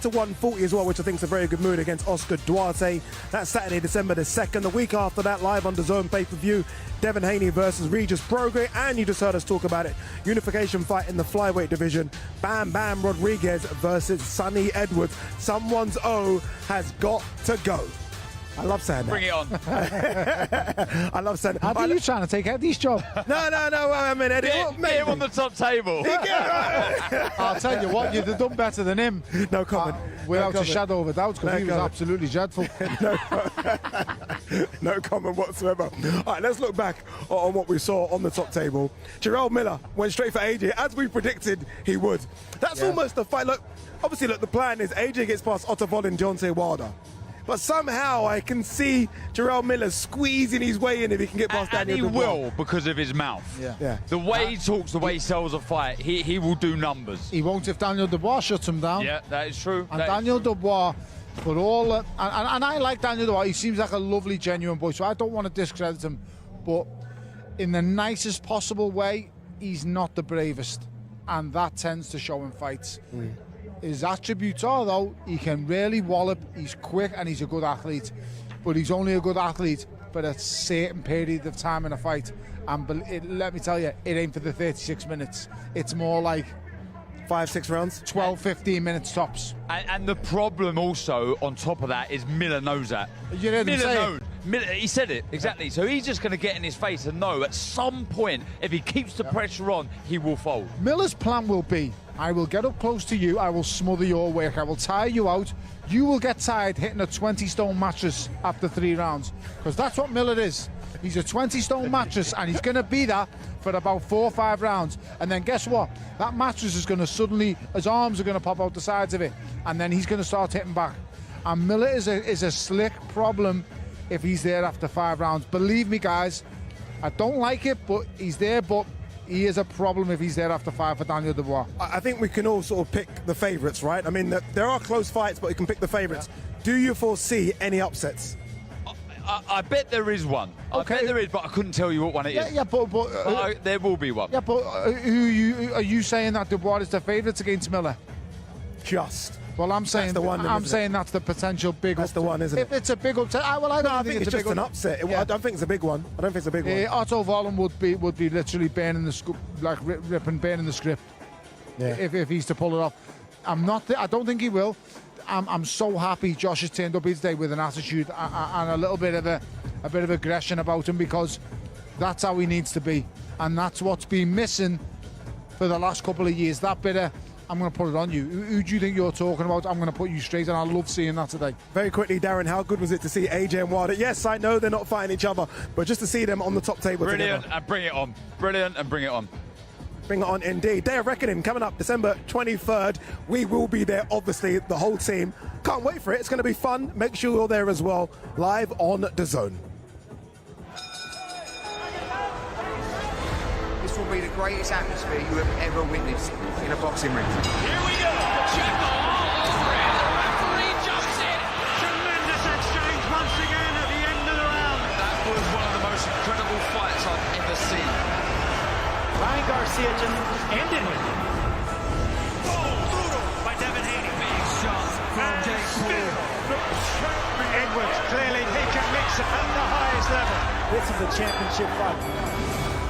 to 140 as well, which I think is a very good mood against Oscar Duarte. That's Saturday, December the 2nd. The week after that, live on DAZN pay-per-view, Devin Haney versus Regis Prograis. And you just heard us talk about it. Unification fight in the flyweight division. Bam Bam Rodriguez versus Sonny Edwards. Someone's O has got to go. I love saying that. Bring it on. I love saying that. Are you trying to take Eddie's job? No. I mean, Eddie. Get him on the top table. I'll tell you what, you'd have done better than him. No comment. Without a shadow of a doubt, because he was absolutely dreadful. No comment whatsoever. All right, let's look back on what we saw on the top table. Jarrell Miller went straight for AJ, as we predicted he would. That's almost the fight. Look, obviously, the plan is AJ gets past Otto Wallin, Deontay Wilder. But somehow I can see Jarrell Miller squeezing his way in if he can get past Daniel Dubois. And he will, because of his mouth. Yeah. The way he talks, the way he sells a fight, he will do numbers. He won't if Daniel Dubois shuts him down. Yeah, that is true. And Daniel Dubois, for all and I like Daniel Dubois. He seems like a lovely, genuine boy, so I don't want to discredit him. But in the nicest possible way, he's not the bravest. And that tends to show in fights. His attributes are, though, he can really wallop, he's quick, and he's a good athlete. But he's only a good athlete for a certain period of time in a fight. And let me tell you, it ain't for the 36 minutes. It's more like 5-6 rounds, 12-15 minutes tops. And the problem also on top of that is Miller knows that. You know Miller knows. He said it exactly. So he's just going to get in his face and know at some point, if he keeps the pressure on, he will fold. Miller's plan will be, I will get up close to you, I will smother your work, I will tire you out, you will get tired hitting a 20-stone mattress after 3 rounds. Because that's what Miller is. He's a 20-stone mattress, and he's going to be that for about 4 or 5 rounds. And then guess what? That mattress is going to suddenly, his arms are going to pop out the sides of it, and then he's going to start hitting back. And Miller is a slick problem if he's there after 5 rounds. Believe me, guys, I don't like it, but he's there, but he is a problem if he's there after 5 for Daniel Dubois. I think we can all sort of pick the favourites, right? I mean, there are close fights, but we can pick the favourites. Do you foresee any upsets? I bet there is one. Okay. I bet there is, but I couldn't tell you what one it is. Yeah, but there will be one. Yeah, but are you saying that Dubois is the favourites against Miller? Just. Well, I'm saying that's the potential big. That's the one, isn't it? If it's a big upset, I don't think it's just an upset. I don't think it's a big one. Otto Wallin would be literally burning the burning the script. Yeah. If he's to pull it off, I don't think he will. I'm so happy Josh has turned up here today with an attitude and a little bit of aggression about him, because that's how he needs to be, and that's what's been missing for the last couple of years. That bit of, I'm going to put it on you. Who do you think you're talking about? I'm going to put you straight, and I love seeing that today. Very quickly, Darren, how good was it to see AJ and Wilder? Yes, I know they're not fighting each other, but just to see them on the top table Brilliant, together. and bring it on. Brilliant, and bring it on. Bring it on indeed. Day of Reckoning coming up December 23rd. We will be there, obviously, the whole team. Can't wait for it. It's going to be fun. Make sure you're there as well, live on DAZN. This will be the greatest atmosphere you have ever witnessed in a boxing ring. Here we go. Pacheco all over it. The referee jumps in. Tremendous exchange once again at the end of the round. That was one of the most incredible fights I've ever seen. Ryan Garcia just ended it. By Devin Haney. Big shot from Jake Paul. Edwards, clearly he can mix it at the highest level. This is a championship fight.